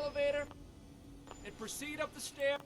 elevator and proceed up the stair.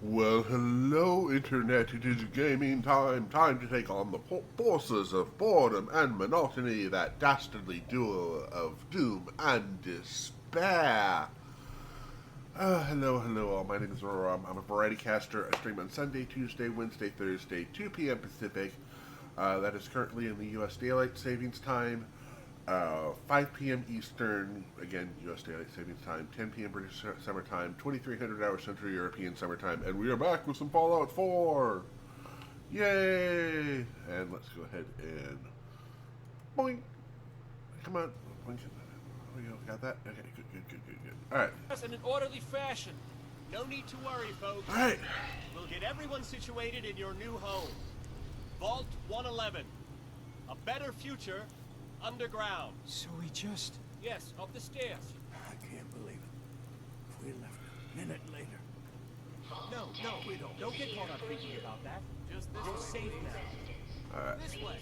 Well, hello, Internet. It is gaming time. Time to take on the forces of boredom and monotony, that dastardly duo of doom and despair. Hello, all. My name is Roram. I'm a variety caster. I stream on Sunday, Tuesday, Wednesday, Thursday, 2 p.m. Pacific. That is currently in the U.S. Daylight Savings Time. 5 p.m. Eastern, again, U.S. Daylight Savings Time, 10 p.m. British Summer Time, 2300 hours Central European Summer Time, and we are back with some Fallout 4! Yay! And let's go ahead and... boing! Come on. Boing. There we go. Got that? Okay, good. Alright. In an orderly fashion. No need to worry, folks. Alright. We'll get everyone situated in your new home. Vault 111. A better future underground. So we just... Yes, up the stairs. I can't believe it. We left a minute later. No, we don't get caught up thinking about that. Just this is safe now. Alright. This way.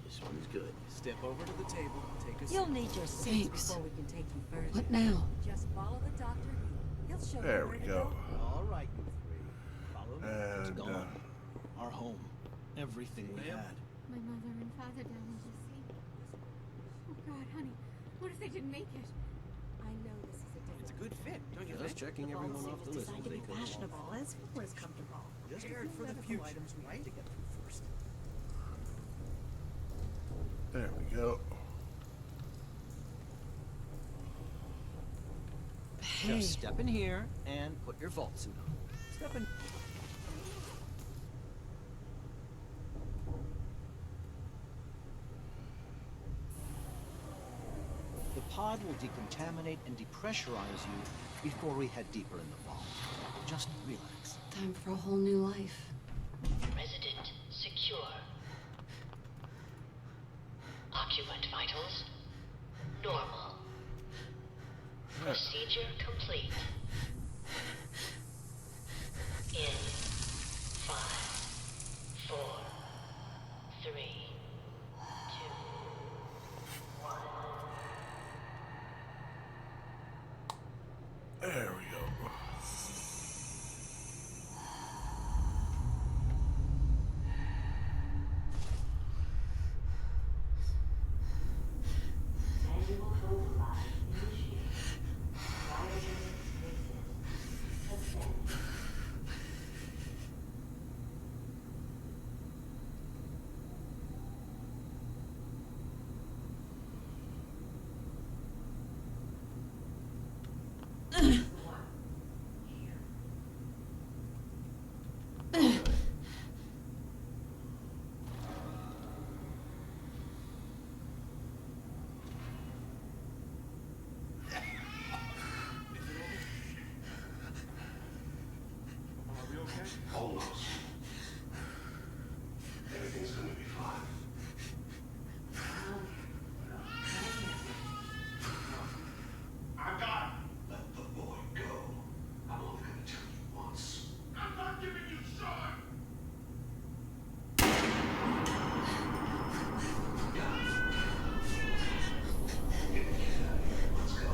This one's good. Step over to the table, take a You'll seat. need your seats Thanks. before we can take you further. What now? Just follow the doctor. He'll show There you we where to go. All right, you three. Follow me. It's And gone. Our home. Everything we had. My mother and father down in D.C. Oh God, honey, what if they didn't make it? I know this is a different. It's a good fit, don't you Just think? checking The everyone ball off the suit list is when designed to they be come along. fashionable as well as comfortable. Just Prepared for the future. items we right? need to get through first. there we go. Hey, Just step in here and put your vault suit on. Step in. The pod will decontaminate and depressurize you before we head deeper in the vault. Just relax. time for a whole new life. Resident secure. Occupant vitals normal. Procedure complete. In 5, 4, 3, 2, 1. There we go. Manual override initiated. Cryogenic resist suspended. Almost. Everything's gonna be fine. I got it. Let the boy go. I'm only gonna tell you once. I'm not giving you shot. Got it. Get the kid out of here. Let's go.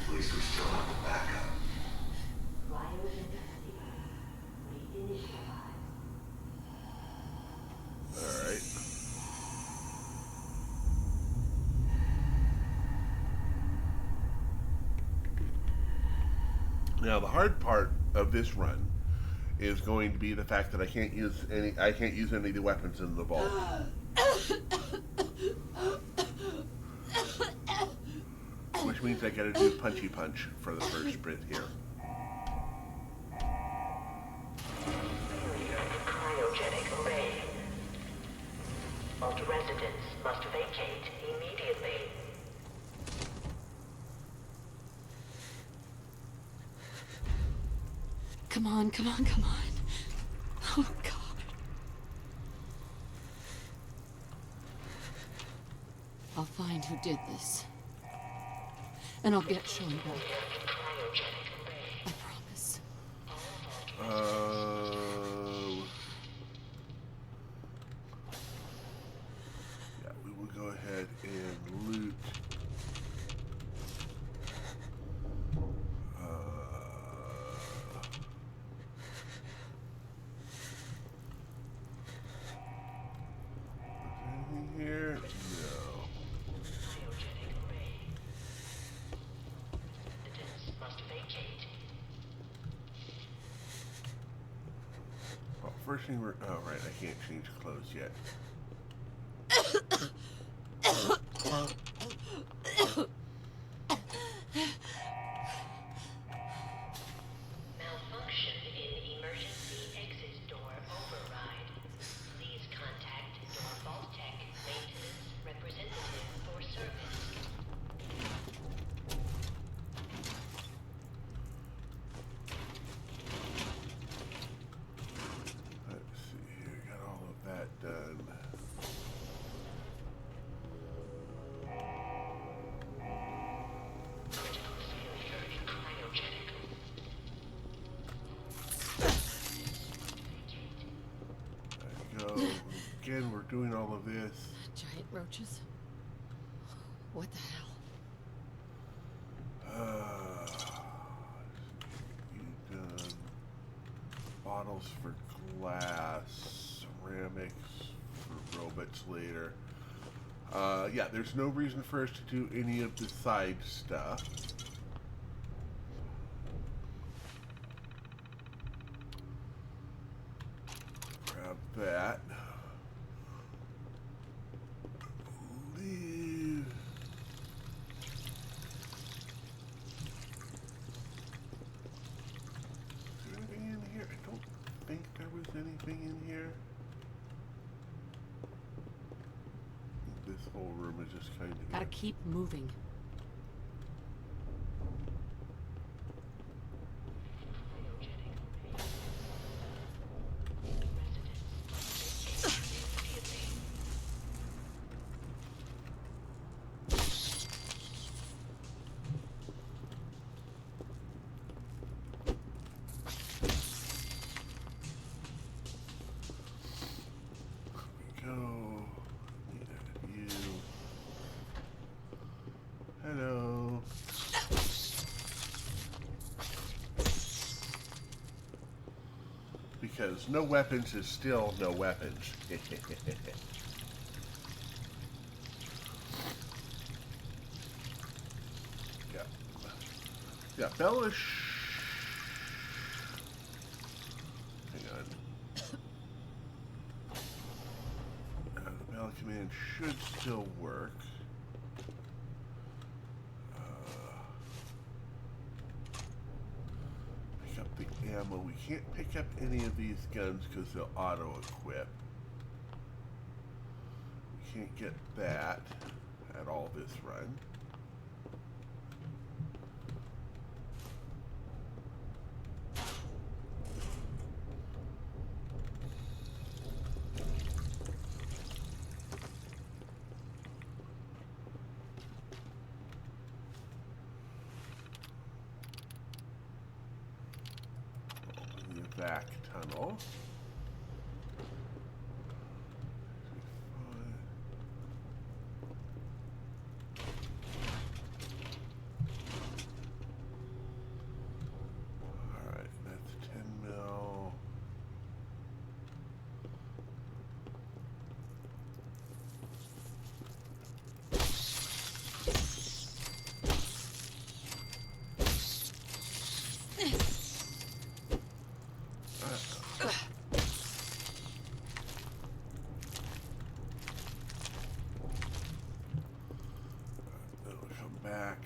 At least we still have the backup. Cryogenic reinitialized. All right. Now the hard part of this run is going to be the fact that I can't use any of the weapons in the vault. Which means I gotta do punchy punch for the first sprint here. Cryogenic array. Vault residents must vacate immediately. Come on, come on, come on. Oh, God. I'll find who did this. And I'll get Sean back. I promise. Yeah, we will go ahead and loot. Anything here? No. Cryogenic array. Residents must vacate. Well, first thing we're. Oh, right, I can't change clothes yet. Malfunction in emergency exit door override. Please contact your Vault Tech maintenance representative for service. Let's see here. Got all of that done. of this. Giant roaches? What the hell? You've done bottles for glass, ceramics for robots later. Yeah, there's no reason for us to do any of the side stuff. Grab that. Leave. Is there anything in here? I don't think there was anything in here. This whole room is just kind of... Gotta keep moving. Go. Get out of you. Hello. Because no weapons is still no weapons. Yeah. Yeah, Bellish. Hang on. The Bell command should still work. Pick up the ammo. We can't pick up any of these guns because they'll auto-equip. We can't get that at all this run. Back tunnel. Alright, that's 10 mil. Then we'll come back.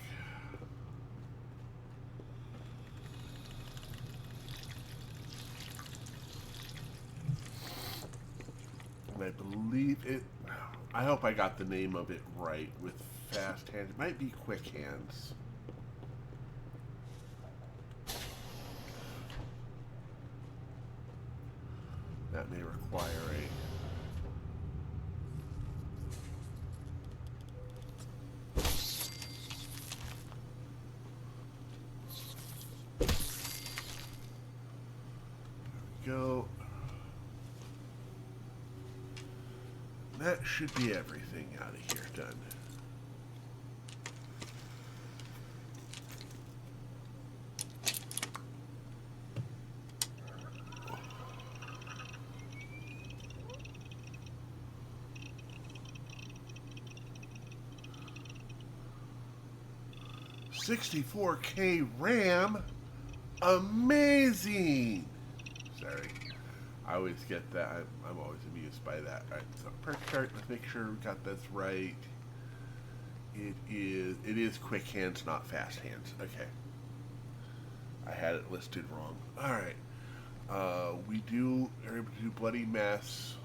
And I believe it... I hope I got the name of it right with fast hands. It might be quick hands. That may require a... Go. That should be everything out of here done. $64K RAM? Amazing! Sorry. I always get that. I'm always amused by that. Alright, so perk chart, let's make sure we got this right. It is quick hands, not fast hands. Okay. I had it listed wrong. Alright. We are able to do Bloody Mess.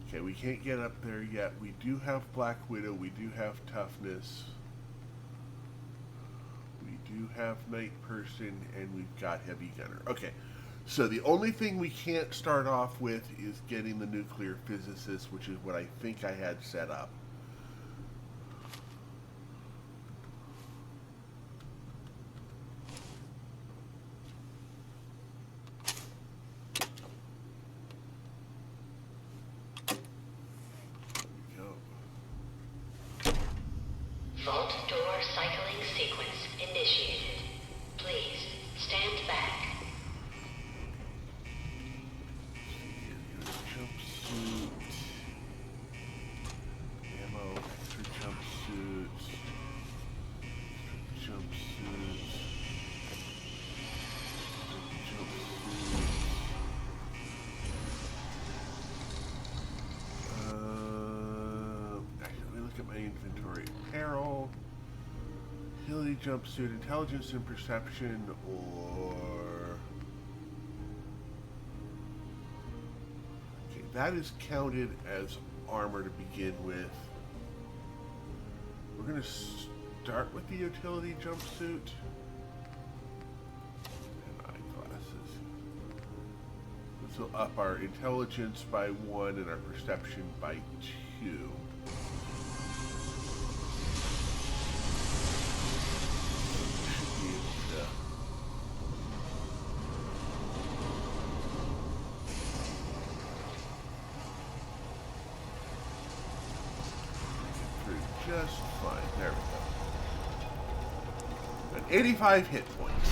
Okay, we can't get up there yet. We do have Black Widow. We do have Toughness. We do have Night Person, and we've got Heavy Gunner. Okay, so the only thing we can't start off with is getting the Nuclear Physicist, which is what I think I had set up. Vault door cycling sequence initiated. Please stand back. Jumpsuit. Ammo, extra jumpsuit. Jumpsuit. Actually, let me look at my inventory. Apparel, agility jumpsuit, intelligence and perception, or... Okay, that is counted as armor to begin with. We're going to start with the utility jumpsuit. This will up our intelligence by 1 and our perception by 2. Should be able to get through just fine. There we go. And 85 hit points.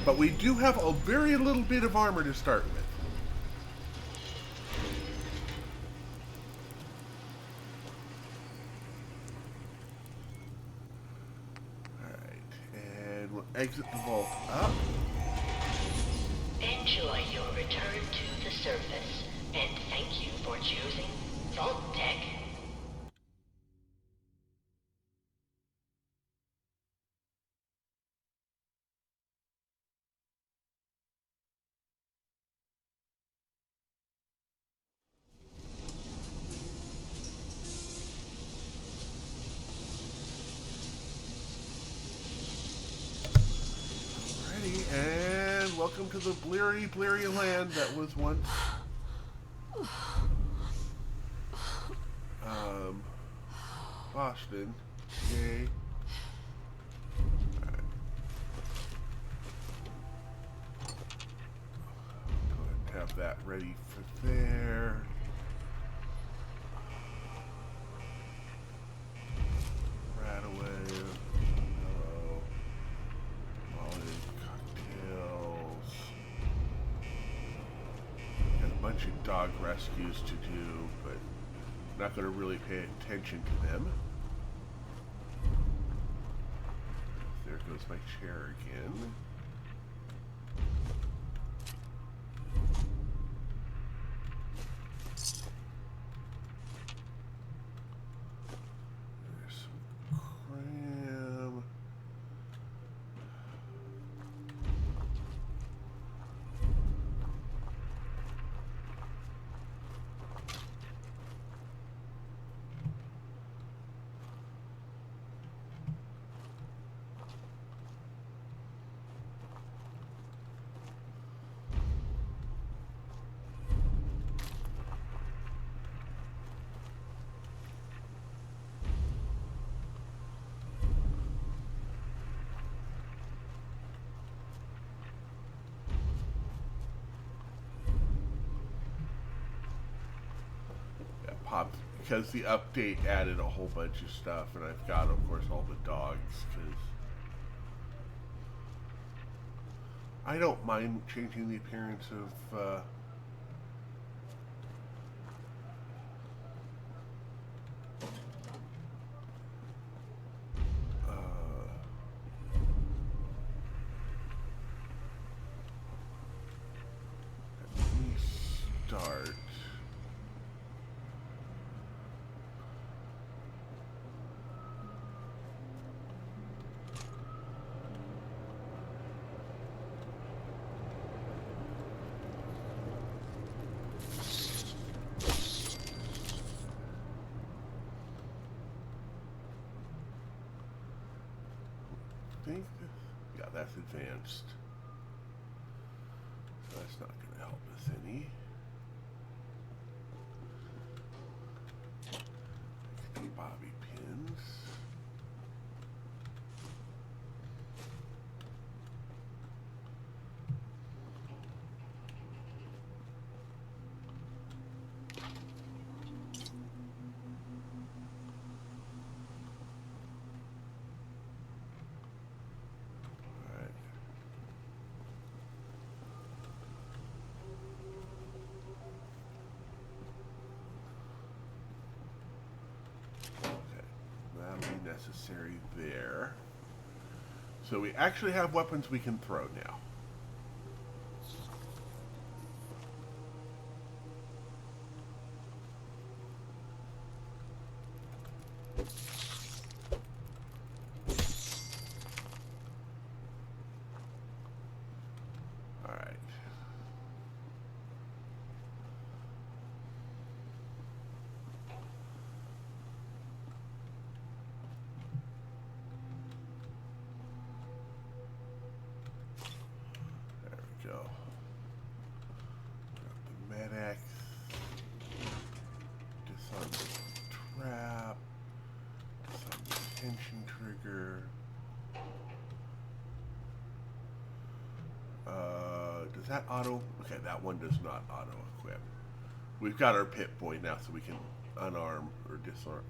But we do have a very little bit of armor to start with. Alright, and we'll exit the vault up. Enjoy your return to the surface, and thank you for choosing Vault Tech. And welcome to the bleary land that was once Boston. Yay. Right. Go ahead and have that ready for there. Right away. Hello. Cocktails. Got a bunch of dog rescues to do, but not going to really pay attention to them. There goes my chair again. There's some cram. Popped because the update added a whole bunch of stuff, and I've got, of course, all the dogs because I don't mind changing the appearance of let me start. Yeah, that's advanced. So that's not going to help us any. Extra bobby pins. necessary there. So we actually have weapons we can throw now. Does that auto? Okay, that one does not auto equip. We've got our pit boy now, so we can unarm or disarm.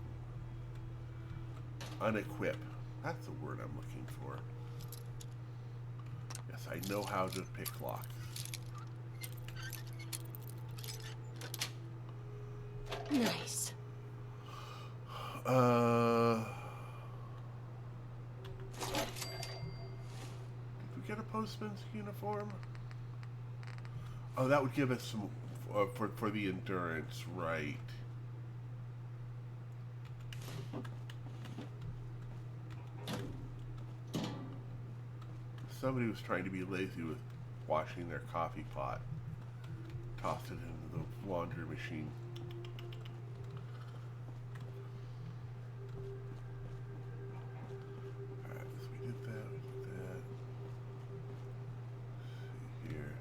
Unequip. That's the word I'm looking for. Yes, I know how to pick locks. Nice. Did we get a postman's uniform? Oh, that would give us some for the endurance, right? Somebody was trying to be lazy with washing their coffee pot. Tossed it into the laundry machine. Alright, so we did that, we did that. Let's see here.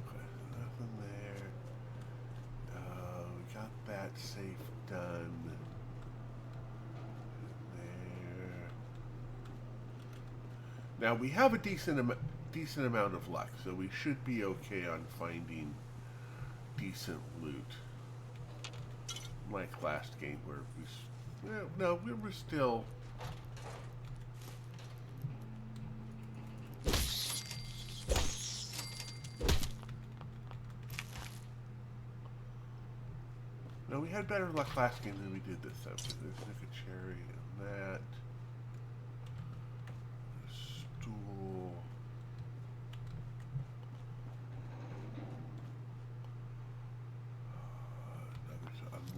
Okay, nothing there. We got that safe done. Now we have a decent amount of luck, so we should be okay on finding decent loot. Like last game where we were still. No, we had better luck last game than we did this time. So there's Nickacherry and that.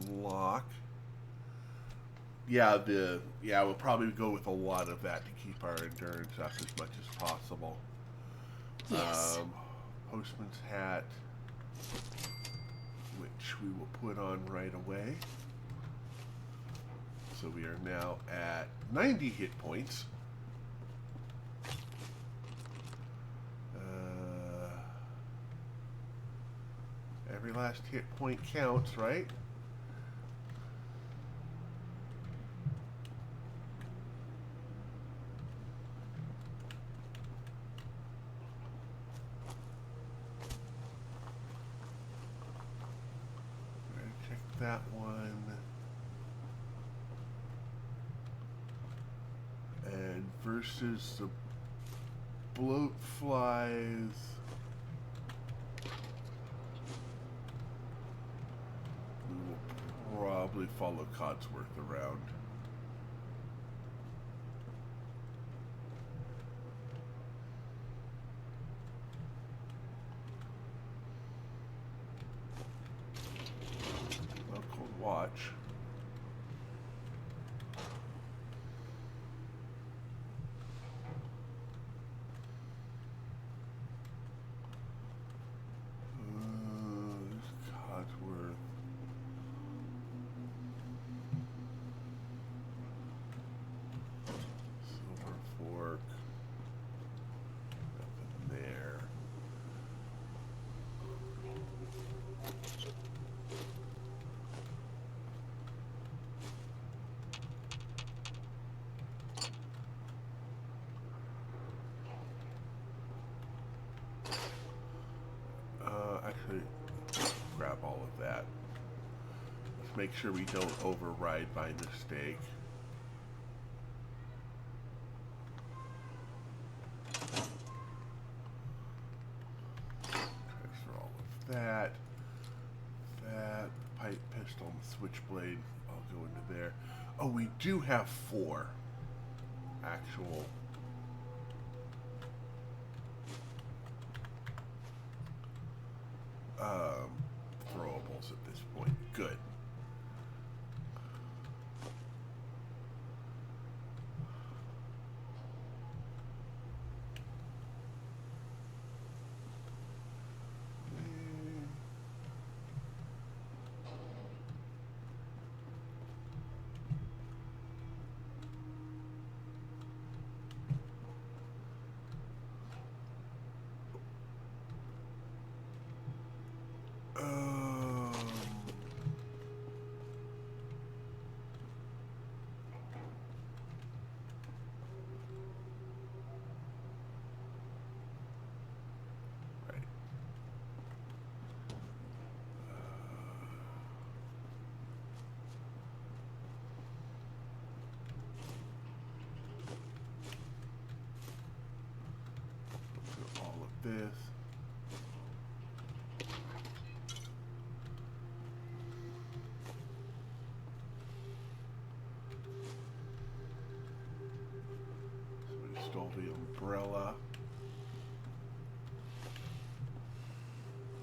Lock. Yeah, we'll probably go with a lot of that to keep our endurance up as much as possible. Yes. Postman's hat, which we will put on right away. So we are now at 90 hit points. Every last hit point counts, right? That one, and versus the bloat flies, we will probably follow Codsworth around. Watch. There's Codsworth. Silver Fork. Nothing there. Actually, grab all of that. Let's make sure we don't override by mistake. Transfer all of that. That. pipe, pistol, and switchblade. I'll go into there. Oh, we do have 4 actual throwables at this point. Good. All of this. So we stole the umbrella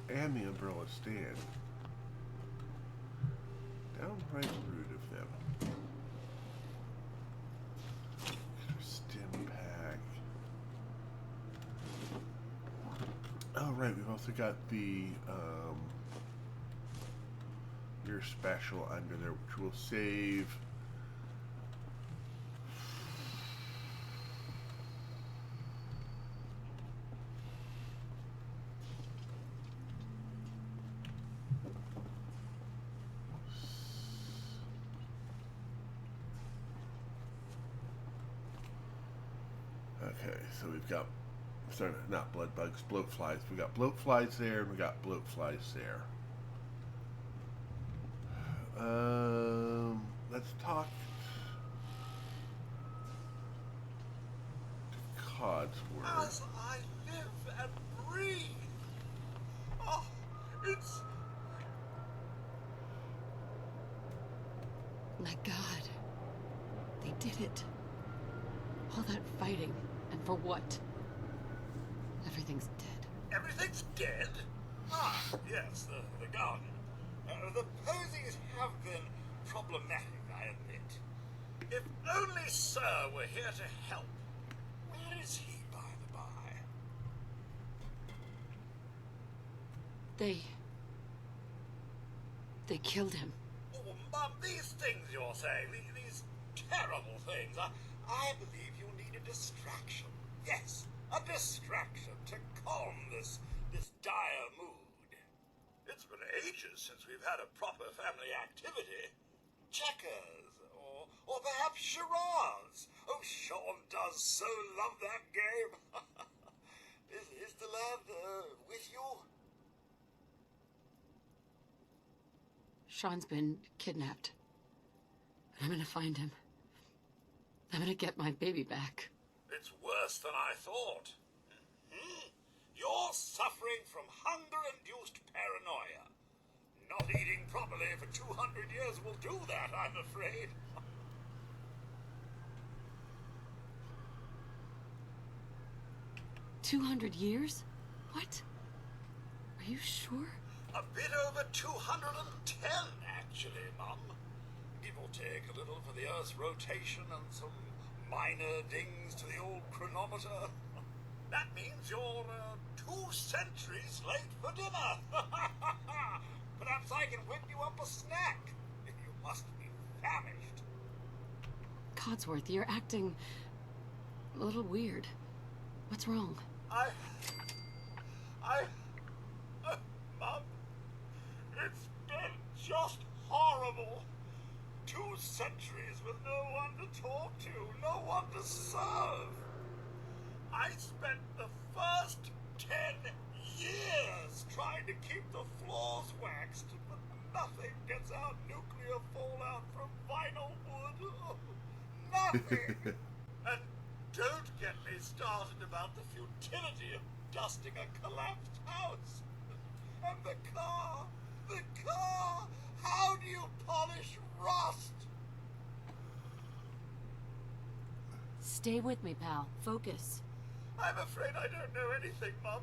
and the umbrella stand. Downright rude of them. Stim pack. Oh, right, we've also got the your special under there, which will save okay, so we've got, sorry, not blood bugs, bloat flies. We got bloat flies there, and we got bloat flies there. Let's talk to Codsworth. As I live and breathe. Oh, it's... My God. They did it. All that fighting. And for what? Everything's dead. Everything's dead? Ah, yes, the garden. The posies have been problematic, I admit. If only Sir were here to help. Where is he, by the by? They killed him. Oh, Mum, these things you're saying, these terrible things, I believe you need a distraction. Yes, a distraction to calm this dire mood. It's been ages since we've had a proper family activity. Checkers, or perhaps charades. Oh, Sean does so love that game. Is the lad with you? Sean's been kidnapped. I'm gonna find him. I'm gonna get my baby back. It's worse than I thought. You're suffering from hunger-induced paranoia. Not eating properly for 200 years will do that, I'm afraid. 200 years? What? Are you sure? A bit over 210, actually, Mum. Give or take a little for the Earth's rotation and some minor dings to the old chronometer. That means you're 2 centuries late for dinner. Perhaps I can whip you up a snack. You must be famished. Codsworth, you're acting a little weird. What's wrong? Mum, it's been just horrible. 2 centuries with no one to talk to, no one to serve. I spent the first 10 years trying to keep the floors waxed, but nothing gets out nuclear fallout from vinyl wood. Nothing. And don't get me started about the futility of dusting a collapsed house. And the car, how Stay with me, pal. Focus. I'm afraid I don't know anything, Mum.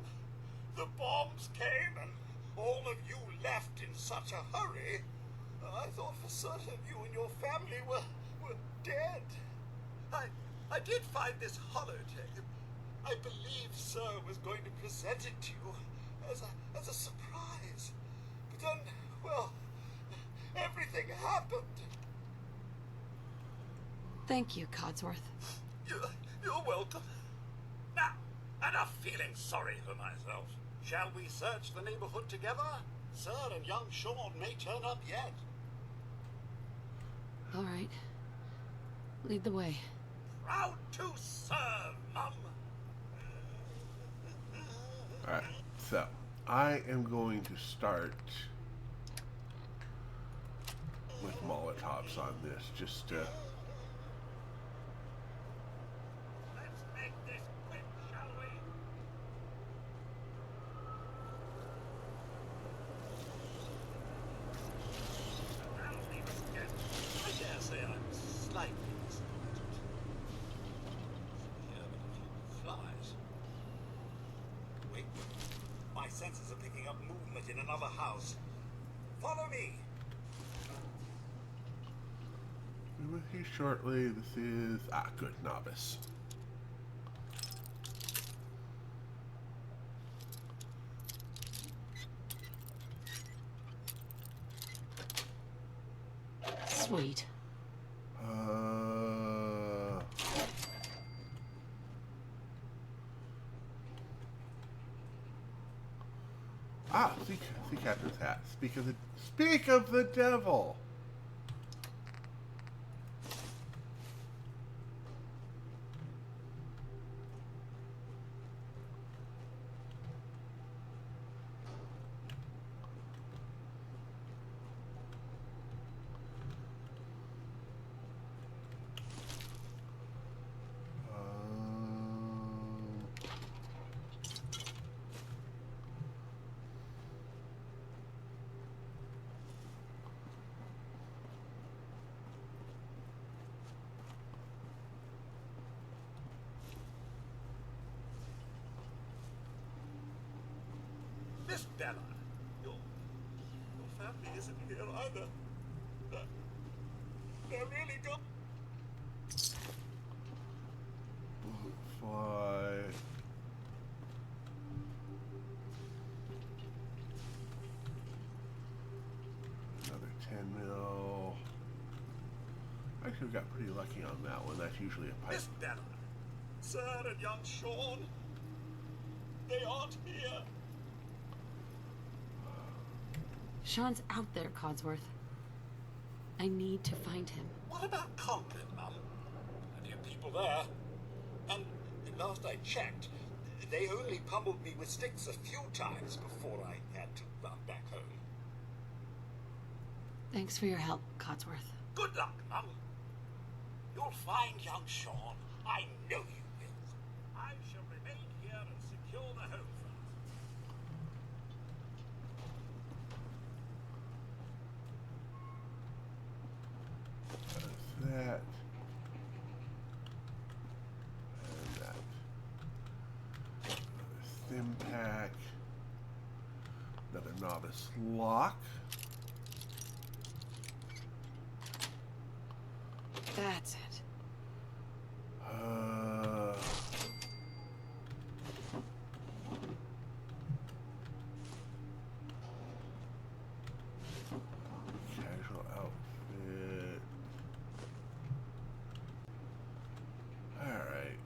The bombs came and all of you left in such a hurry. I thought for certain you and your family were dead. I did find this holotape. I believe Sir was going to present it to you as a surprise. But then, well, everything happened. Thank you, Codsworth. You're welcome. Now, enough feeling sorry for myself. Shall we search the neighborhood together? Sir and young Sean may turn up yet. All right. Lead the way. Proud to serve, Mum. Alright, so I am going to start with Molotovs on this, just to... Let's make this quick, shall we? That'll leave us again. I dare say I'm slightly disappointed. Here, but a few flies. Wait. My senses are picking up movement in another house. Follow me. Be with you shortly. This is... good, novice. Sweet. See Captain's hat. Speak of the devil! Miss Bella, your family isn't here either. They're really gone. Fly. Another 10 mil. Actually, we got pretty lucky on that one. That's usually a pipe. Miss Bella, Sir and young Sean, they aren't here. Sean's out there, Codsworth. I need to find him. What about Conklin, Mum? Plenty of people there. And last I checked, they only pummeled me with sticks a few times before I had to run back home. Thanks for your help, Codsworth. Good luck, Mum. You'll find young Sean. I know you will. I shall remain here and secure the home front. That. And that. Another stim pack. Another novice lock. That's it. Casual outfit. All right.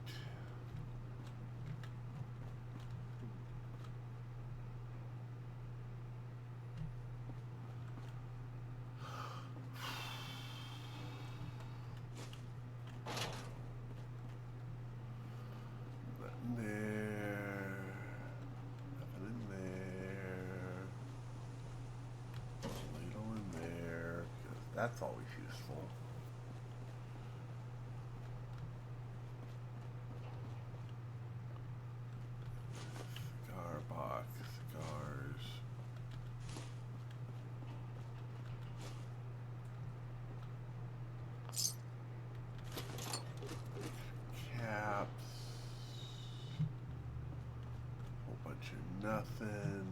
Nothing there. Nothing in there. Ladle in there, because that's always useful. Cigar box, cigars. nothing.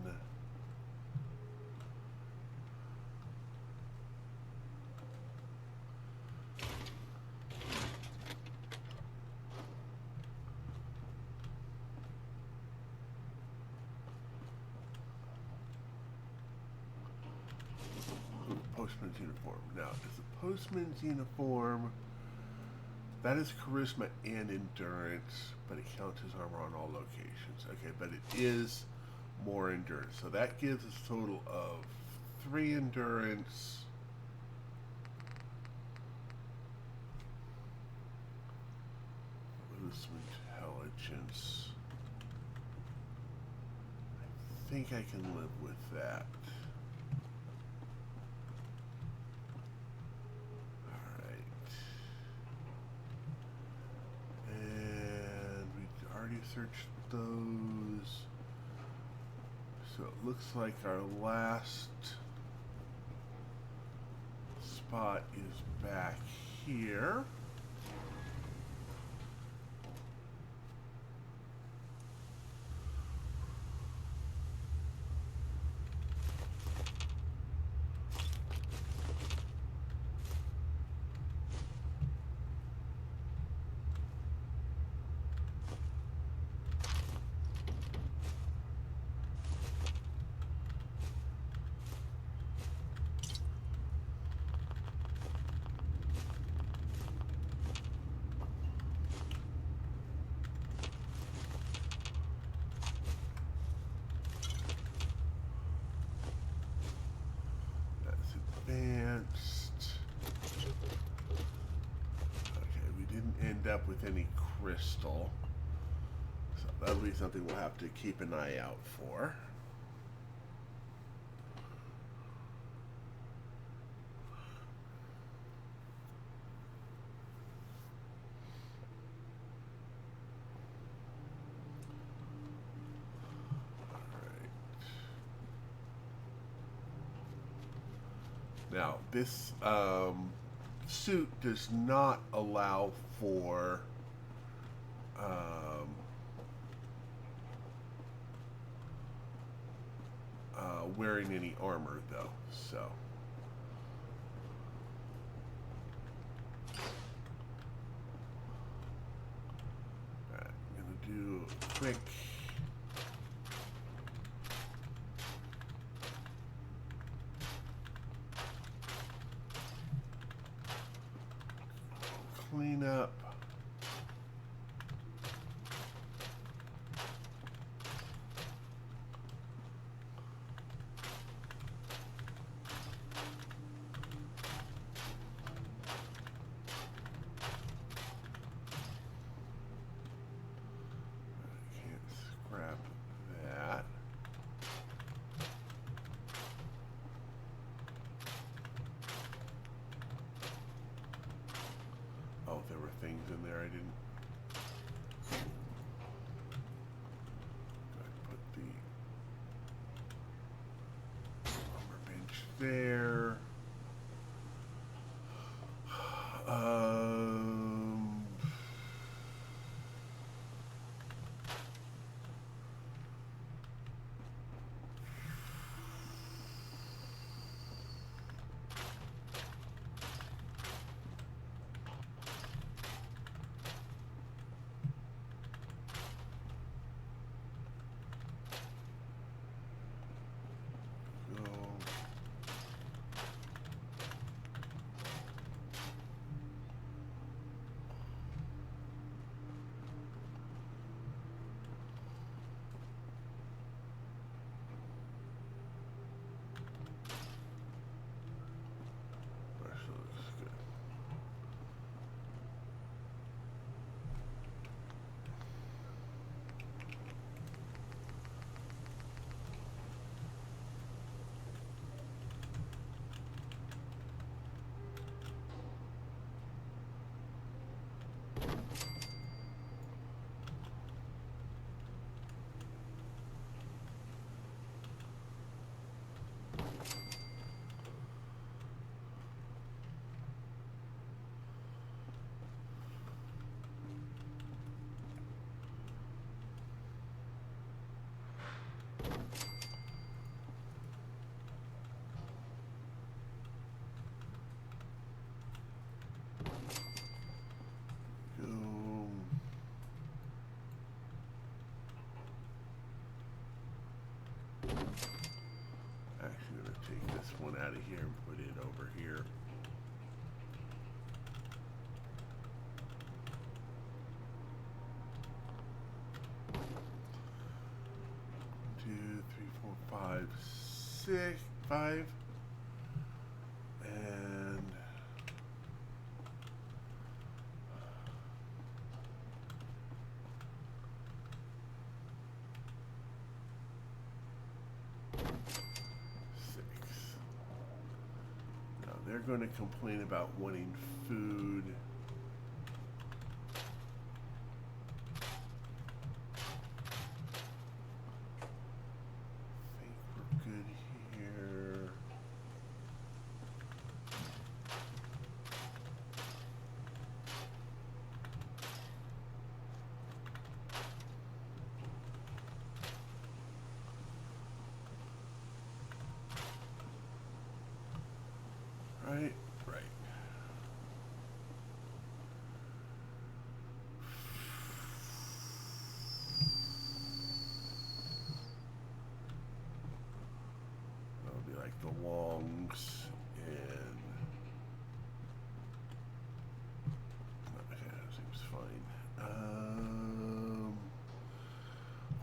Postman's uniform. Now, is the postman's uniform, that is charisma and endurance, but it counts as armor on all locations. Okay, but it is more endurance. So that gives us a total of 3 endurance. Lose some intelligence. I think I can live with that. Search those. So it looks like our last spot is back here. Up with any crystal, so that'll be something we'll have to keep an eye out for. Now, this suit does not allow for wearing any armor, though, so. Alright, I'm gonna do a quick clean up. Things in there I didn't. Put the armor bench there. Actually, I'm going to take this one out of here and put it over here. Two, three, four, five, six, five, and six. Now they're going to complain about wanting food. I think we're good here. Right, right. That'll be like the longs and okay, that seems fine.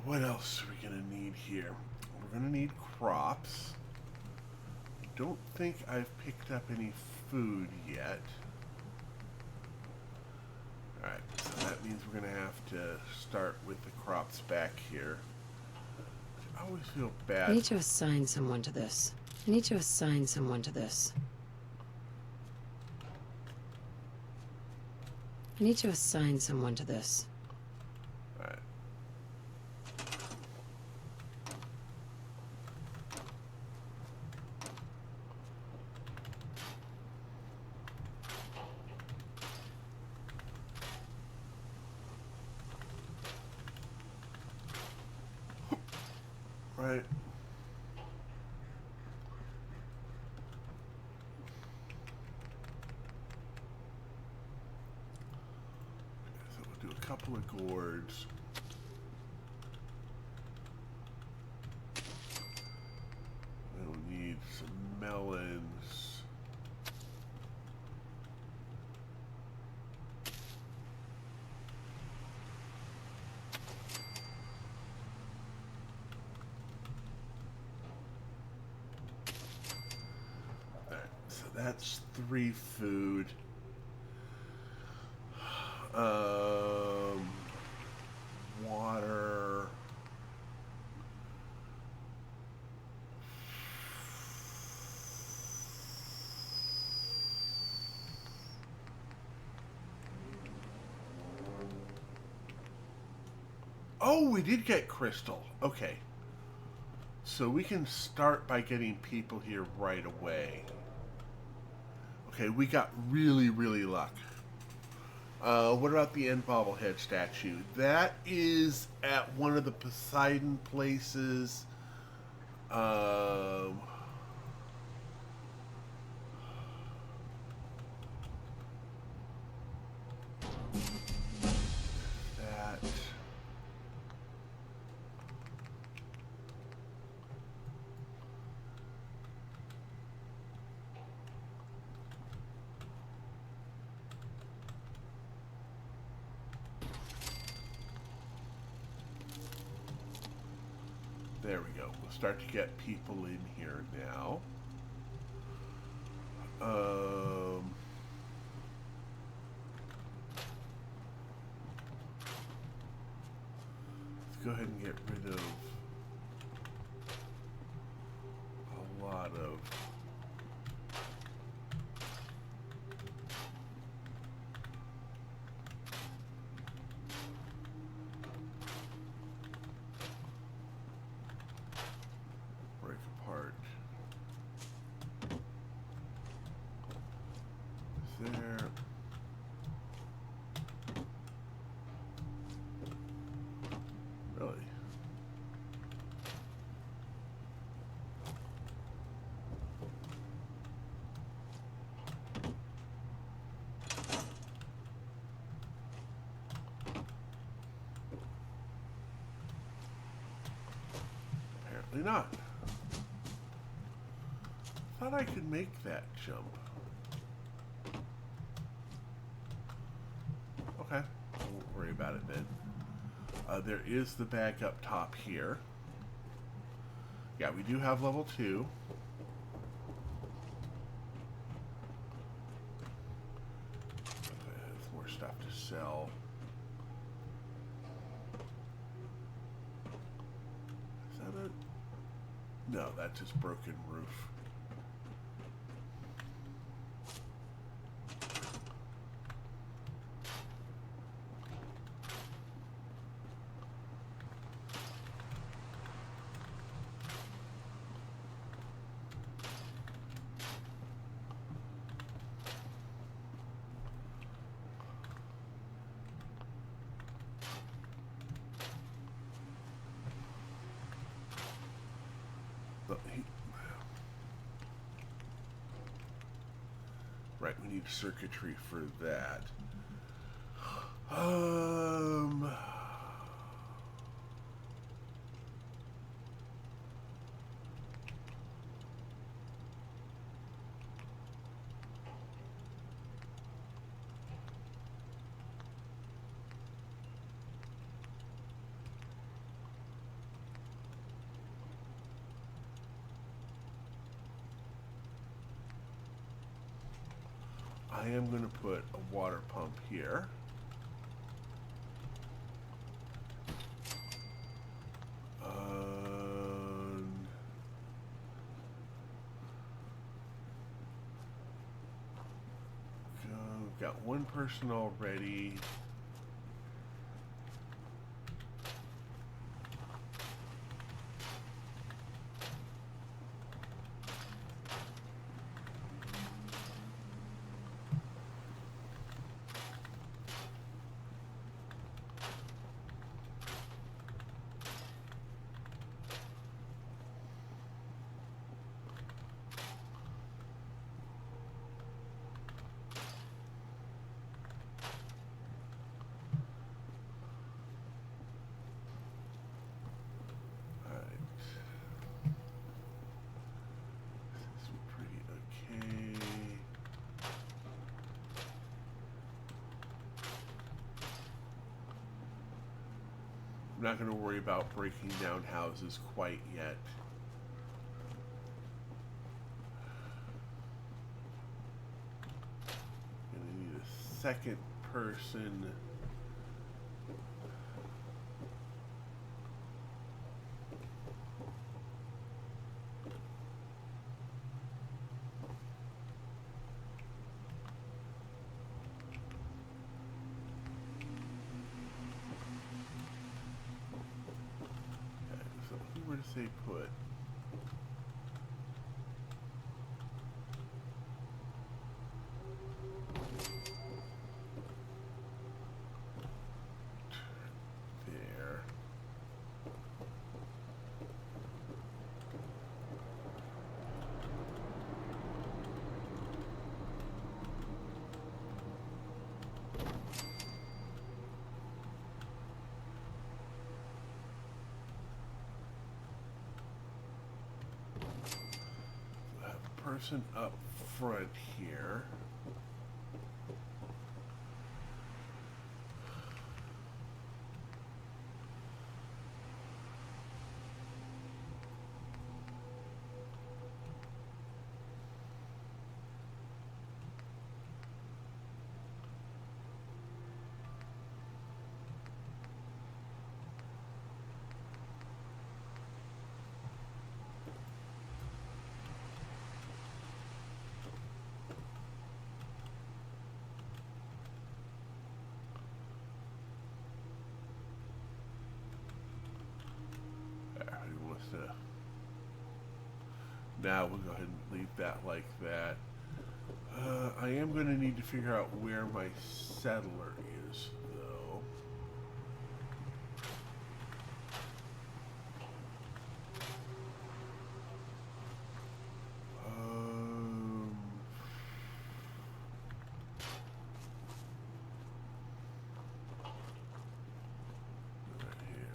What else are we gonna need here? We're gonna need crops. Don't think I've picked up any food yet. Alright, so that means we're going to have to start with the crops back here. I always feel bad. I need to assign someone to this. I need to assign someone to this. I need to assign someone to this. Alright. Right. So we'll do a couple of gourds. We'll need some melons. Alright, so that's 3 food. Water. Oh, we did get crystal. Okay. So we can start by getting people here right away. Okay, we got really, really luck. What about the end bobblehead statue? That is at one of the Poseidon places. That. There we go. We'll start to get people in here now. Let's go ahead and get rid of a lot of break apart. There. Really? Apparently not. Thought I could make that jump. Okay, won't worry about it then. There is the bag up top here. Yeah, we do have level 2. Okay, there's more stuff to sell. Is that it? No, that's just broken roof. Right, we need circuitry for that. I am going to put a water pump here. Got one person already. I'm not going to worry about breaking down houses quite yet. Gonna need a second person. Where to say put? There. Person up front here. Now we'll go ahead and leave that like that. I am going to need to figure out where my settler is, though. Right here.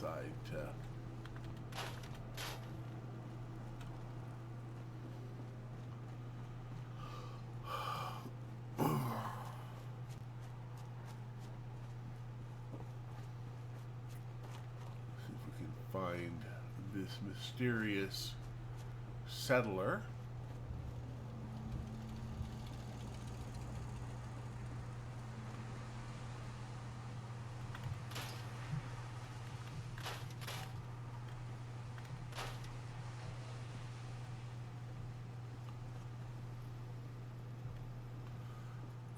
side to... See if we can find this mysterious settler.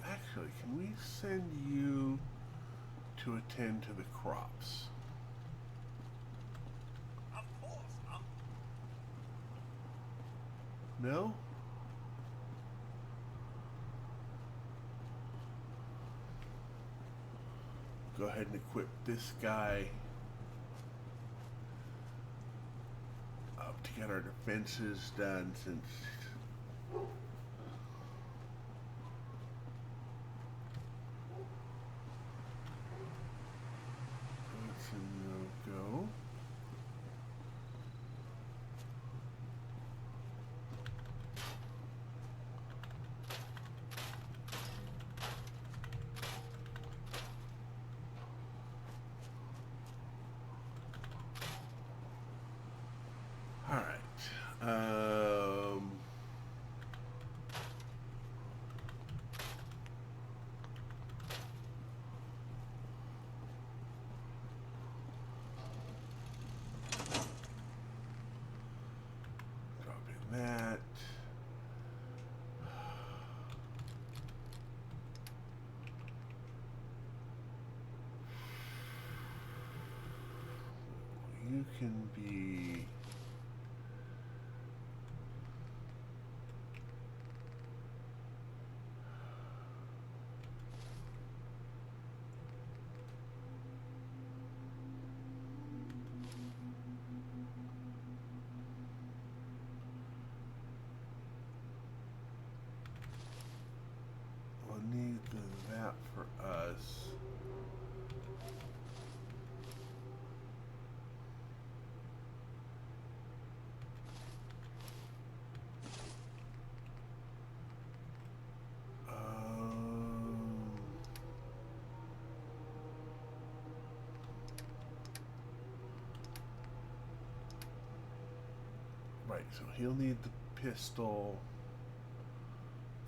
Actually, can we send you to attend to the crops? Of course. No? Go ahead and equip this guy up to get our defenses done since... That's a no-go. All right. Drop in that. You can be... We'll need that for us. Right, so he'll need the pistol,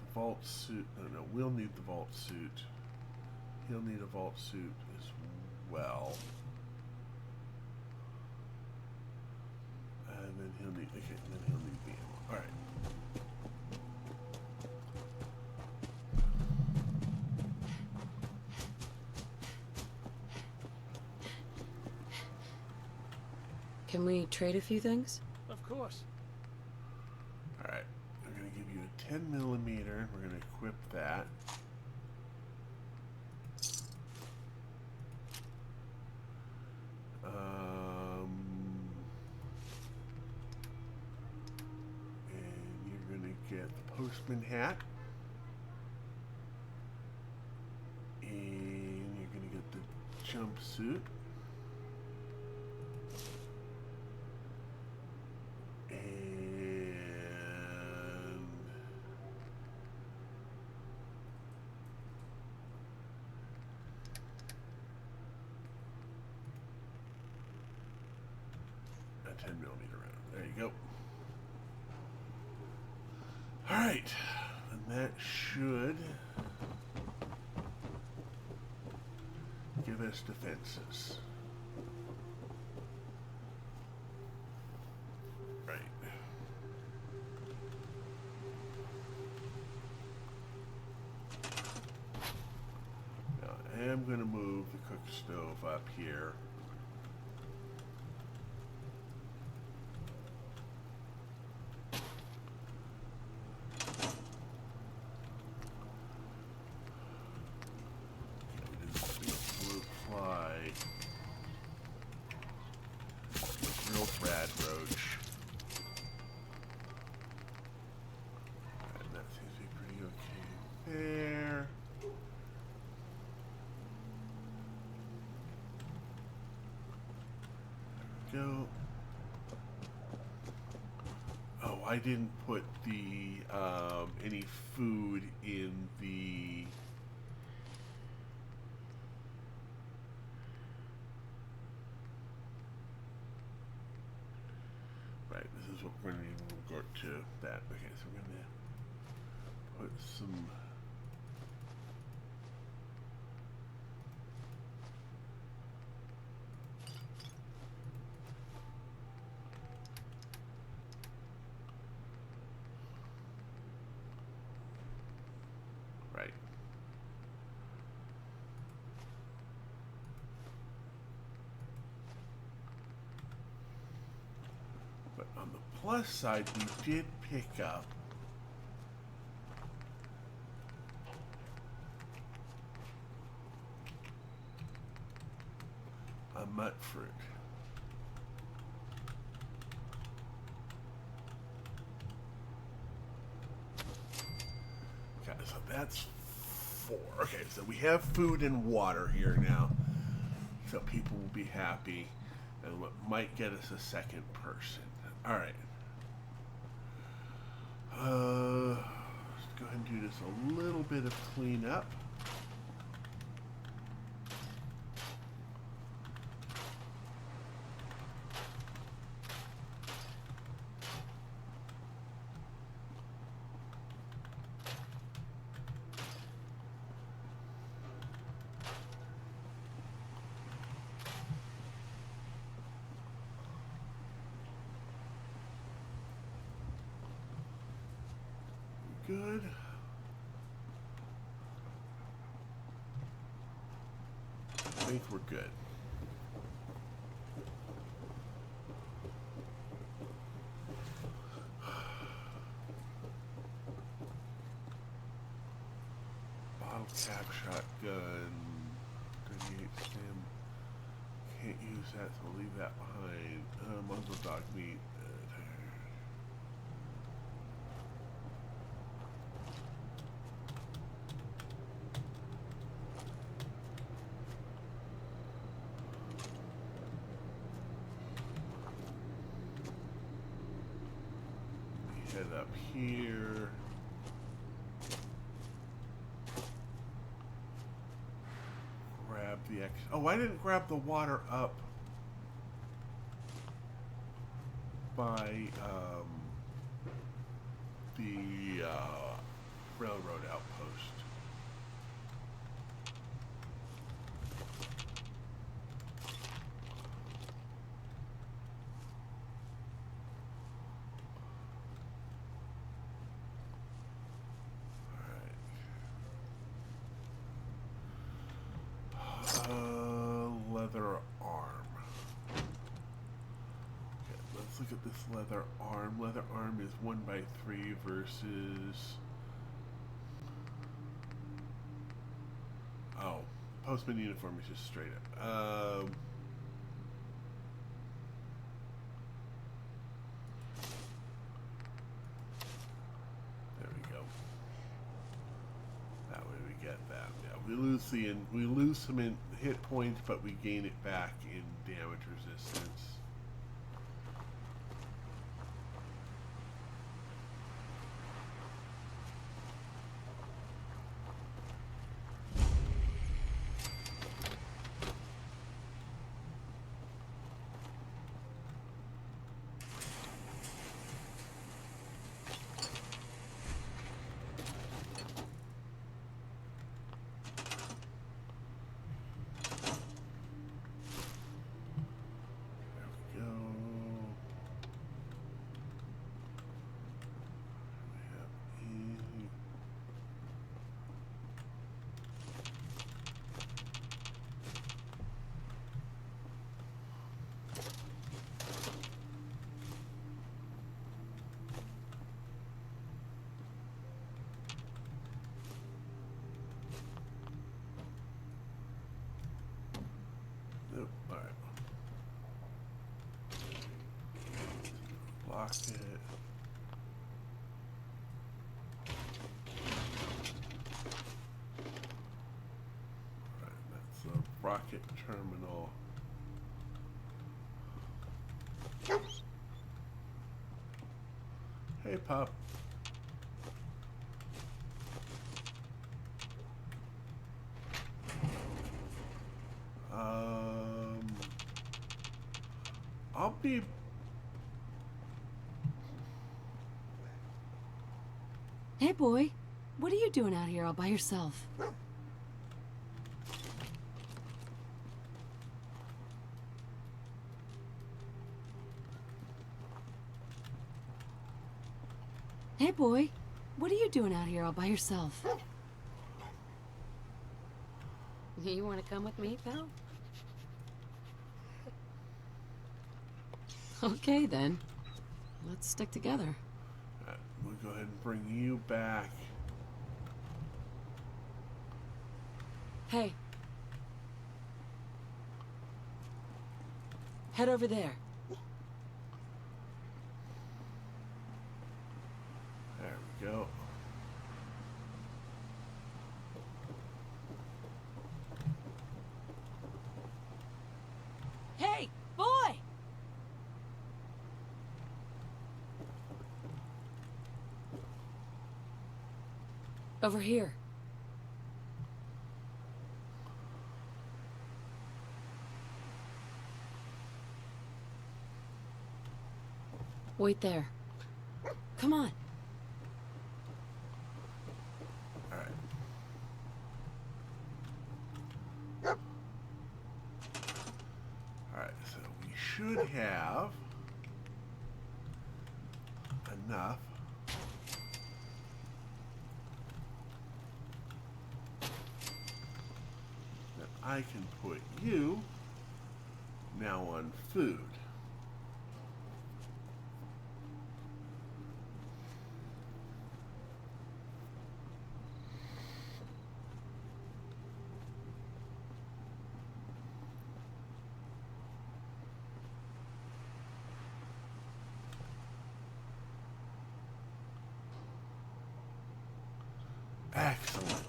the vault suit. No, we'll need the vault suit. He'll need a vault suit as well. And then he'll need, okay, and then he'll need the ammo. All right. Can we trade a few things? Of course. All right. I'm going to give you a 10 millimeter. We're going to equip that. And you're going to get the postman hat. And you're going to get the jumpsuit. A 10 millimeter round. There you go. All right, and that should give us defenses. Right. Now I am going to move the cook stove up here. I didn't put the any food in the. Right, this is what we're going to go to that. Okay, so we're going to put some. Right. But on the plus side, we did pick up a mut fruit. Okay, so that's 4. Okay, so we have food and water here now. So people will be happy. And what might get us a second person. Alright. Let's go ahead and do just a little bit of cleanup. Good. I think we're good. Bottle cap shotgun. 38 stem. Can't use that, so we'll leave that behind. Muzzle dog meat. Head up here. Grab the X. Oh, I didn't grab the water up by the railroad outpost. Leather arm. Okay, let's look at this leather arm. Leather arm is 1x3 versus. Oh, postman uniform is just straight up. There we go. That way we get that. Yeah, we lose some in hit points, but we gain it back in damage resistance. Block it. Alright, that's the rocket terminal. Hey, pup. I'll be... Hey, boy. What are you doing out here all by yourself? Hey, boy. What are you doing out here all by yourself? You want to come with me, pal? Okay, then. Let's stick together. We'll go ahead and bring you back. Hey. Head over there. There we go. Hey, boy! Over here. Wait there. Come on. Alright. Alright, so we should have enough. That I can put you now on food. Excellent.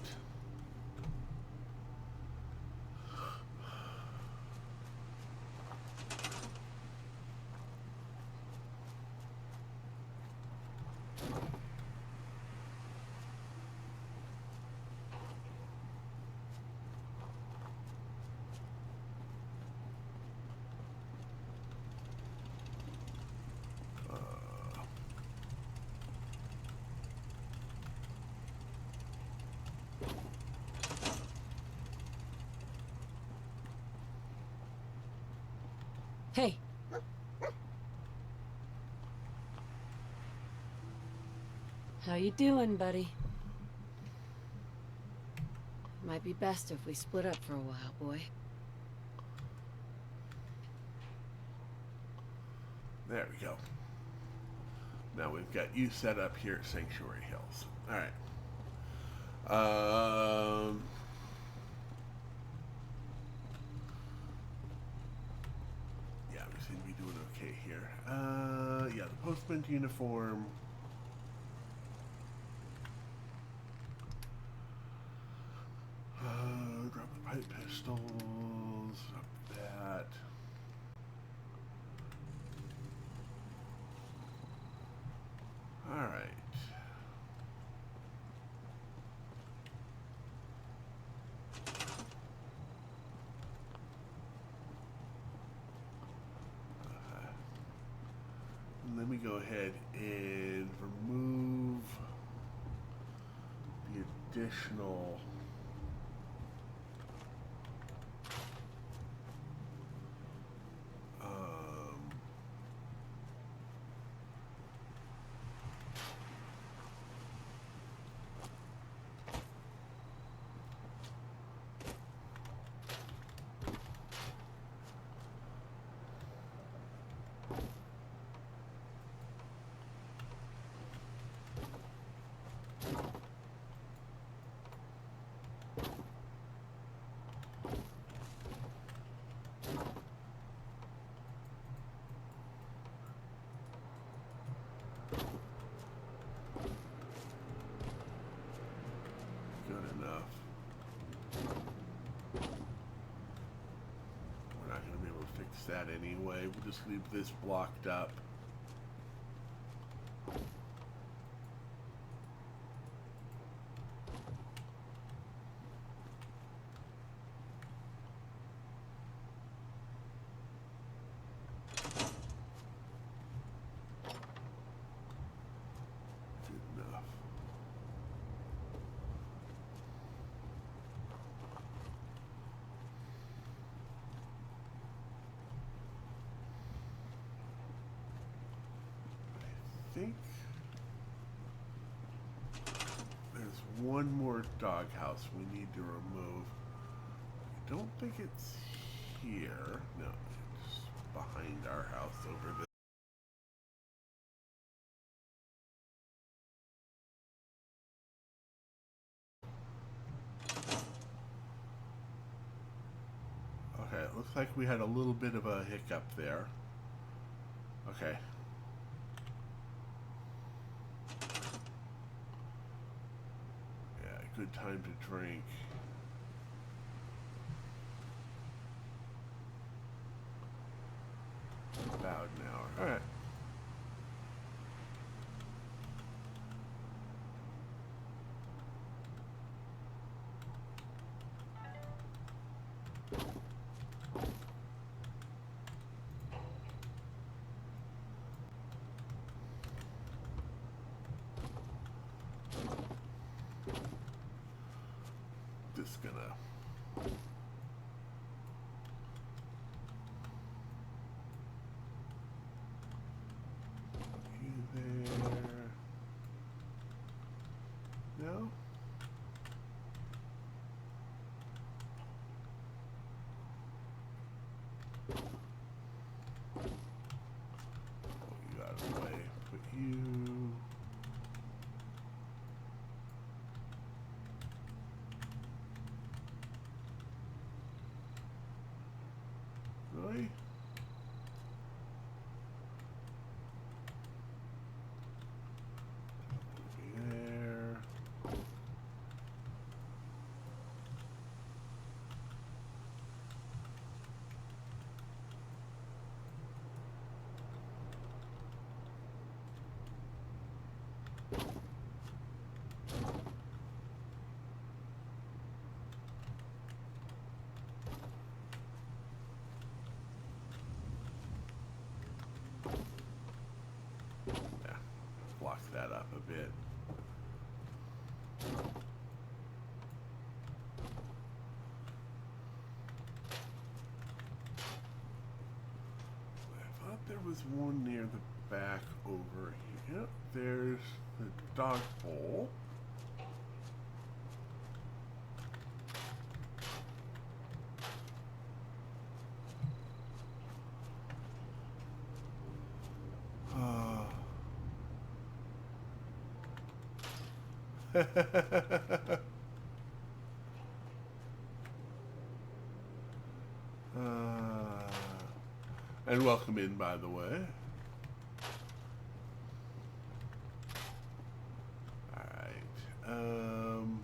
Hey. How you doing, buddy? Might be best if we split up for a while, boy. There we go. Now we've got you set up here at Sanctuary Hills. Alright. Yeah, we seem to be doing okay here. Yeah, the postman's uniform. Drop the pipe pistols. Up that. Alright. Let me go ahead and remove the additional good enough. We're not going to be able to fix that anyway. We'll just leave this blocked up. think there's one more doghouse we need to remove. I don't think it's here. No, it's behind our house over there. Okay, it looks like we had a little bit of a hiccup there. Okay. Yeah, good time to drink. About an hour. Alright. Just gonna you there. No? Oh, you out of the way. Put you. Really? There. Yeah, block that up a bit. I thought there was one near the back over here. Yep, there's the dog bowl. And welcome in, by the way. Alright. I'm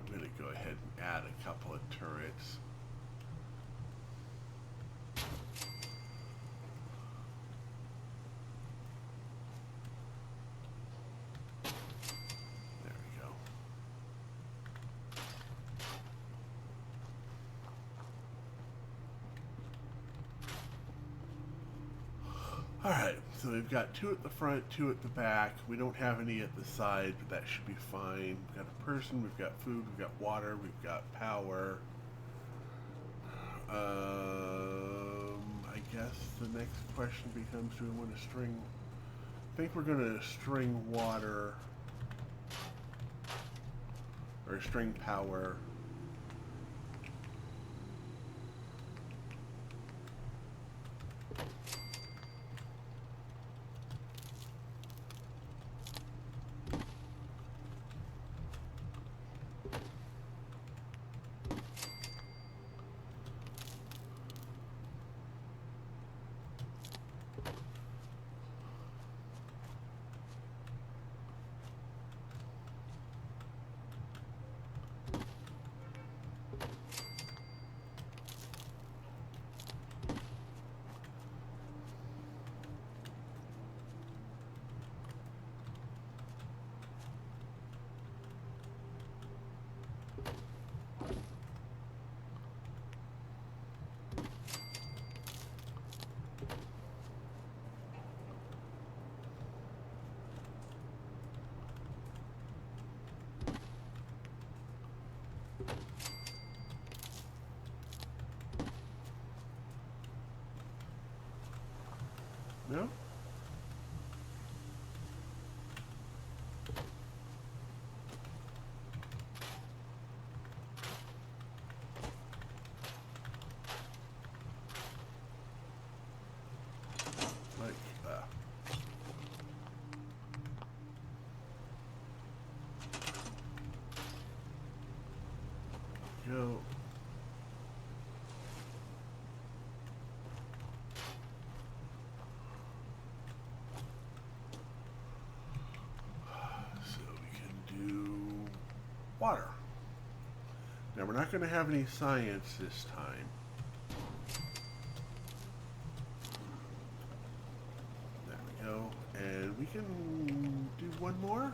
going to go ahead and add a couple of turrets. There we go. Alright, so we've got 2 at the front, 2 at the back. We don't have any at the side, but that should be fine. We've got a person, we've got food, we've got water, we've got power. I guess the next question becomes, do we want to string... I think we're going to string water, or string power. No? Like that. Go. So we can do water. Now we're not going to have any science this time. There we go. And we can do one more.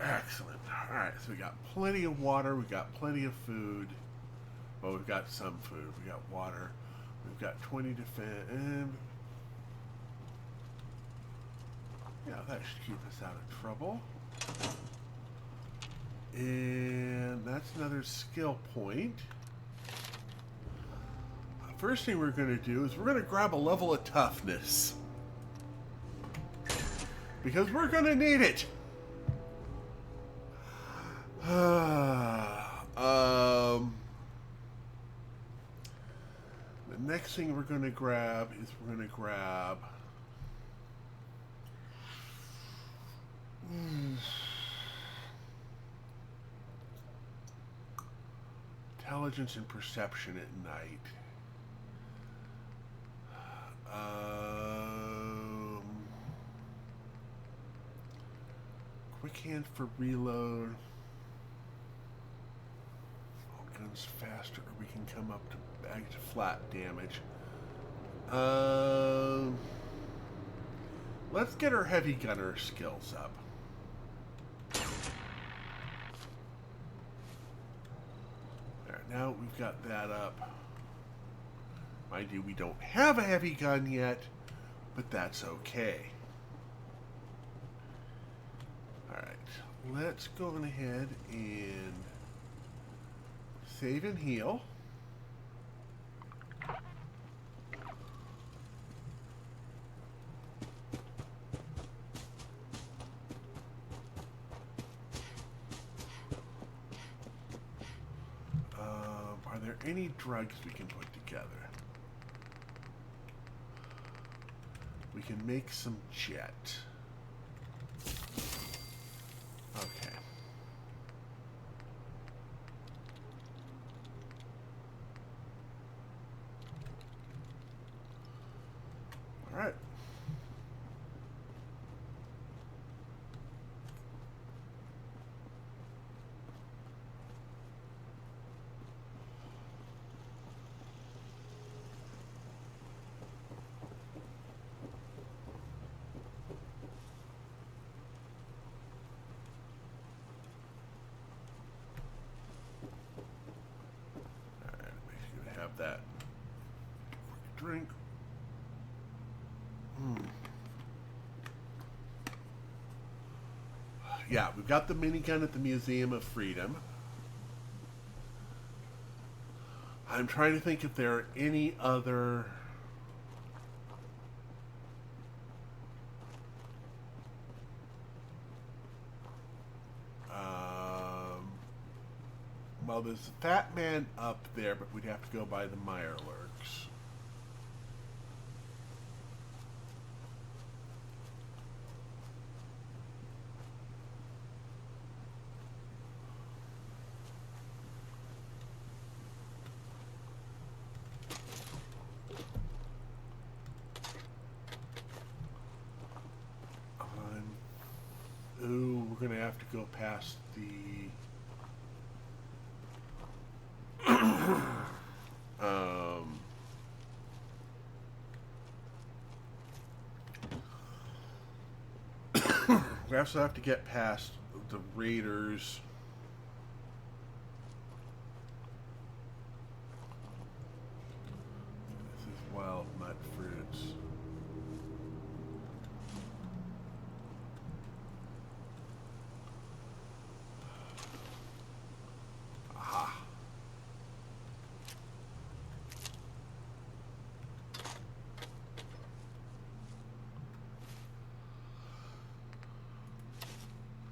Excellent. Alright, so we got plenty of water, we got plenty of food. Well, we've got some food. We got water. We've got 20 defense. Yeah, that should keep us out of trouble. And that's another skill point. First thing we're going to do is we're going to grab a level of toughness. Because we're going to need it. The next thing we're going to grab is we're going to grab intelligence and perception at night. Quick hand for reload. Guns faster, or we can come up to back to flat damage. Let's get our heavy gunner skills up. There, now we've got that up. Mind you, we don't have a heavy gun yet, but that's okay. Alright, let's go on ahead and save and heal. Are there any drugs we can put together? We can make some jet. Okay. All right. Have that drink. Yeah, we've got the minigun at the Museum of Freedom. I'm trying to think if there are any other well, there's a Fat Man up there, but we'd have to go by the Mirelurks. Ooh, we're going to have to go past the we also have to get past the Raiders.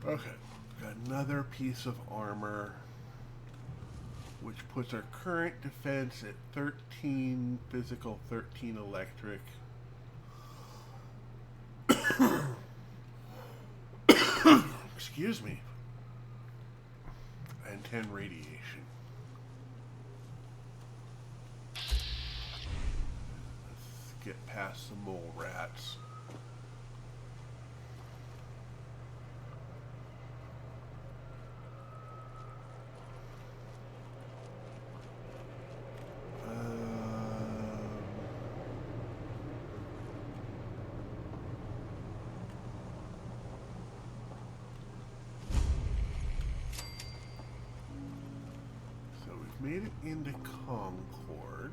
Okay, got another piece of armor, which puts our current defense at 13 physical, 13 electric. Excuse me. And 10 radiation. Let's get past the mole rats. Made it into Concord.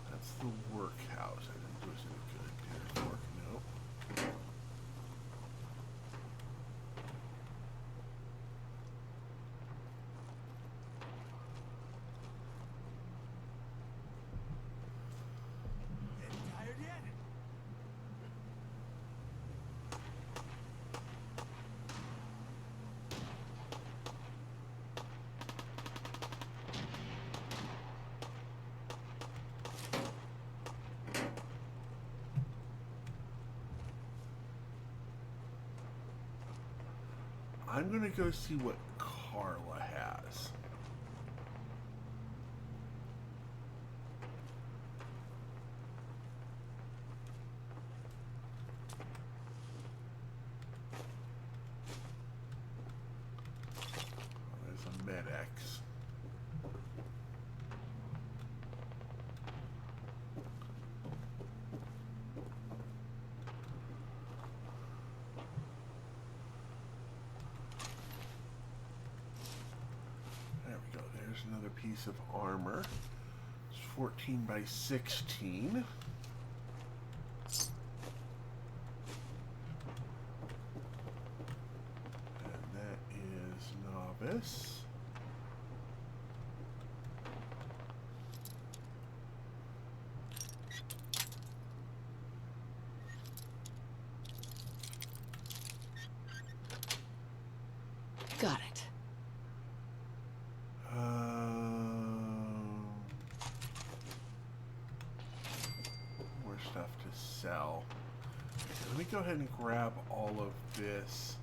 That's the workhouse. I didn't do us any good. Here's work. Nope. Tired yet? I'm gonna go see what Carla has. Oh, there's a Med-X. There we go. There's another piece of armor. It's 14 by 16. And that is novice. Got it. More stuff to sell. Okay, let me go ahead and grab all of this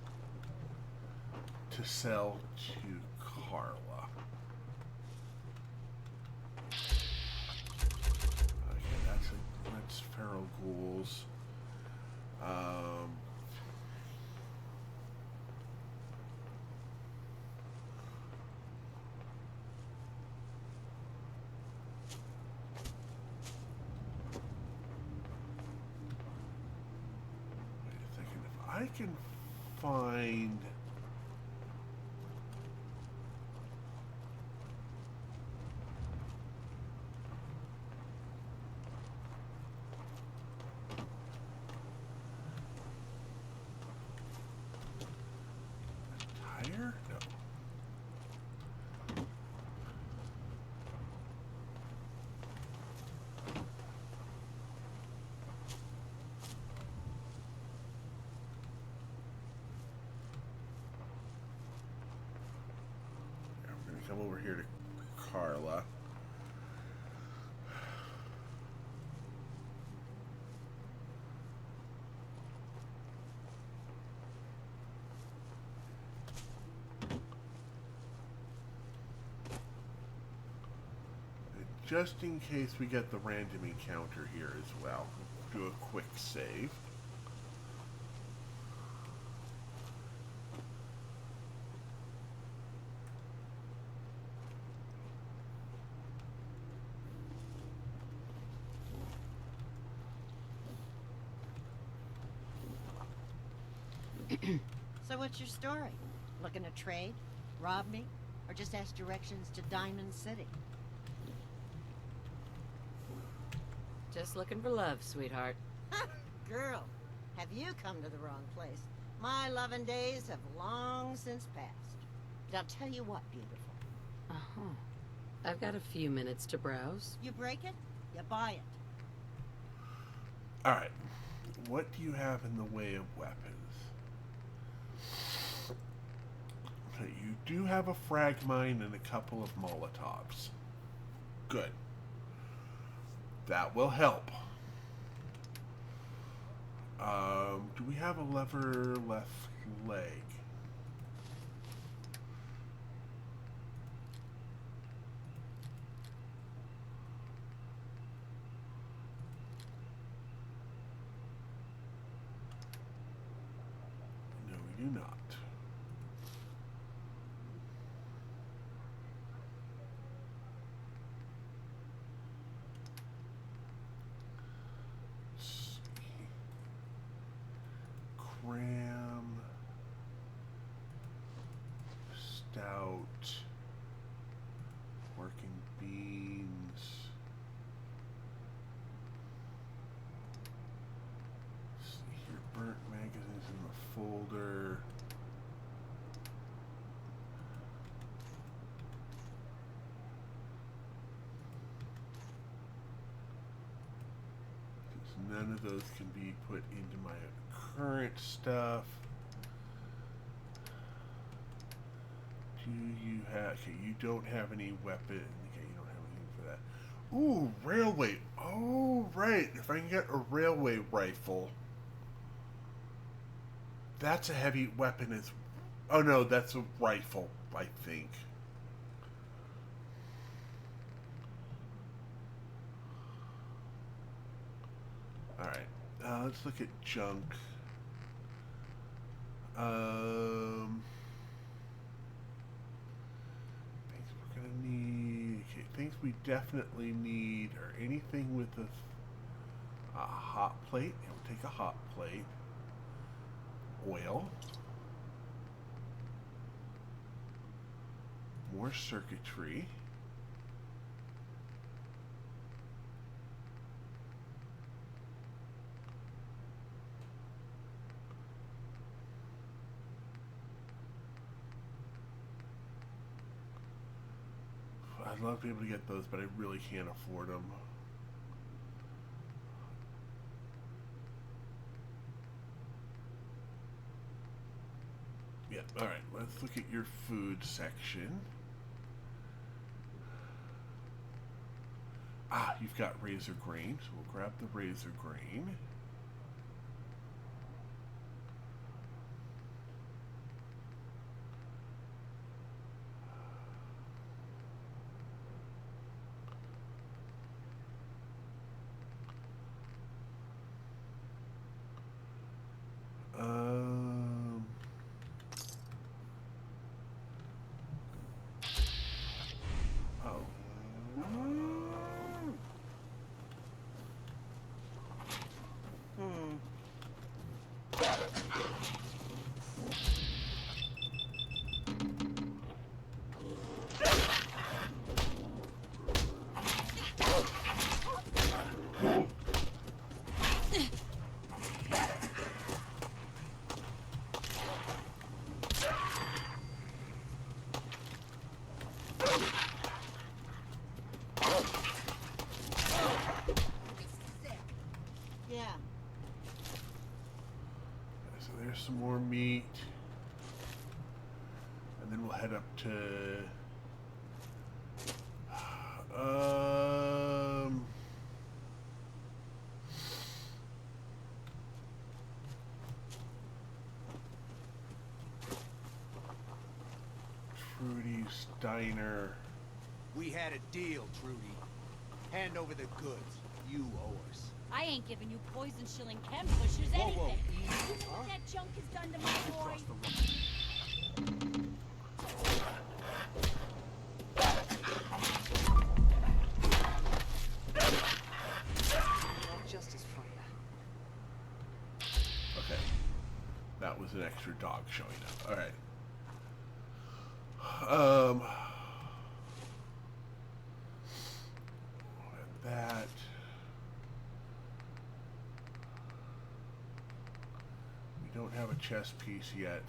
to sell to Carla. Okay, that's feral ghouls. Wait a second. If I can find a tire? No. I'm gonna come over here to Carla. Just in case we get the random encounter here as well. Do a quick save. So what's your story? Looking to trade? Rob me? Or just ask directions to Diamond City? Just looking for love, sweetheart. Girl, Have you come to the wrong place? My loving days have long since passed. But I'll tell you what, beautiful. Uh-huh. I've got a few minutes to browse. You break it, you buy it. Alright. What do you have in the way of weapons? Okay, you do have a frag mine and a couple of Molotovs. Good. That will help. Do we have a lever left leg? No, we do not. Cram, stout, working beans, let's see here, burnt magazines in the folder. None of those can be put into my current stuff. Do you have... Okay, you don't have any weapon. Okay, you don't have anything for that. Ooh, railway. Oh, right. If I can get a railway rifle. That's a heavy weapon as... Oh, no, that's a rifle, I think. Alright, let's look at junk. Things we're gonna need. Okay, things we definitely need are anything with a hot plate. Yeah, we'll take a hot plate. Oil. More circuitry. I'd love to be able to get those, but I really can't afford them. Yeah, alright, let's look at your food section. Ah, you've got razor grain, so we'll grab the razor grain. Oh. Yeah. So there's some more meat. And then we'll head up to... Trudy's Diner. We had a deal, Trudy. Hand over the goods. You owe us. I ain't giving you poison shilling chem pushers anything. Whoa, You know what that junk has done to my boy? Justice for you. Okay. That was an extra dog showing up. Alright. That. chess piece yet.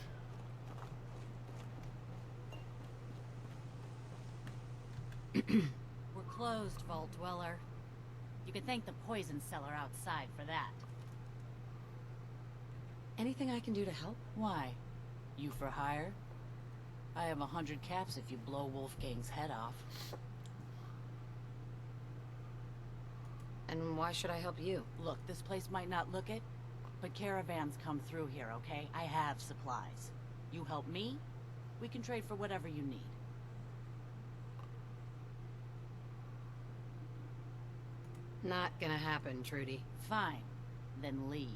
We're closed, Vault Dweller. You can thank the poison cellar outside for that. Anything I can do to help? Why? You for hire? I have 100 caps if you blow Wolfgang's head off. And why should I help you? Look, this place might not look it, but caravans come through here, okay? I have supplies. You help me, we can trade for whatever you need. Not gonna happen, Trudy. Fine. Then leave.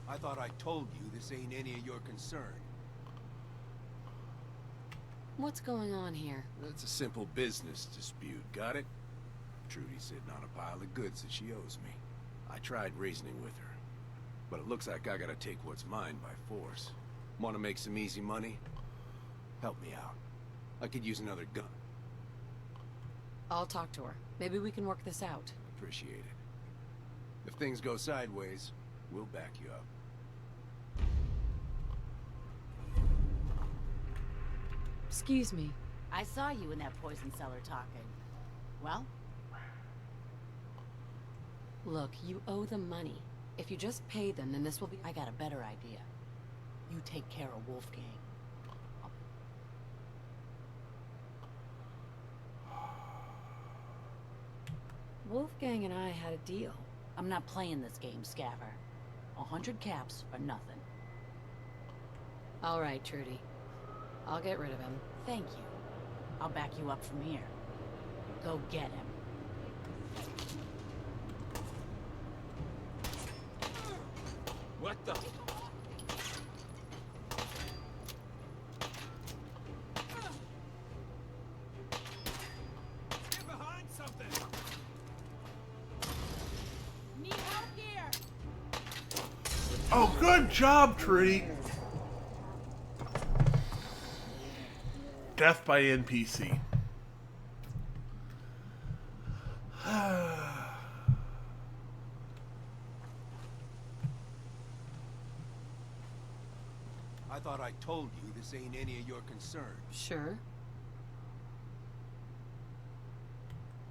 I thought I told you this ain't any of your concern. What's going on here? It's a simple business dispute, got it? Trudy's sitting on a pile of goods that she owes me. I tried reasoning with her, but it looks like I gotta take what's mine by force. Want to make some easy money? Help me out. I could use another gun. I'll talk to her. Maybe we can work this out. Appreciate it. If things go sideways, we'll back you up. Excuse me. I saw you in that poison cellar talking. Well? Look, you owe them money. If you just pay them, then this will be... I got a better idea. You take care of Wolfgang. Wolfgang and I had a deal. I'm not playing this game, Scaffer. 100 caps or nothing. All right, Trudy. I'll get rid of him. Thank you. I'll back you up from here. Go get him. What the? Get behind something! Need help here! Oh, good job, Trudy! Death by NPC. I thought I told you this ain't any of your concern. Sure.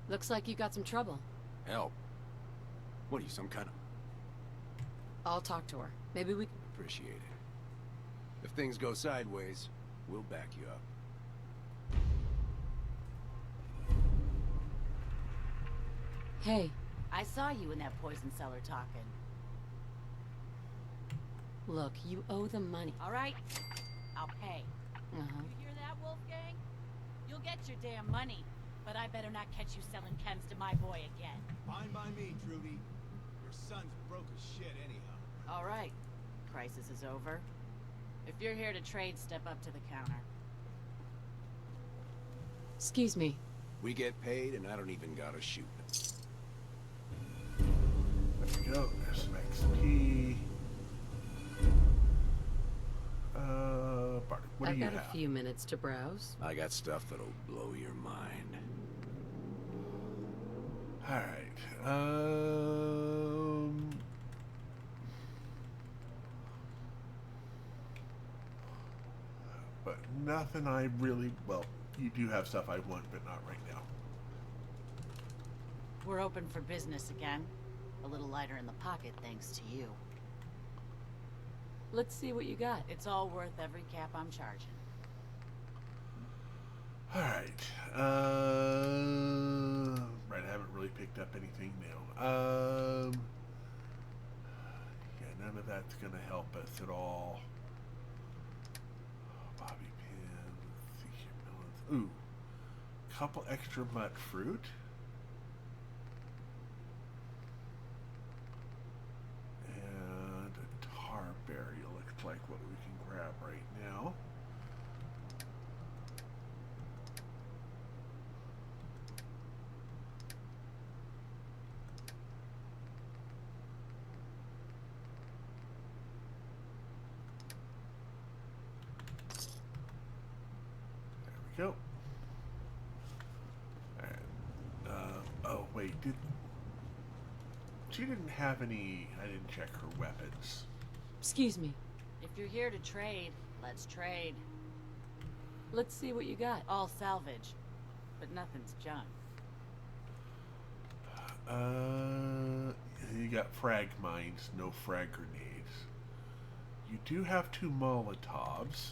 Looks like you got some trouble. Help? What are you, some kind of... I'll talk to her. Maybe we can... Appreciate it. If things go sideways, we'll back you up. Hey. I saw you in that poison cellar talking. Look, you owe them money. All right, I'll pay. Uh-huh. You hear that, Wolfgang? You'll get your damn money, but I better not catch you selling chems to my boy again. Fine by me, Trudy. Your son's broke as shit anyhow. All right, crisis is over. If you're here to trade, step up to the counter. Excuse me. We get paid, and I don't even gotta shoot. There we go. There's some XP. Bartek, what do I've you got have? a few minutes to browse. I got stuff that'll blow your mind. Alright. But nothing I really... Well, you do have stuff I want, but not right now. We're open for business again. A little lighter in the pocket, thanks to you. Let's see what you got. It's all worth every cap I'm charging. Alright. Right, I haven't really picked up anything new. Yeah, none of that's going to help us at all. Bobby pins. Let's see here, melons. Ooh. Couple extra mutt fruit. And a tar berry looks like what we can grab right now. There we go. And, oh wait, She didn't have any... I didn't check her weapons. Excuse me. If you're here to trade, let's trade. Let's see what you got. All salvage, but nothing's junk. You got frag mines, no frag grenades. You do have 2 Molotovs.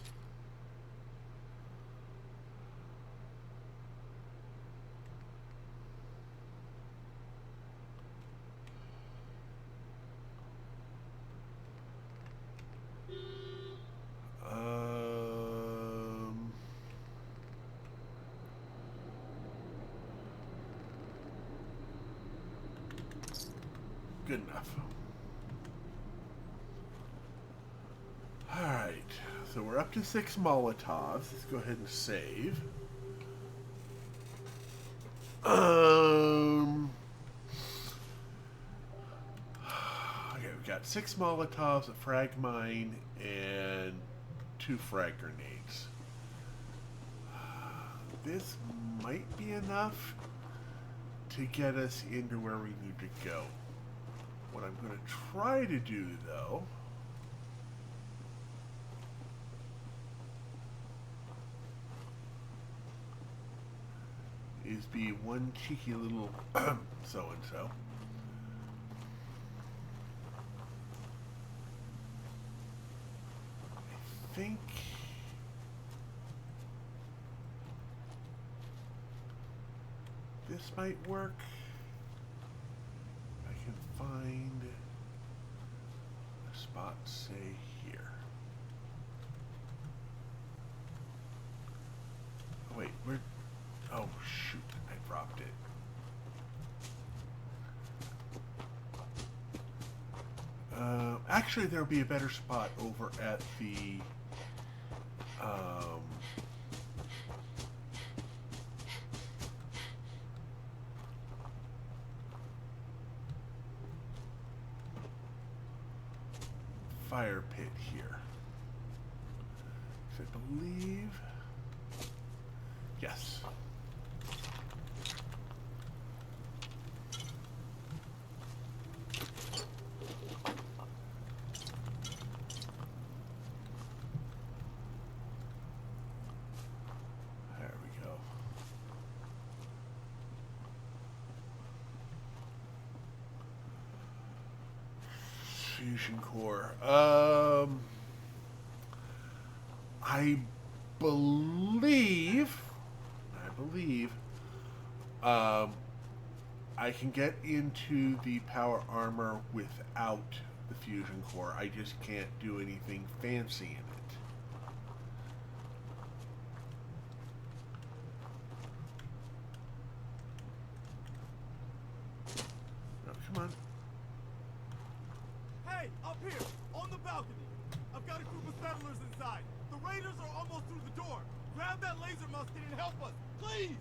Good enough. Alright, so we're up to 6 Molotovs. Let's go ahead and save. Okay, we got 6 Molotovs, a frag mine, and 2 frag grenades. This might be enough to get us into where we need to go. What I'm going to try to do, though, is be one cheeky little so-and-so. I think this might work. I can find a spot, say, here. Oh, wait, where? Oh, shoot, I dropped it. Actually, there'll be a better spot over at the, fire pit here. So I believe, yes. There we go. Fusion core. I believe, I can get into the power armor without the fusion core. I just can't do anything fancy in it. Oh, come on. Hey, up here, on the balcony. I've got a group of settlers inside. The raiders are almost through the door. Grab that laser musket and help us, please!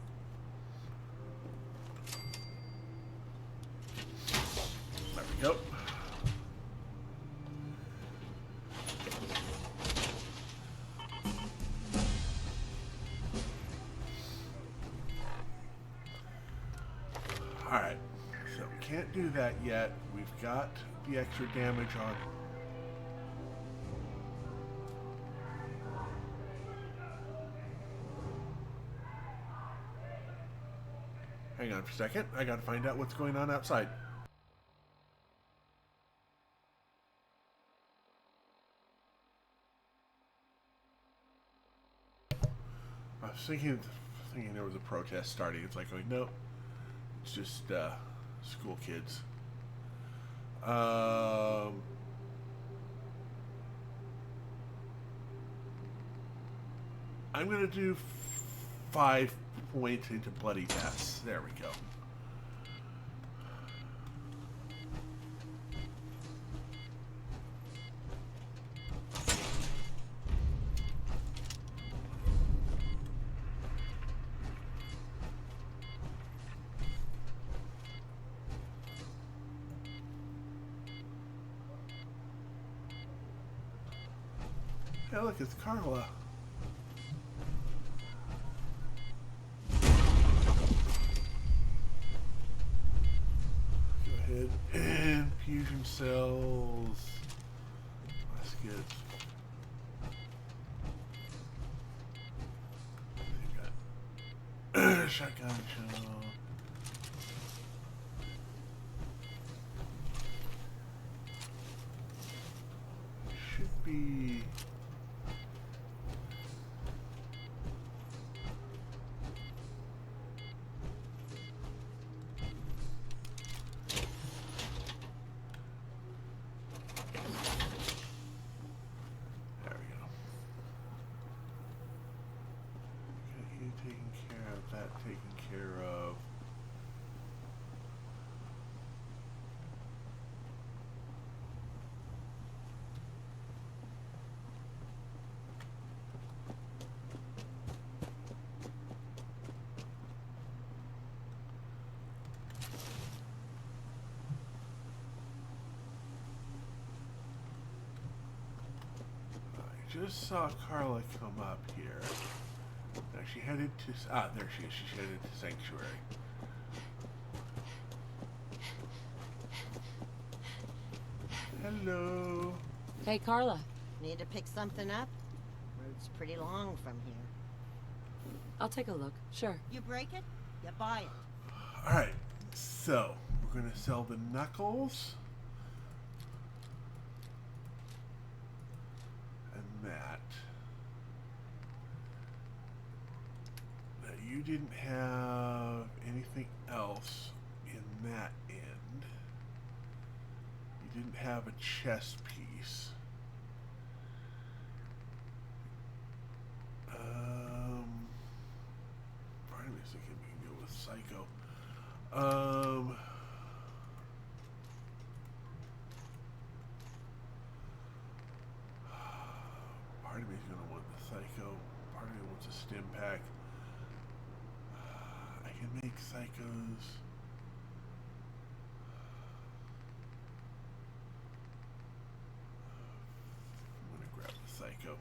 There we go. Alright, so we can't do that yet. We've got the extra damage on. Hang on for a second. I gotta find out what's going on outside. I was thinking there was a protest starting. It's like, oh, no, it's just school kids. I'm gonna do 5 points into bloody deaths. There we go. Hey, look, it's Carla. Go And fusion cells. Let's get. Shotgun shell. Should be. There we go. Got you taken care of, that taken care of. Just saw Carla come up here. Now she headed to... Ah, there she is. She's headed to Sanctuary. Hello. Hey, Carla. Need to pick something up? Route's pretty long from here. I'll take a look. Sure. You break it, you buy it. Alright, so we're going to sell the knuckles. And that. Now, you didn't have anything else in that end. You didn't have a chest piece. Part of me is thinking we can go with Psycho. Part of me is going to want the Psycho. Part of me wants a stim pack. I can make Psychos. I'm going to grab the Psycho.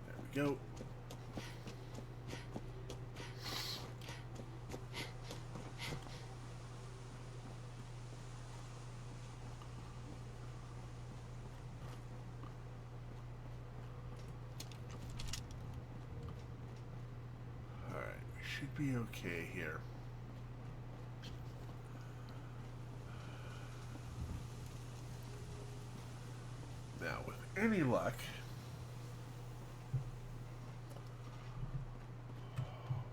There we go. Should be okay here. Now, with any luck,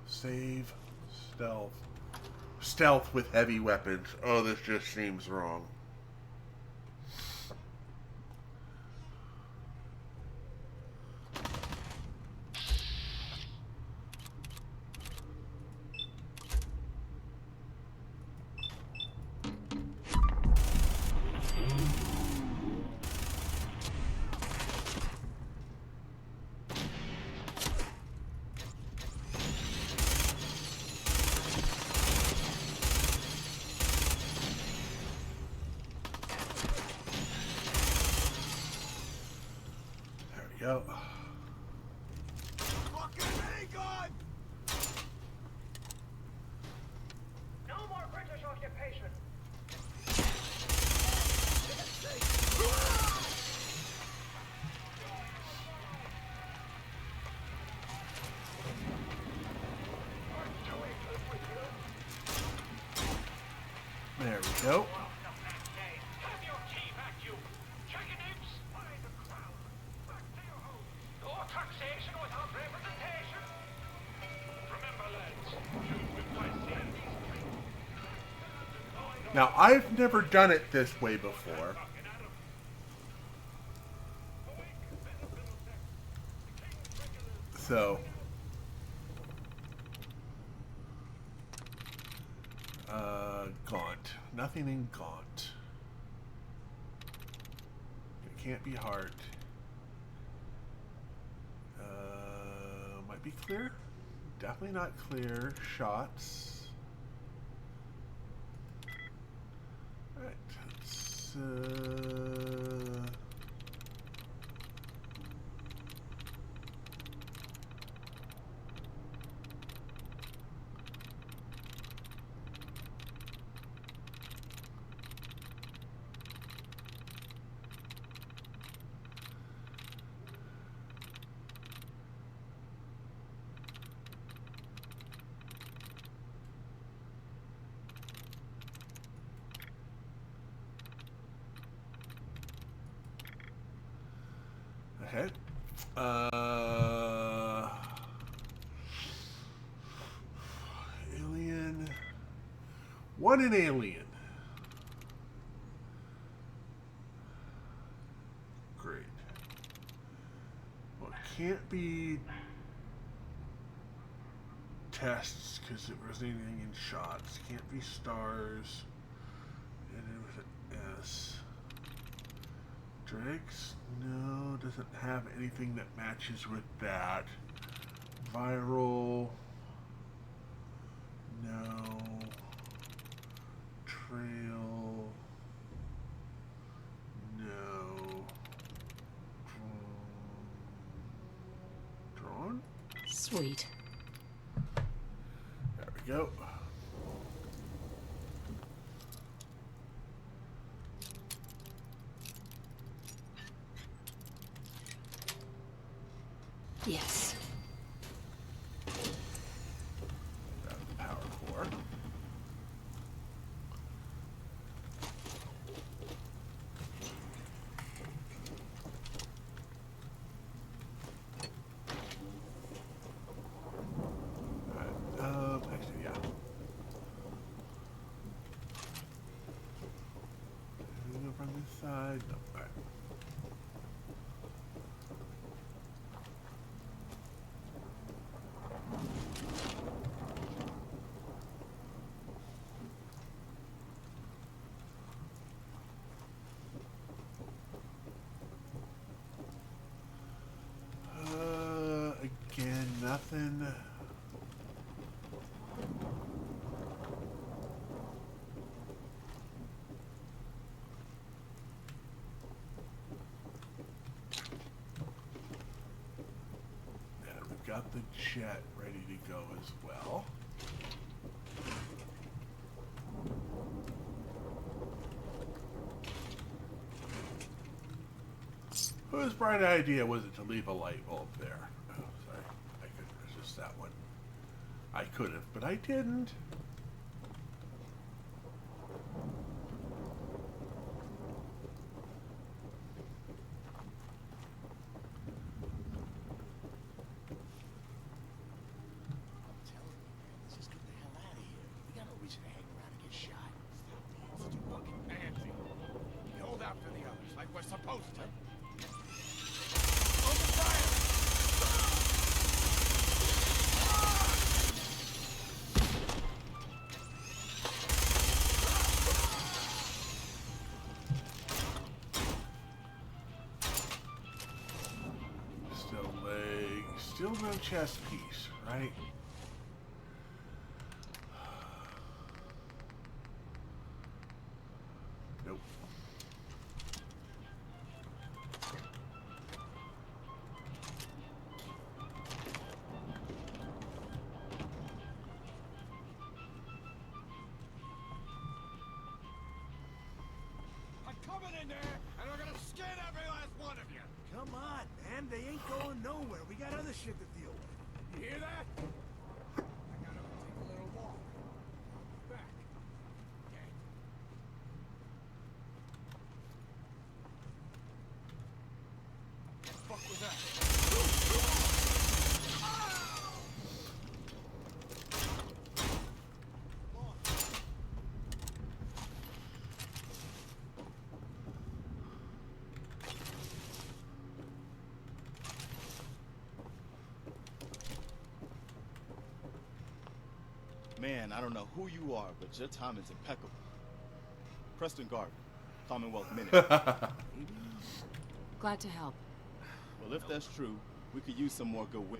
save, stealth with heavy weapons. Oh, this just seems wrong. Go. Fucking gun! No more British occupation. There we go. Now, I've never done it this way before. So, Gaunt. Nothing in Gaunt. It can't be Heart. Might be Clear. Definitely not Clear. Shots. Alright, let's, Okay. Alien. One in Alien. Great. Well, it can't be tests because it wasn't anything in shots. Can't be stars. And it was an S. Drake's? No, doesn't have anything that matches with that. Viral. No. Trail. No. Drawn? Sweet. There we go. Yes. Grab the power core. Alright, actually, yeah. Can we go from this side? No, alright. Again, nothing. And we've got the jet ready to go as well. Whose bright idea was it to leave a light bulb there? Oh, sorry. I could resist that one. I could have, but I didn't. Let's just get the hell out of here. We got no reason to hang around and get shot. Stop being such a fucking pansy. We hold out for the others like we're supposed to. Still leg. Still no chest piece, right? Nope. I'm coming in there, and I'm gonna skin every last one of you. Come on, man. They ain't going nowhere. We got other shit to deal with. You hear that? I gotta take a little walk. Back. Okay. What the fuck was that? Man, I don't know who you are, but your timing's impeccable. Preston Garvey, Commonwealth Minute. Glad to help. Well, if that's true, we could use some more goodwill.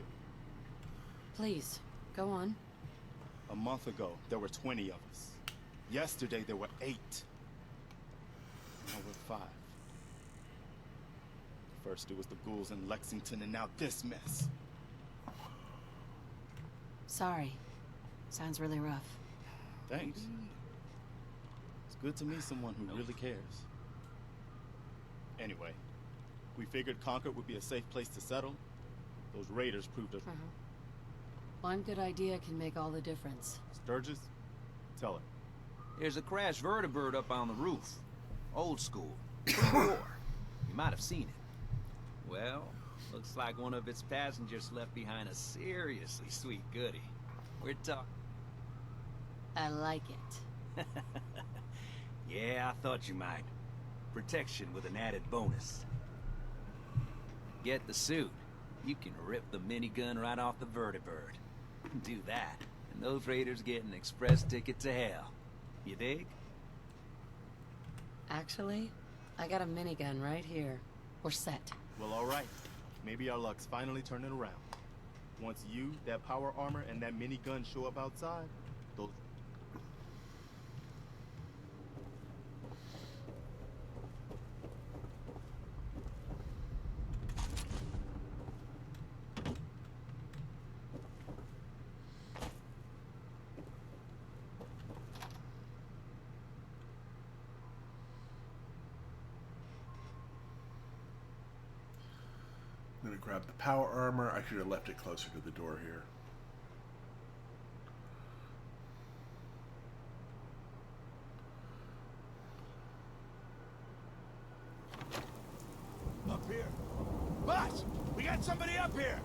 Please, go on. A month ago, there were 20 of us. Yesterday, there were 8. Now we're 5. First, it was the ghouls in Lexington, and now this mess. Sorry. Sounds really rough. Thanks. It's good to meet someone who really cares. Anyway, we figured Concord would be a safe place to settle. Those raiders proved us. One good idea can make all the difference. Sturgis, tell her. There's a crashed vertibird up on the roof. Old school. Pre-war. You might have seen it. Well, looks like one of its passengers left behind a seriously sweet goodie. We're talking... I like it. Yeah, I thought you might. Protection with an added bonus. Get the suit. You can rip the minigun right off the vertibird. Do that, and those raiders get an express ticket to hell. You dig? Actually, I got a minigun right here. We're set. Well, all right. Maybe our luck's finally turning around. Once you, that power armor, and that minigun show up outside, those... I'm gonna grab the power armor. I should have left it closer to the door here. Up here. Boss, we got somebody up here.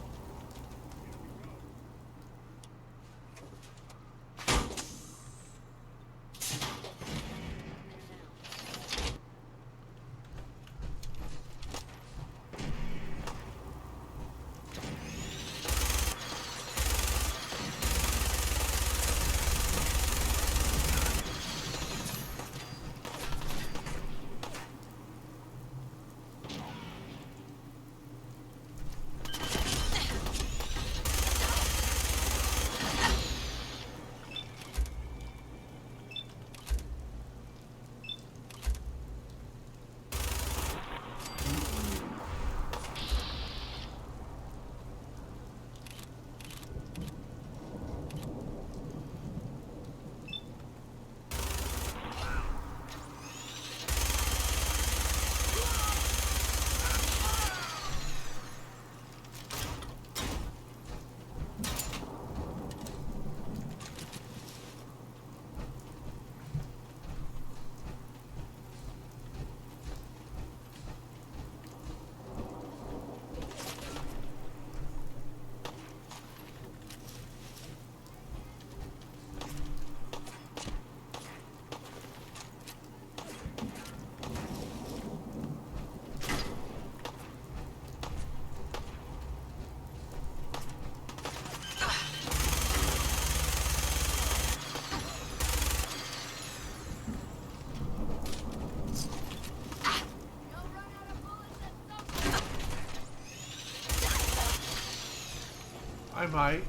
I might.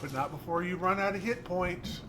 But not before you run out of hit points.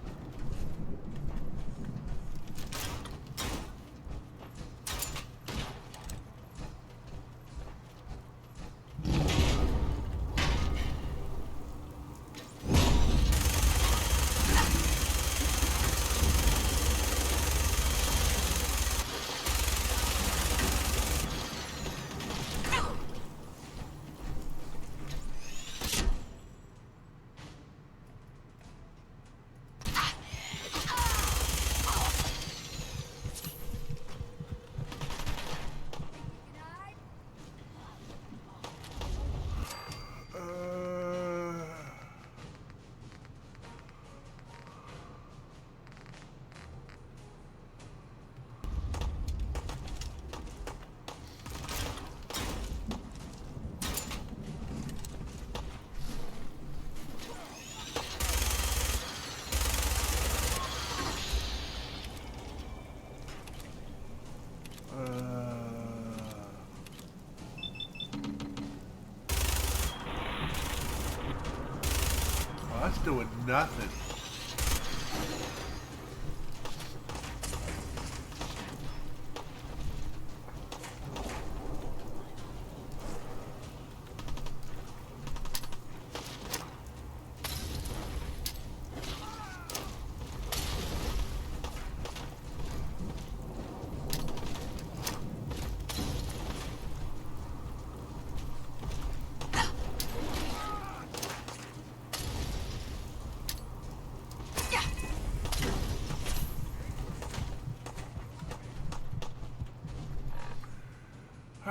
That's doing nothing.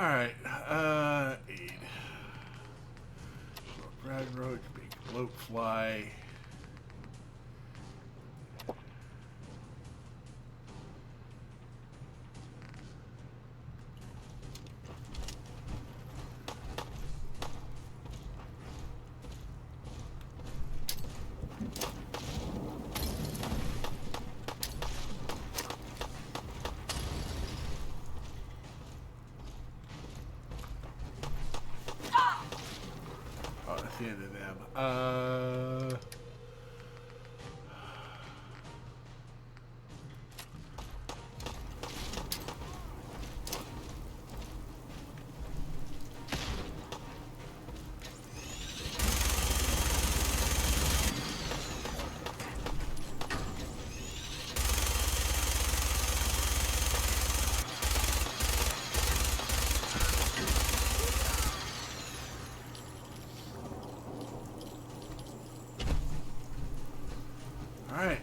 Alright, aid. Brad roach, big bloat fly. Oh, that's the end of them. Alright.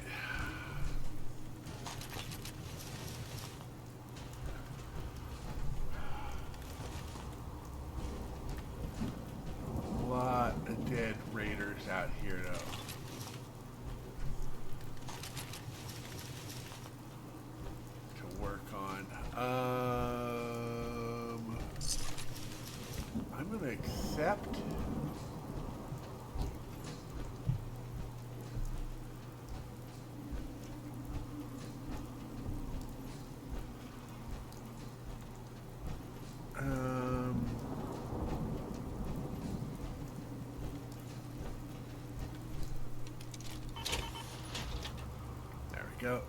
A lot of dead raiders out here, though. To work on. I'm going to accept. There we go.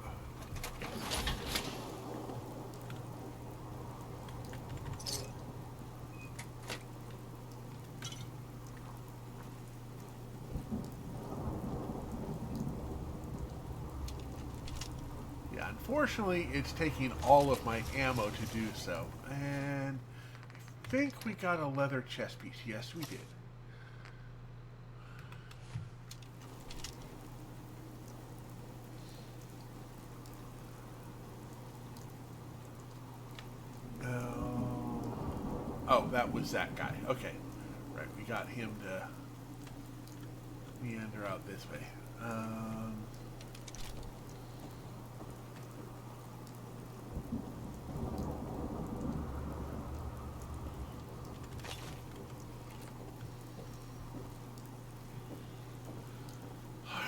Yeah, unfortunately, it's taking all of my ammo to do so. And I think we got a leather chest piece. Yes, we did. Oh, that was that guy. Okay. Right, we got him to meander out this way.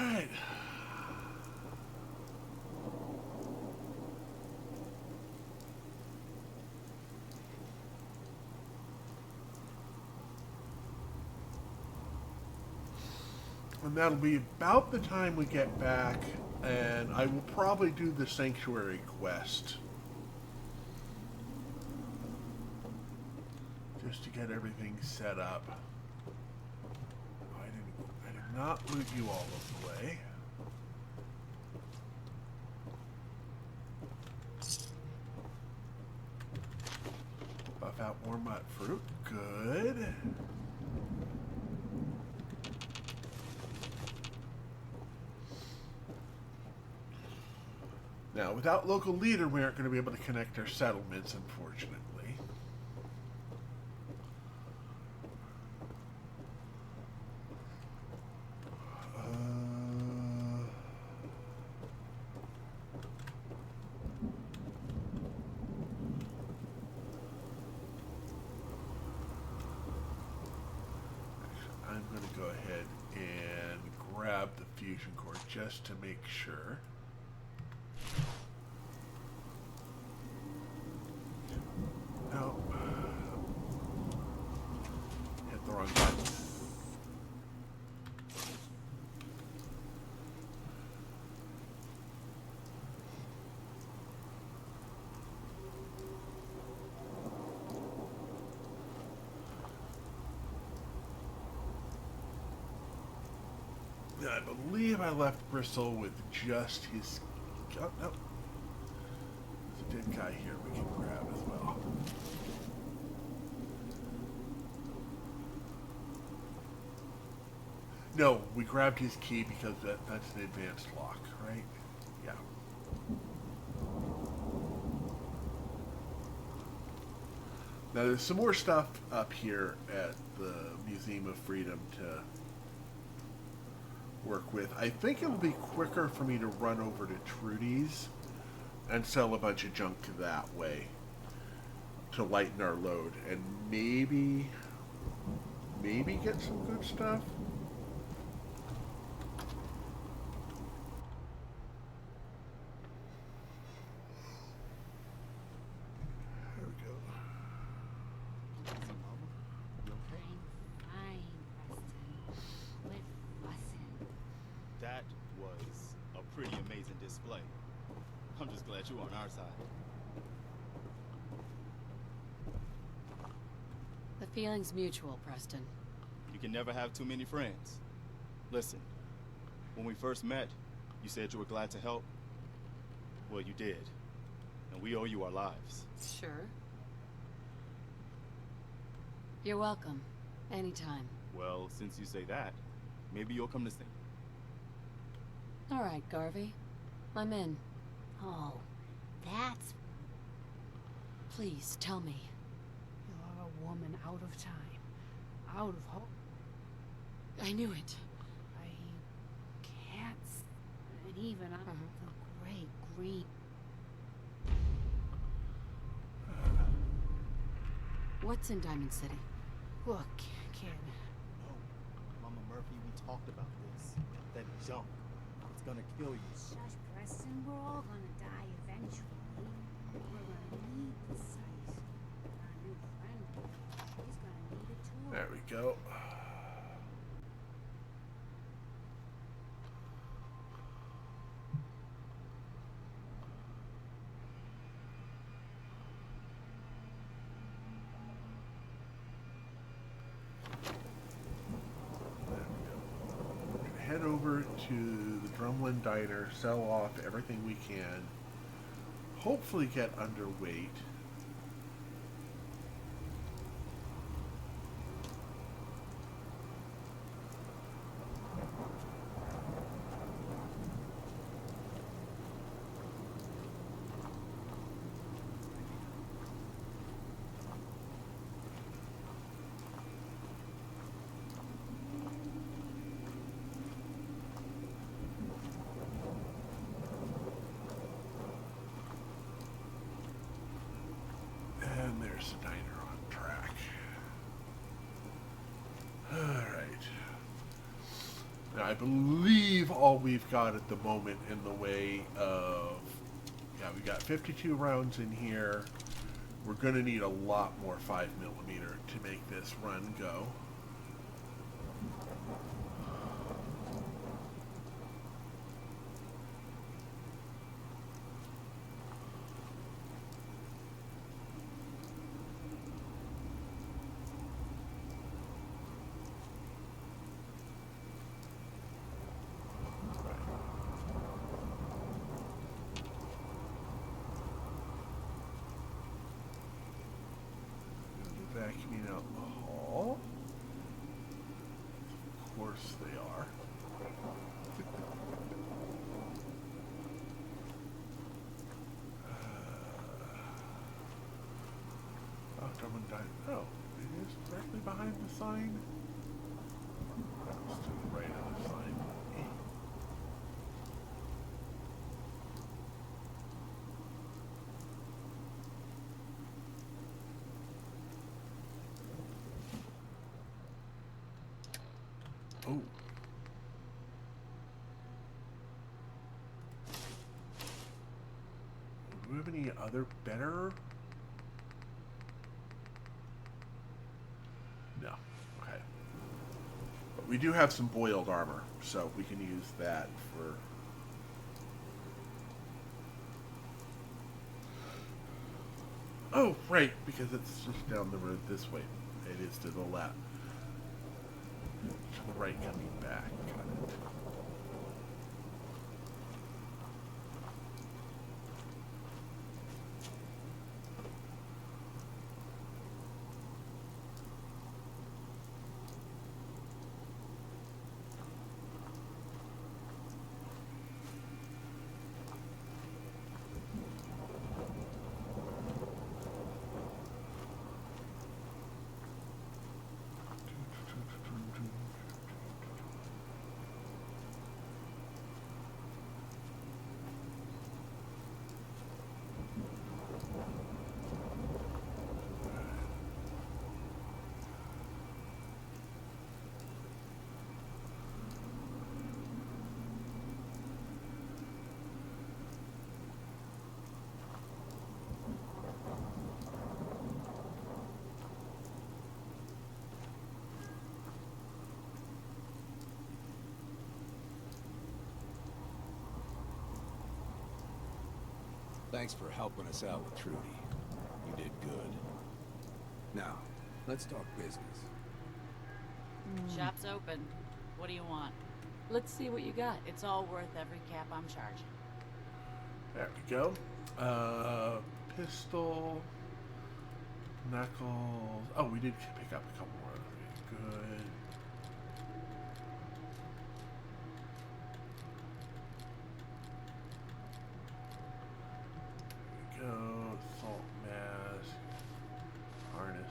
Alright. And that'll be about the time we get back, and I will probably do the Sanctuary quest. Just to get everything set up. I did not loot you all of the way. Buff out more mud fruit. Good. Now, without local leader, we aren't going to be able to connect our settlements, unfortunately. I'm going to go ahead and grab the fusion core just to make sure. No. Hit the wrong button. I believe I left Bristol with just his... Oh, no. There's a dead guy here we can grab as well. No, we grabbed his key because that's an advanced lock, right? Yeah. Now there's some more stuff up here at the Museum of Freedom to work with. I think it'll be quicker for me to run over to Trudy's and sell a bunch of junk that way to lighten our load, and maybe get some good stuff. There we go. That was a pretty amazing display. I'm just glad you're on our side. The feeling's mutual, Preston. You can never have too many friends. Listen, when we first met, you said you were glad to help. Well, you did. And we owe you our lives. Sure. You're welcome. Anytime. Well, since you say that, maybe you'll come to sing. All right, Garvey. I'm in. Oh, that's... Please, tell me. You're a woman out of time. Out of hope. I knew it. I can't... And even on the great green... What's in Diamond City? Look, kid. No, Mama Murphy, we talked about this. That junk. It's gonna kill you. Shush, Preston. We're all gonna die eventually. We're gonna need the site. Our new friend, she's gonna need it too. There we go. Head over to the Drumlin Diner, sell off everything we can, hopefully get underweight. And there's the diner on track. Alright. Now I believe all we've got at the moment in the way of... Yeah, we got 52 rounds in here. We're going to need a lot more 5mm to make this run go. Vacuuming out the hall. Of course they are. Drummond Diner. Oh, it is directly behind the sign. It's to the right of the sign. Oh. Do we have any other better? No. Okay. But we do have some boiled armor, so we can use that for... Oh, right, because it's just down the road this way. It is to the left. To the right coming back. Got it. Thanks for helping us out with Trudy. You did good. Now, let's talk business. Shop's open. What do you want? Let's see what you got. It's all worth every cap I'm charging. There we go. Pistol, knuckles. Oh, we did pick up a couple more. Good. There we go. Salt mask, harnesses.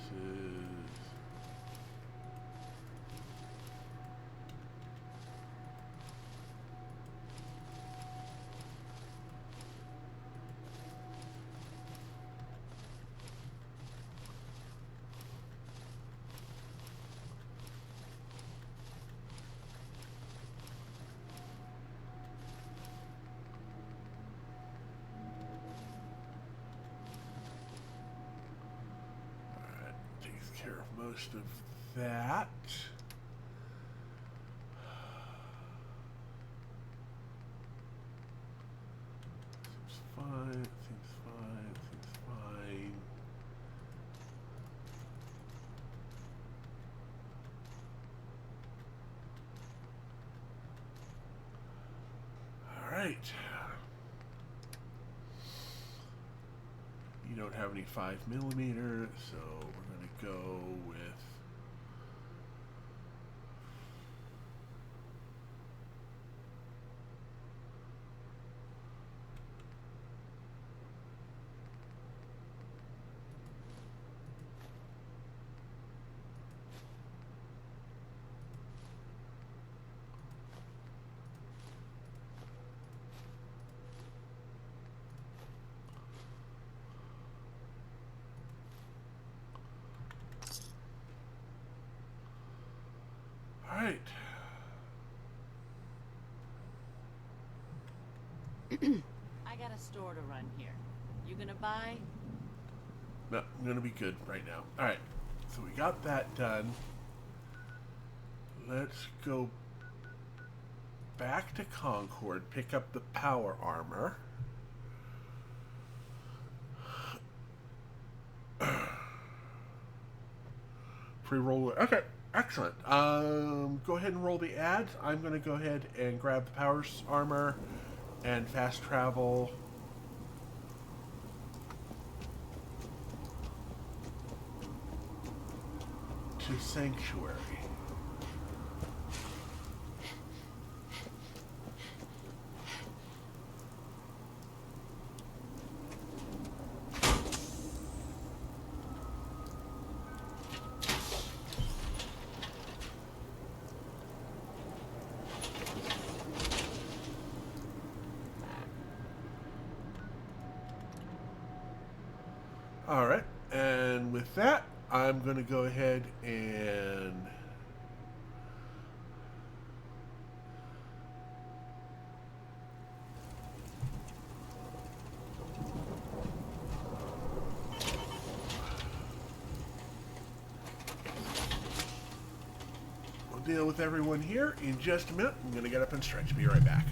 Takes care of most of that. Seems fine, seems fine, seems fine. All right. You don't have any 5mm, so we're going to go with right. I got a store to run here. You gonna buy? No, I'm going to be good right now. All right. So we got that done. Let's go back to Concord, pick up the power armor. Pre-roll. Okay, excellent. Go ahead and roll the ads. I'm going to go ahead and grab the power armor and fast travel to Sanctuary. All right, and with that, I'm going to go ahead and we'll deal with everyone here in just a minute. I'm going to get up and stretch. Be right back.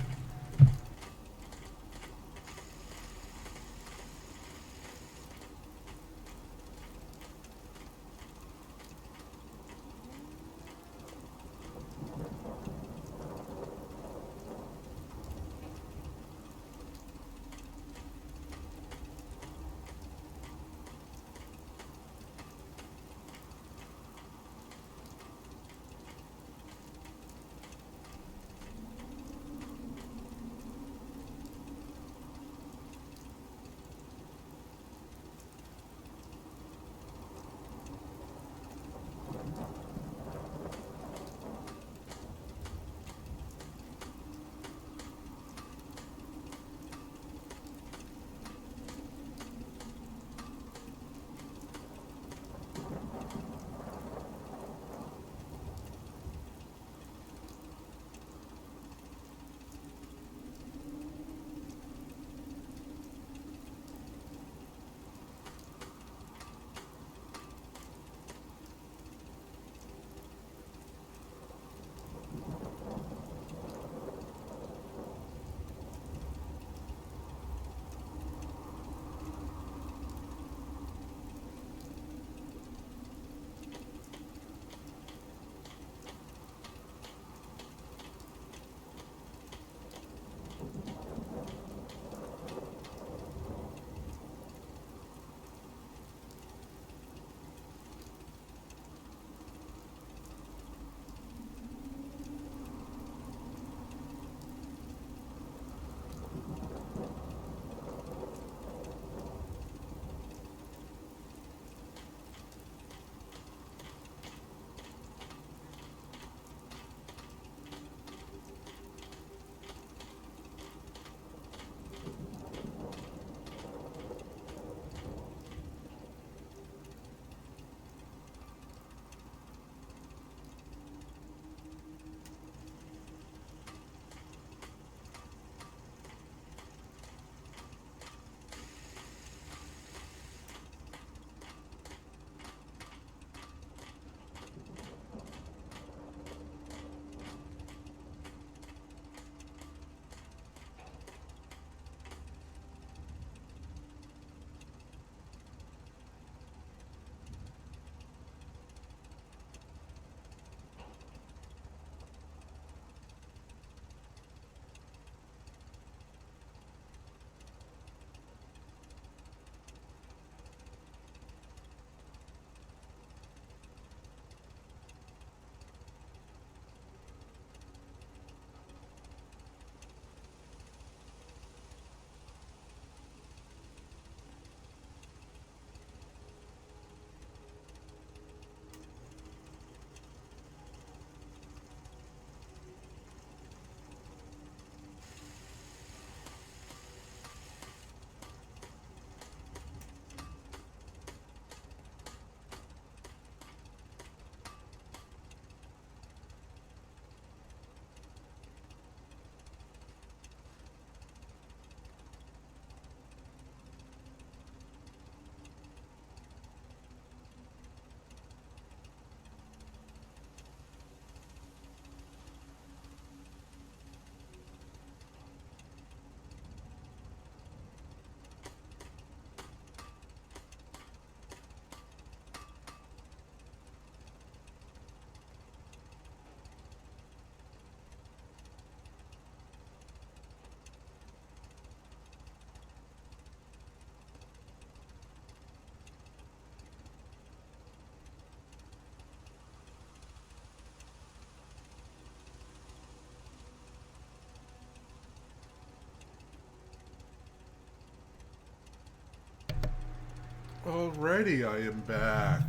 Alrighty, I am back.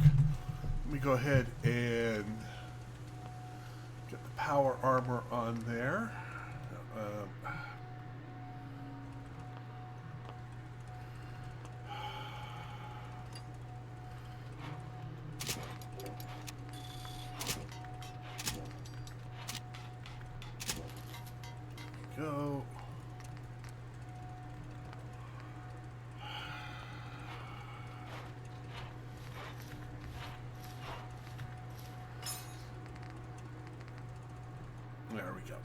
Let me go ahead and get the power armor on there. Go. There we go.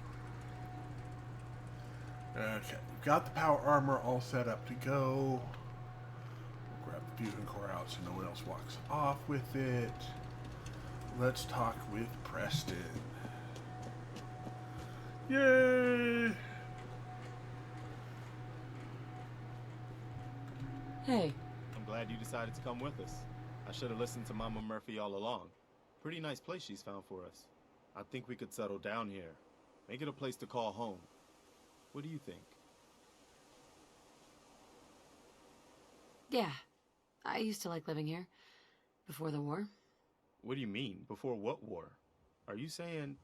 Okay, we've got the power armor all set up to go. We'll grab the fusion core out so no one else walks off with it. Let's talk with Preston. Yay! Hey. I'm glad you decided to come with us. I should have listened to Mama Murphy all along. Pretty nice place she's found for us. I think we could settle down here. Make it a place to call home. What do you think? Yeah. I used to like living here. Before the war. What do you mean? Before what war? Are you saying...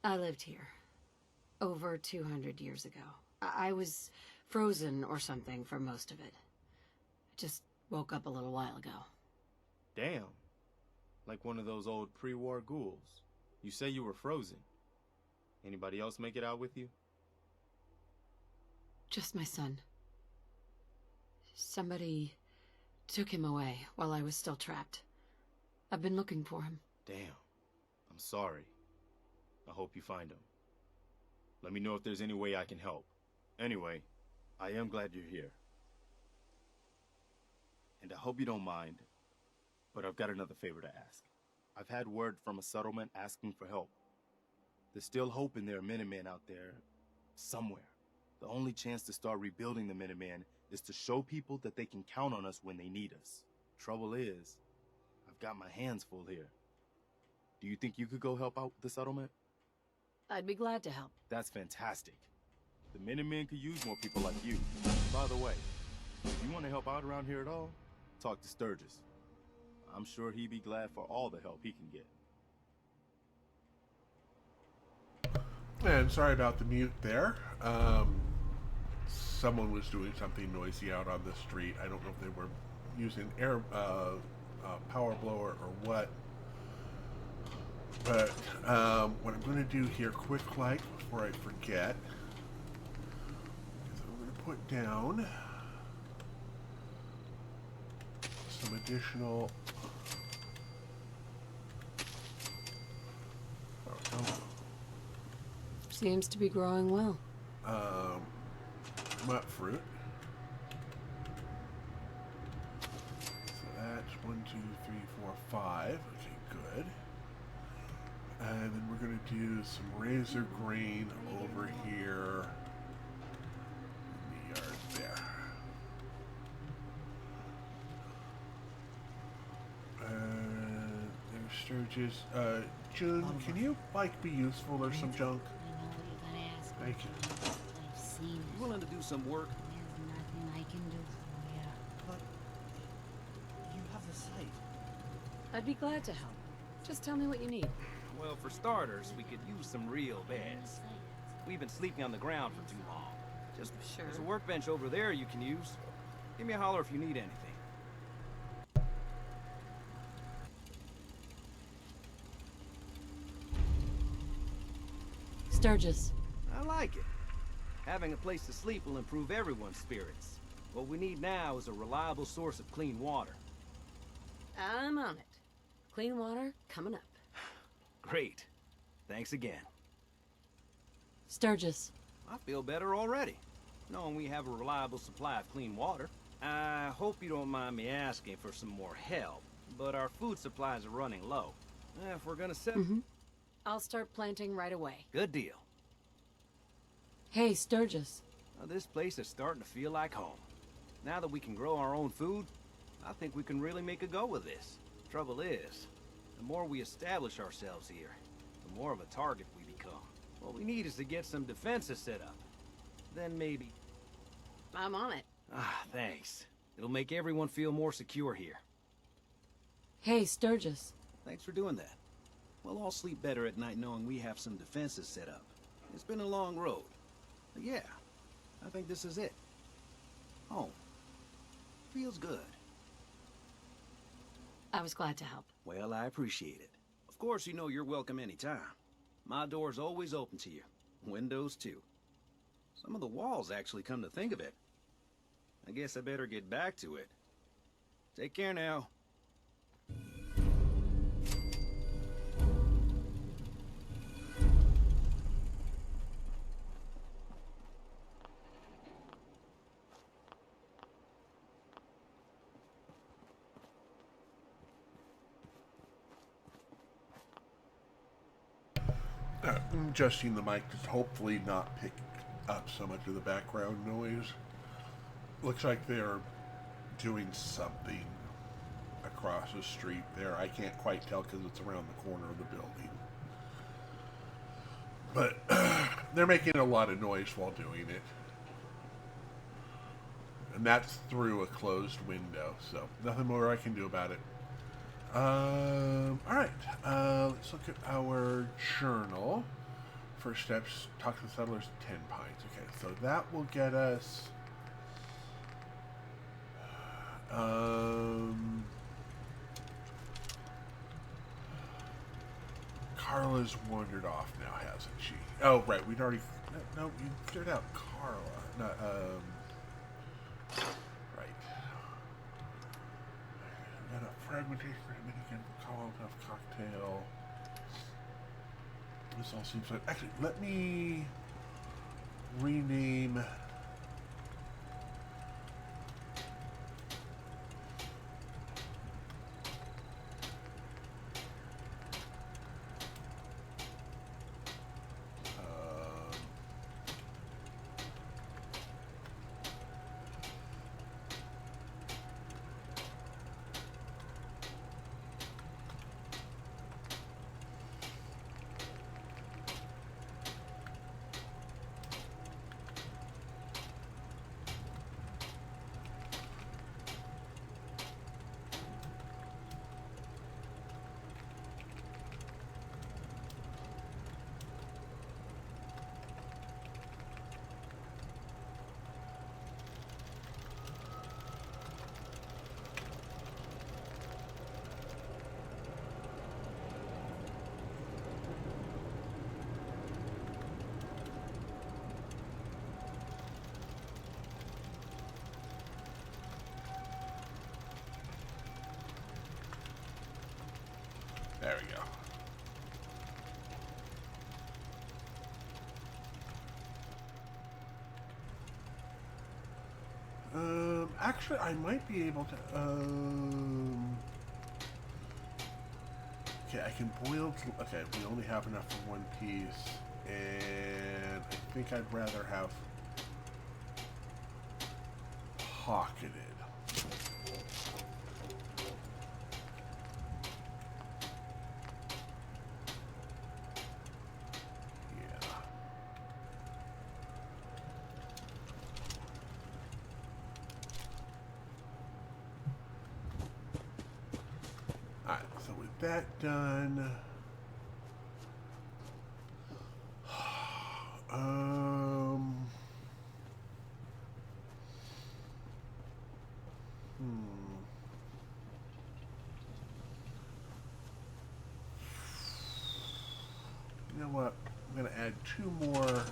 I lived here. Over 200 years ago. I was frozen or something for most of it. I just woke up a little while ago. Damn. Like one of those old pre-war ghouls. You say you were frozen. Anybody else make it out with you? Just my son. Somebody took him away while I was still trapped. I've been looking for him. Damn. I'm sorry. I hope you find him. Let me know if there's any way I can help. Anyway, I am glad you're here. And I hope you don't mind, but I've got another favor to ask. I've had word from a settlement asking for help. There's still hope in there are Minutemen out there, somewhere. The only chance to start rebuilding the Minutemen is to show people that they can count on us when they need us. Trouble is, I've got my hands full here. Do you think you could go help out the settlement? I'd be glad to help. That's fantastic. The Minutemen could use more people like you. By the way, if you want to help out around here at all, talk to Sturgis. I'm sure he'd be glad for all the help he can get. Man, sorry about the mute there. Someone was doing something noisy out on the street. I don't know if they were using air power blower or what. But what I'm going to do here, quick like, before I forget, is I'm going to put down some additional... Seems to be growing well. Nut fruit. So that's 1, 2, 3, 4, 5. Okay, good. And then we're going to do some razor grain over here in the yard there. And there's Sturgis. June, can you, like, be useful or some junk? Thank you. I've seen it. You willing to do some work? There's nothing I can do. Yeah, but you have the site. I'd be glad to help. Just tell me what you need. Well, for starters, we could use some real beds. We've been sleeping on the ground for too long. Just there's a workbench over there you can use. Give me a holler if you need anything. Sturgis. I like it. Having a place to sleep will improve everyone's spirits. What we need now is a reliable source of clean water. I'm on it. Clean water coming up. Great. Thanks again. Sturgis. I feel better already, knowing we have a reliable supply of clean water. I hope you don't mind me asking for some more help, but our food supplies are running low. If we're gonna set... I'll start planting right away. Good deal. Hey, Sturgis. This place is starting to feel like home. Now that we can grow our own food, I think we can really make a go with this. Trouble is, the more we establish ourselves here, the more of a target we become. What we need is to get some defenses set up. Then maybe... I'm on it. Thanks. It'll make everyone feel more secure here. Hey, Sturgis. Thanks for doing that. We'll all sleep better at night knowing we have some defenses set up. It's been a long road. But yeah, I think this is it. Home. Feels good. I was glad to help. Well, I appreciate it. Of course, you know you're welcome anytime. My door's always open to you. Windows, too. Some of the walls, actually, come to think of it. I guess I better get back to it. Take care now. I'm adjusting the mic to hopefully not pick up so much of the background noise. Looks like they're doing something across the street there. I can't quite tell because it's around the corner of the building. But they're making a lot of noise while doing it. And that's through a closed window, so nothing more I can do about it. Alright, let's look at our journal. First steps, talk to the settlers, 10 pints. Okay, so that will get us... Carla's wandered off now, hasn't she? Oh, right, we'd already... No, you figured out Carla. Not, right. Got a fragmentation for Dominican Commonwealth cocktail. This all seems like... Actually, let me rename... There we go. Actually, I might be able to, okay, I can boil, okay, we only have enough for one piece, and I think I'd rather have pocketed. That done. You know what? I'm going to add 2 more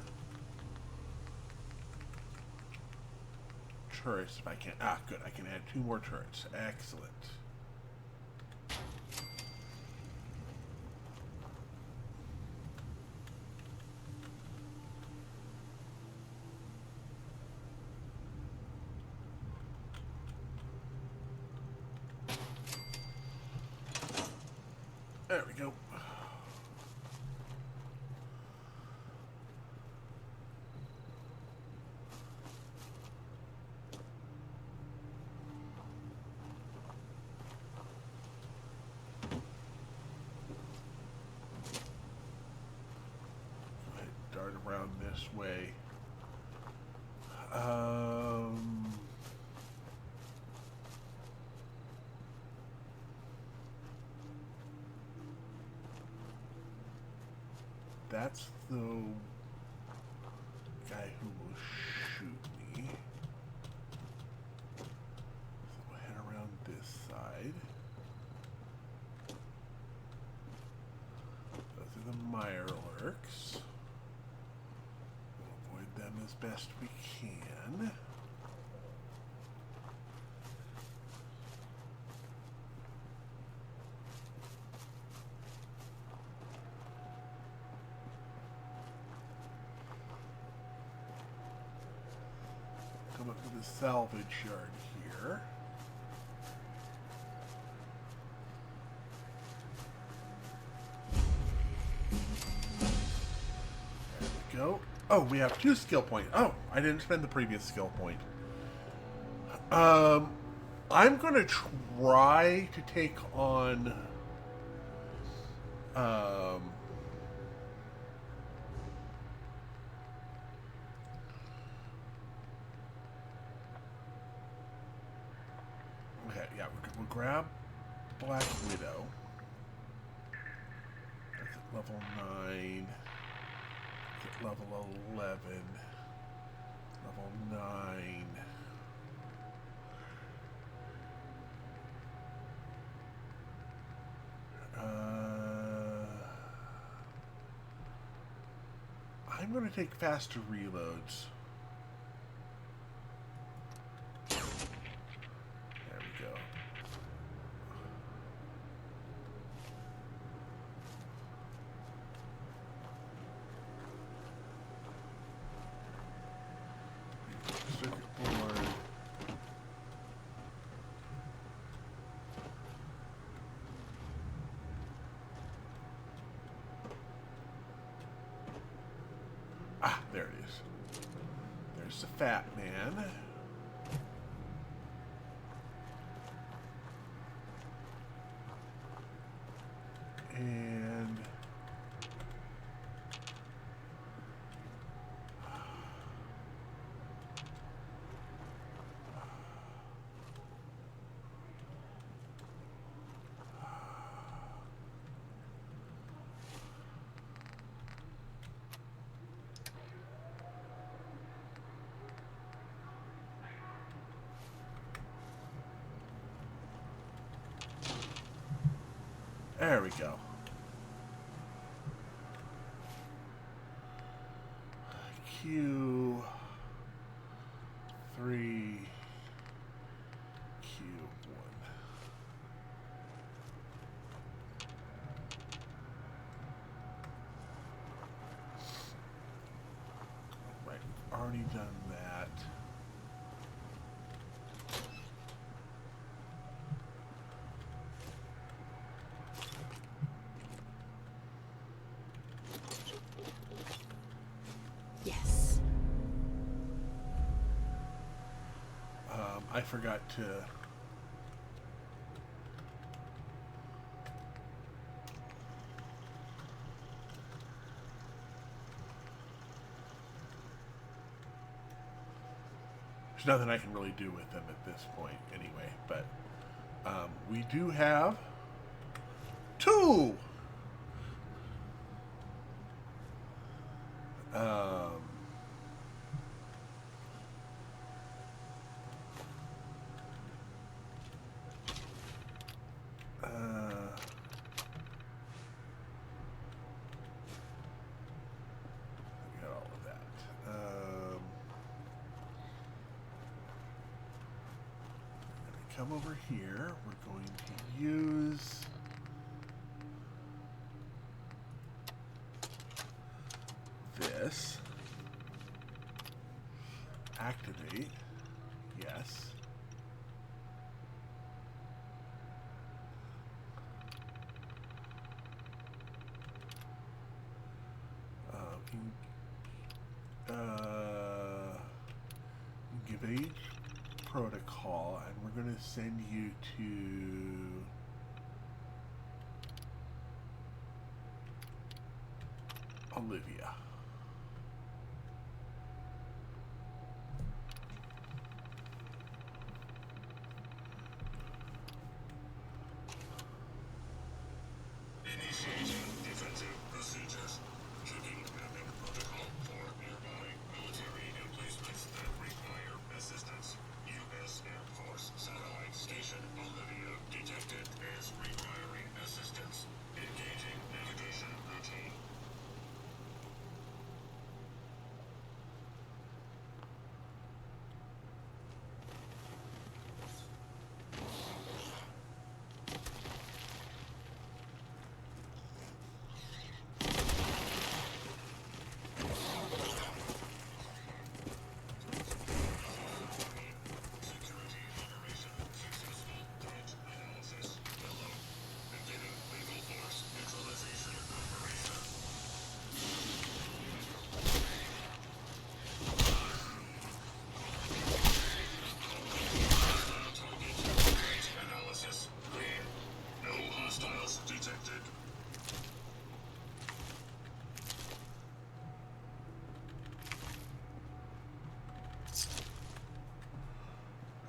turrets if I can. Ah, good. I can add 2 more turrets. Excellent. There we go. Go ahead, dart around this way. that's the guy who will shoot me. So we'll head around this side. Those are the Mirelurks. We'll avoid them as best we can. Come up to the salvage yard here. There we go. Oh, we have 2 skill points. Oh, I didn't spend the previous skill point. I'm going to try to take on... Okay, yeah, we'll grab Black Widow. That's at level 9. That's at level 11. Level 9. I'm going to take faster reloads. There we go. Circuit board. Ah, there it is. There's the fat man. And there we go. Q3 Q1. Right, we've already done that. Yes. I forgot to... There's nothing I can really do with them at this point anyway, but we do have 2! We got all of that. Come over here. We're going to use this. Activate. Yes. Give age protocol, and we're going to send you to Olivia. Initiation defensive procedures. Trigger Hostiles detected.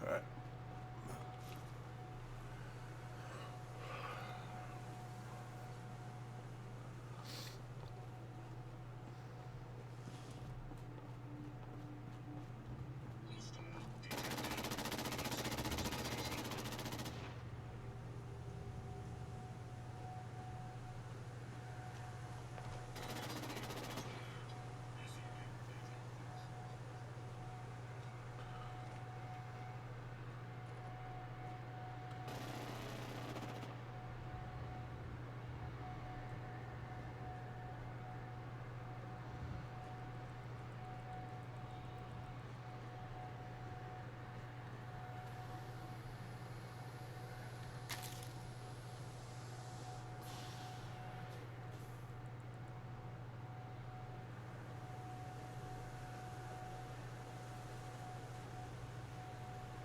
Alright.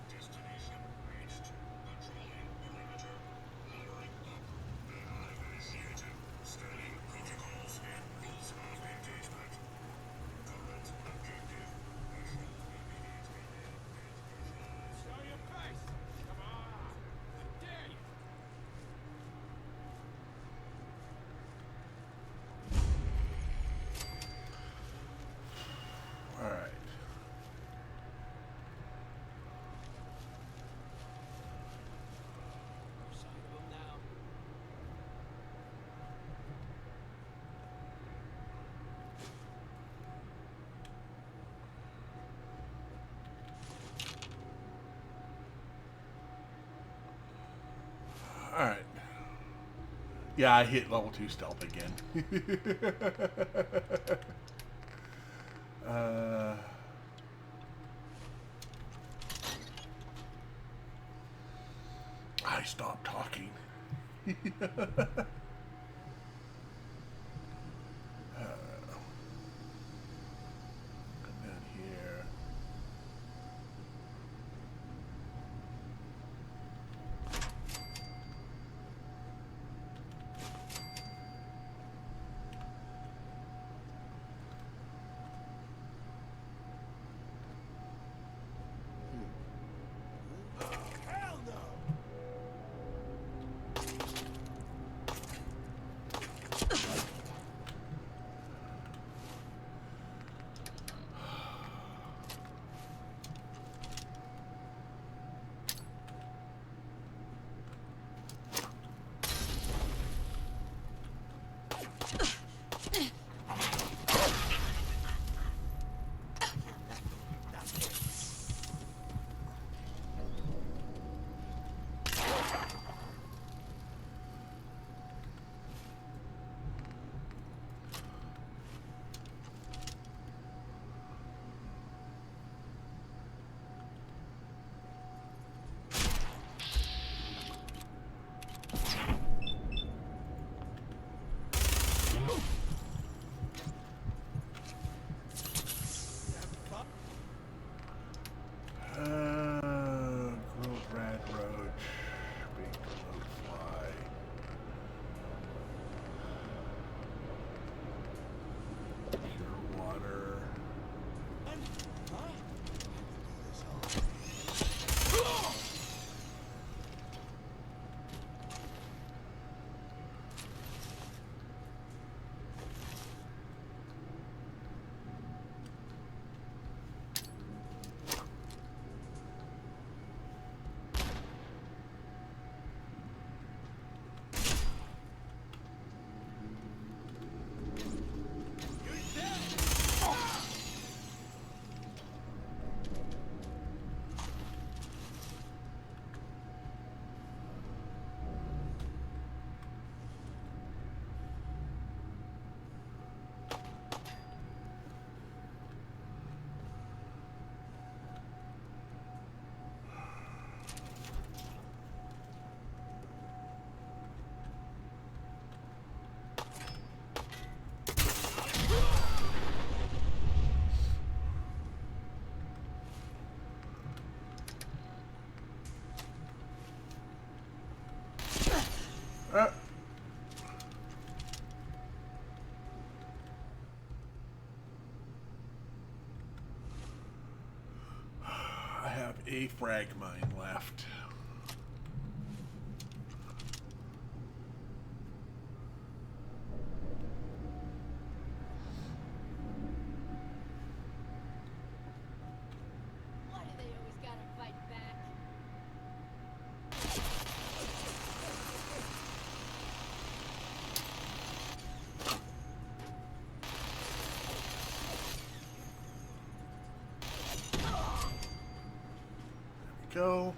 Destination reached. Controlling perimeter. Powering up. AI initiated. Scanning protocols and rules of engagement. Current objective. Mission immediate. Show your face! Come on! I dare you! Alright. Alright. Yeah, I hit level 2 stealth again. I stopped talking. Come down here. Hell no! frag mine left. Why do they always gotta fight back? Go.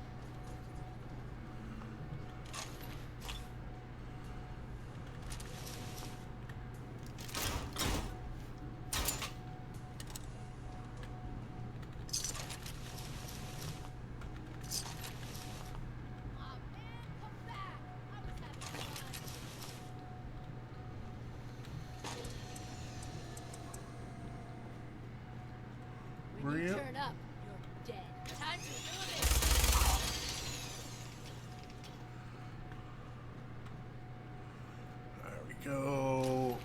When you Maria? turn up, you're dead. Time to ruin it. There we go.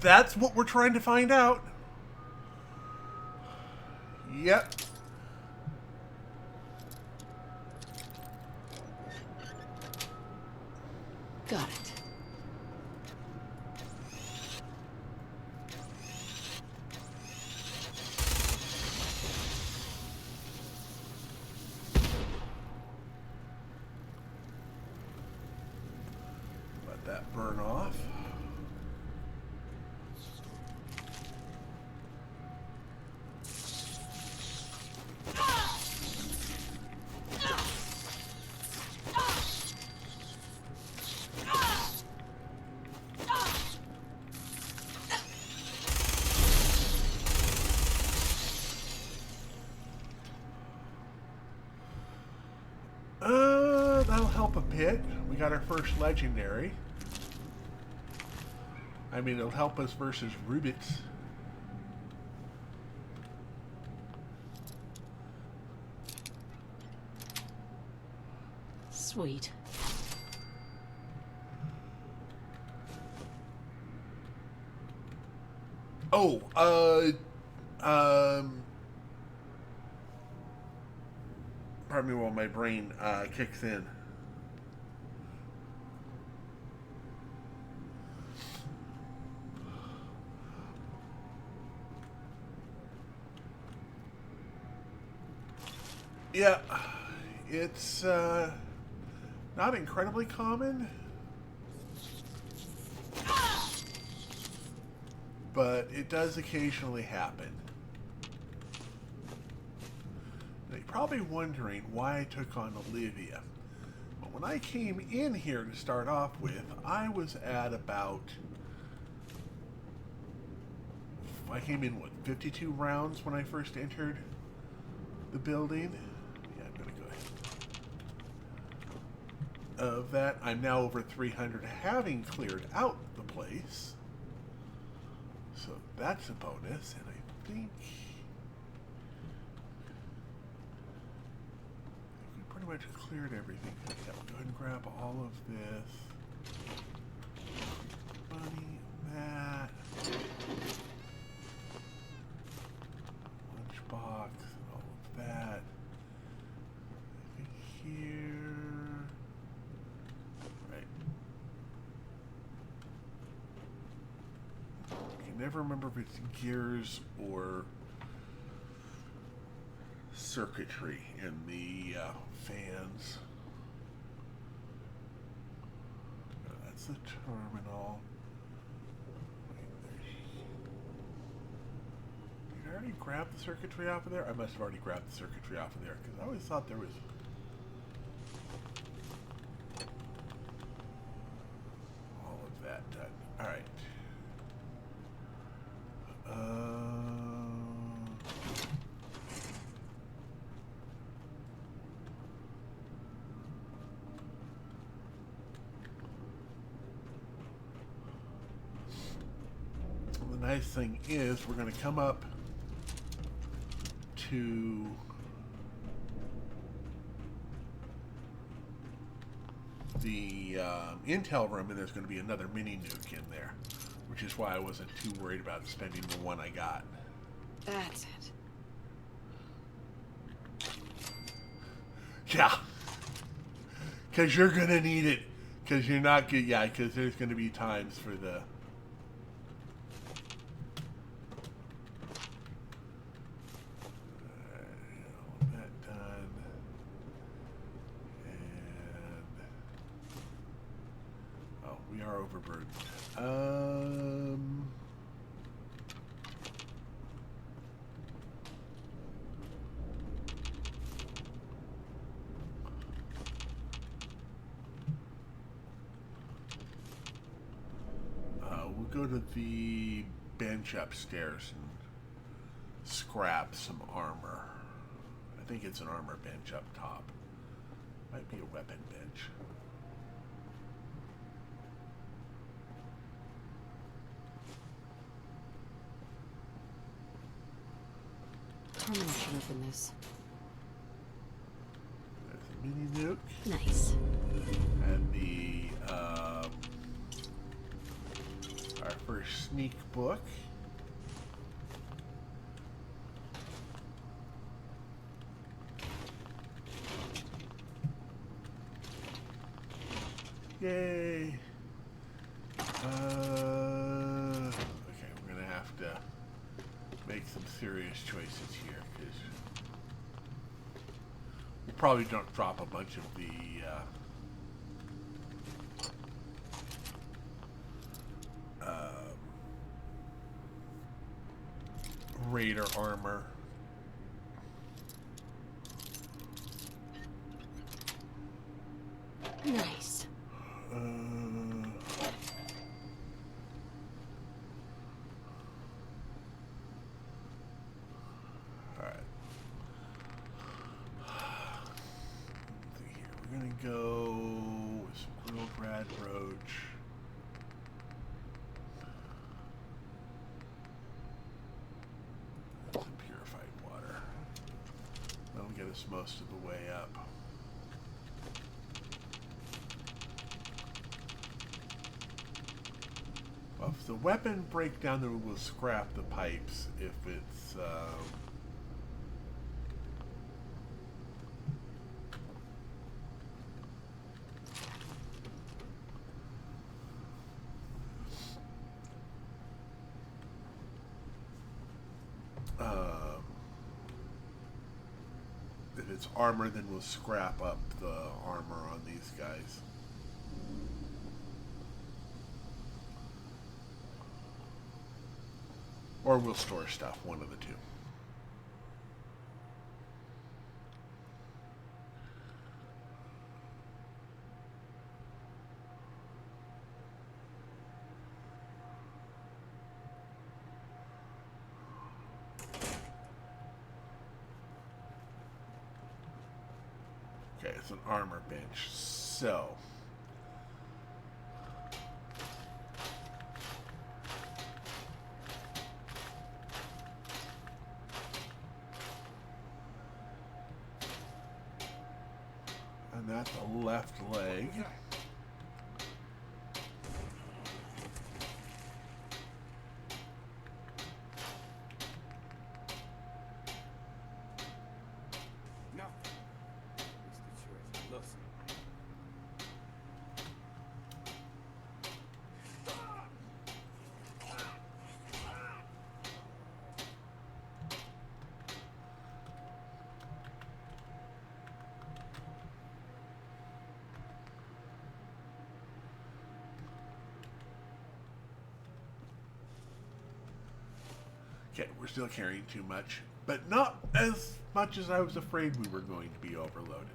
That's what we're trying to find out. Yep. Got it. Let that burn off. That'll help a bit. We got our first legendary. I mean, it'll help us versus Rubits. Sweet. Oh, pardon me while my brain kicks in. Yeah, it's not incredibly common, but it does occasionally happen. Now, you're probably wondering why I took on Olivia. Well, when I came in here to start off with, I was at about... I came in, what, 52 rounds when I first entered the building? Yeah, I'm going to go ahead. Of that, I'm now over 300, having cleared out the place. So that's a bonus, and I think we pretty much cleared everything. Yeah, we'll go ahead and grab all of this. Money, that. Lunchbox, all of that. Here. Right. I can never remember if it's gears or circuitry in the fans. That's the terminal. Did I already grab the circuitry off of there? I must have already grabbed the circuitry off of there because I always thought there was... all of that done. Alright. The nice thing is we're going to come up to the intel room, and there's going to be another mini nuke in there, which is why I wasn't too worried about spending the one I got. That's it. Yeah. Because you're going to need it. Because you're not good. Yeah, because there's going to be times for the... that done. And... oh, we are overburdened. We'll go to the bench upstairs and scrap some armor. I think it's an armor bench up top. Might be a weapon bench. Terminal should open this. There's a mini nuke. Nice. And the our first sneak book. Yay! Okay, we're gonna have to make some serious choices here, because we probably don't drop a bunch of the Raider armor. Nice. Alright. We're gonna go with some grilled rad roach. Some purified water. That'll get us most of the way up. Well, if the weapon breakdown, then we'll scrap the pipes if it's if it's armor, then we'll scrap up the armor on these guys. Or we'll store stuff, one of the two. Okay, it's an armor bench. So... and that's a left leg. No. It's the choice. Listen. Okay, we're still carrying too much, but not as much as I was afraid we were going to be overloaded.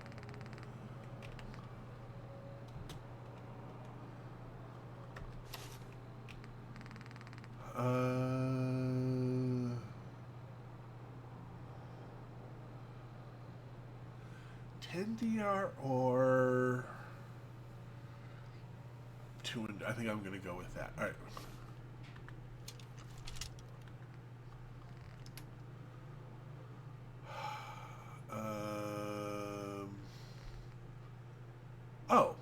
Uh, 10 DR or 2, and I think I'm going to go with that. All right. Oh.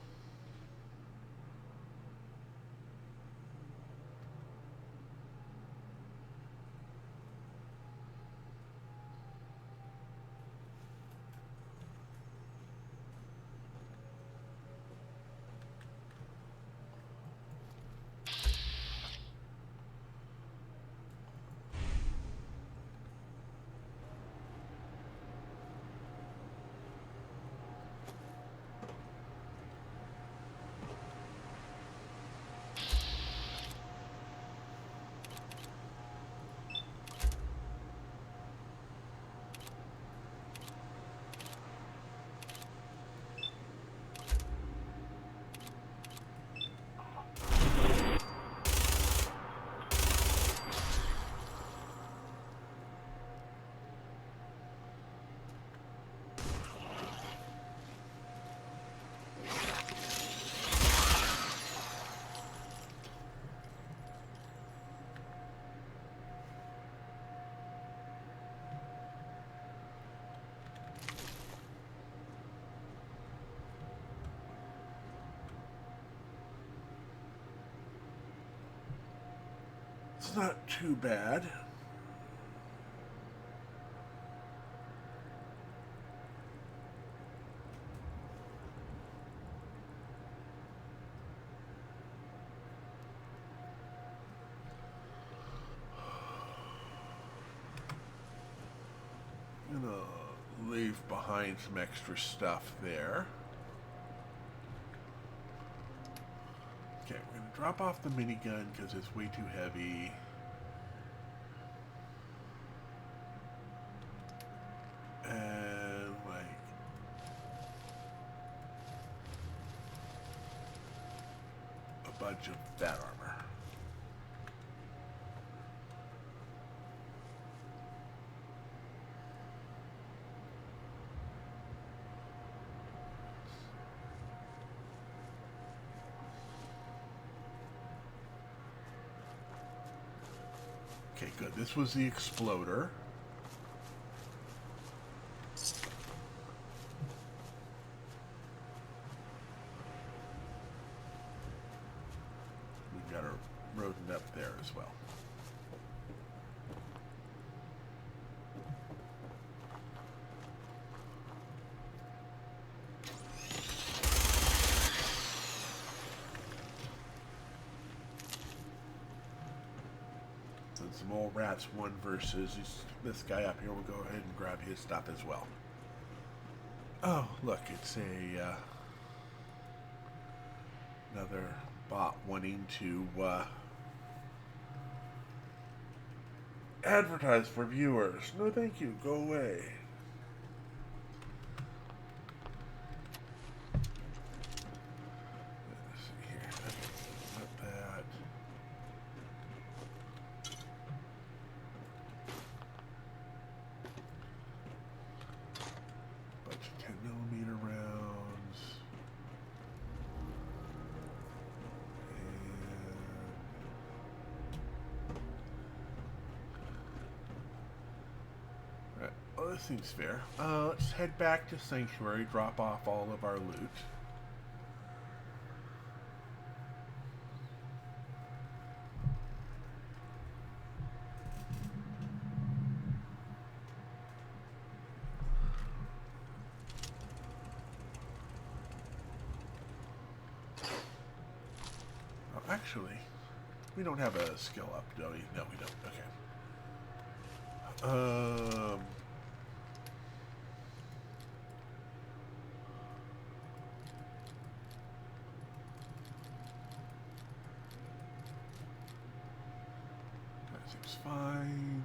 It's not too bad. I'm gonna leave behind some extra stuff there. Okay, we're gonna drop off the minigun because it's way too heavy. And like a bunch of that armor. Okay, good. This was the exploder. We've got a rodent up there as well. Some old rats, one versus this guy up here. We'll go ahead and grab his stuff as well. Oh, look, it's a another bot wanting to advertise for viewers. No, thank you. Go away. Let's see here. Not that. Bunch of 10mm rounds. Alright, well, this seems fair. Let's head back to Sanctuary, drop off all of our loot. Actually, we don't have a skill up, do we? No, we don't. Okay. That seems fine.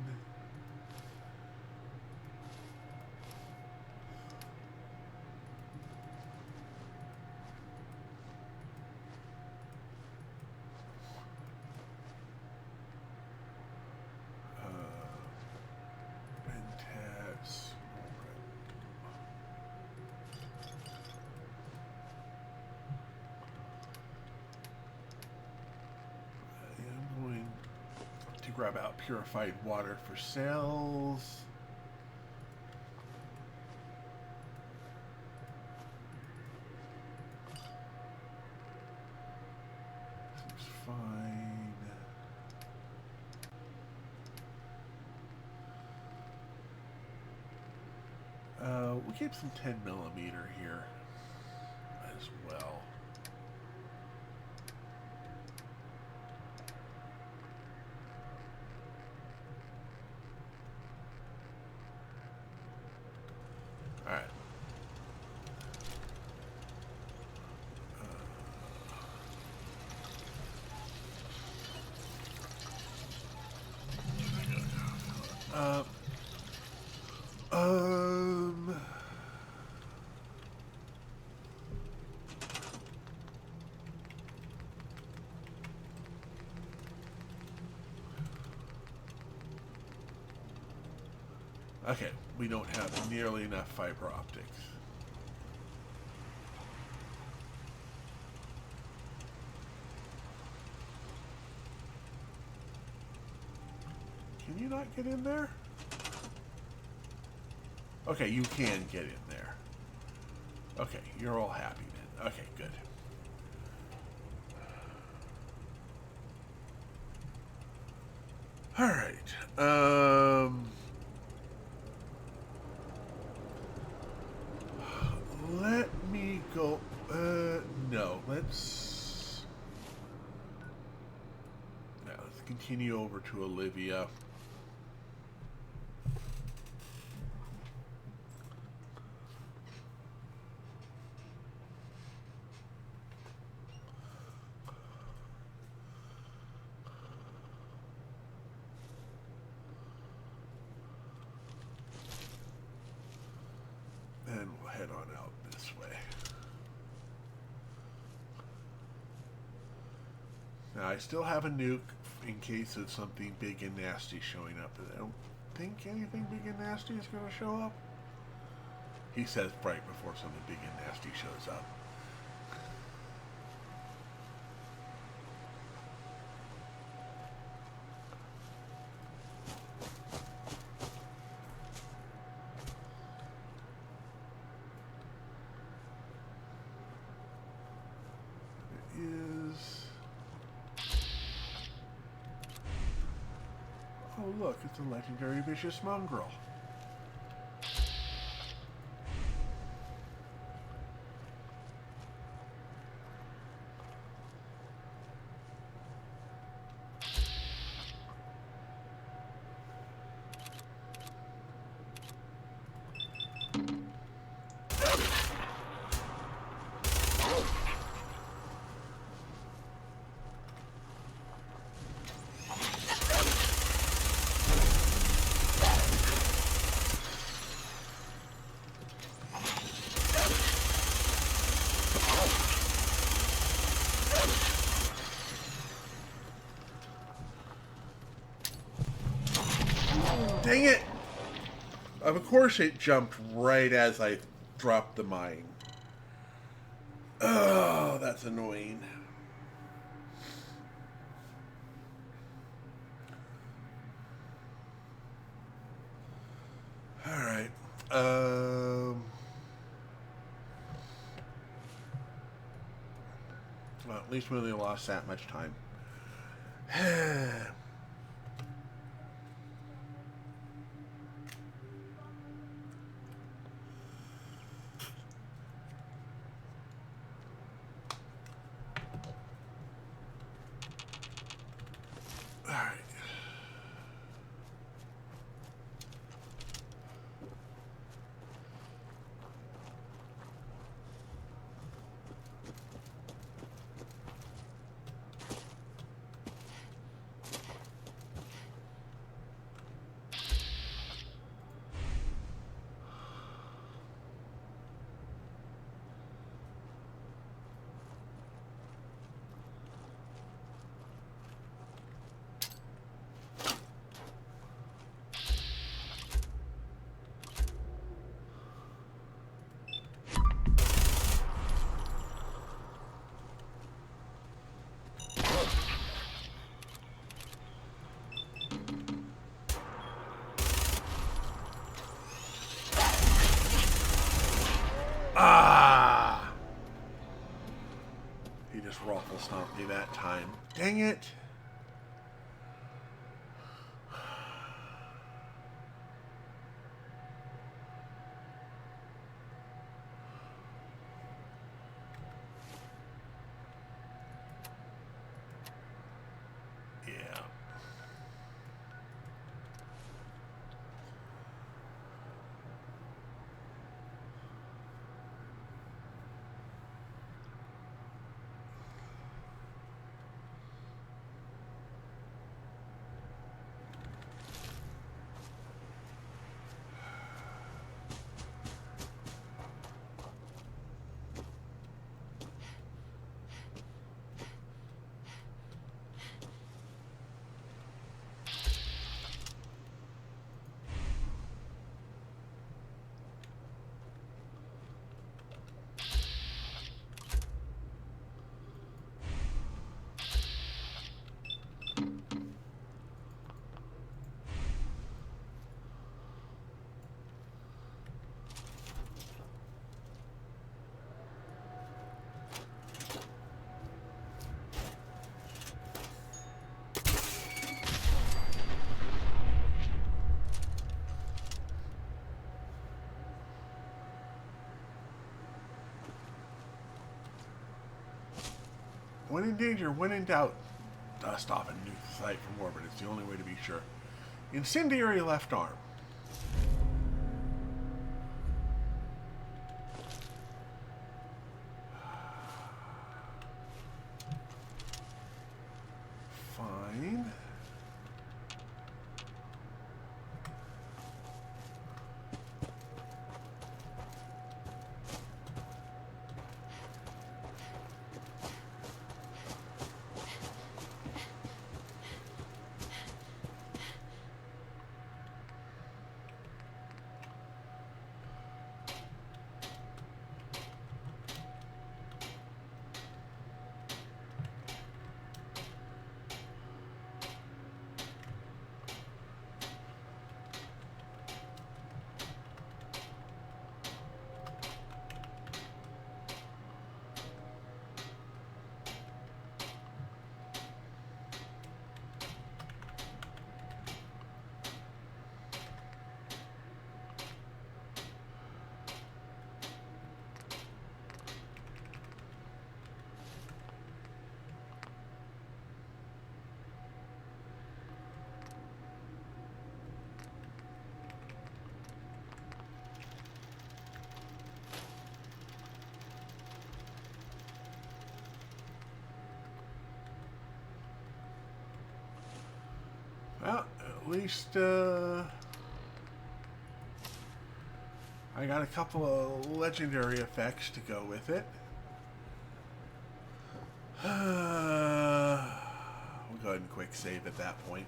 Grab out purified water for sales. Looks fine. We'll keep some 10mm here as well. All right. Okay, we don't have nearly enough fiber optics. Can you not get in there? Okay, you can get in there. Okay, you're all happy then. Okay, good. All right. Let me go. No. Let's continue over to Olivia. And we'll head on out this way. Now, I still have a nuke in case of something big and nasty showing up. I don't think anything big and nasty is going to show up. He says right before something big and nasty shows up. Oh look, it's a legendary vicious mongrel. Dang it! Of course it jumped right as I dropped the mine. Oh, that's annoying. Alright. Well, at least we only lost that much time. Alright. just ruffle stomped me that time. Dang it! Yeah. When in danger, when in doubt, dust off a new sight from orbit. It's the only way to be sure. Incendiary left arm. Fine. Well, at least I got a couple of legendary effects to go with it. We'll go ahead and quick save at that point.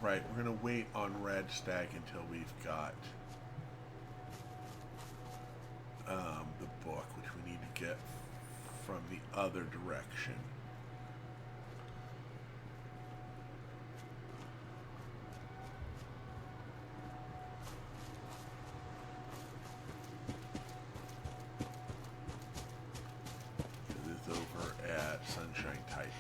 Right, we're going to wait on Red Stag until we've got the book, which we need to get from the other direction. This is over at Sunshine Titans.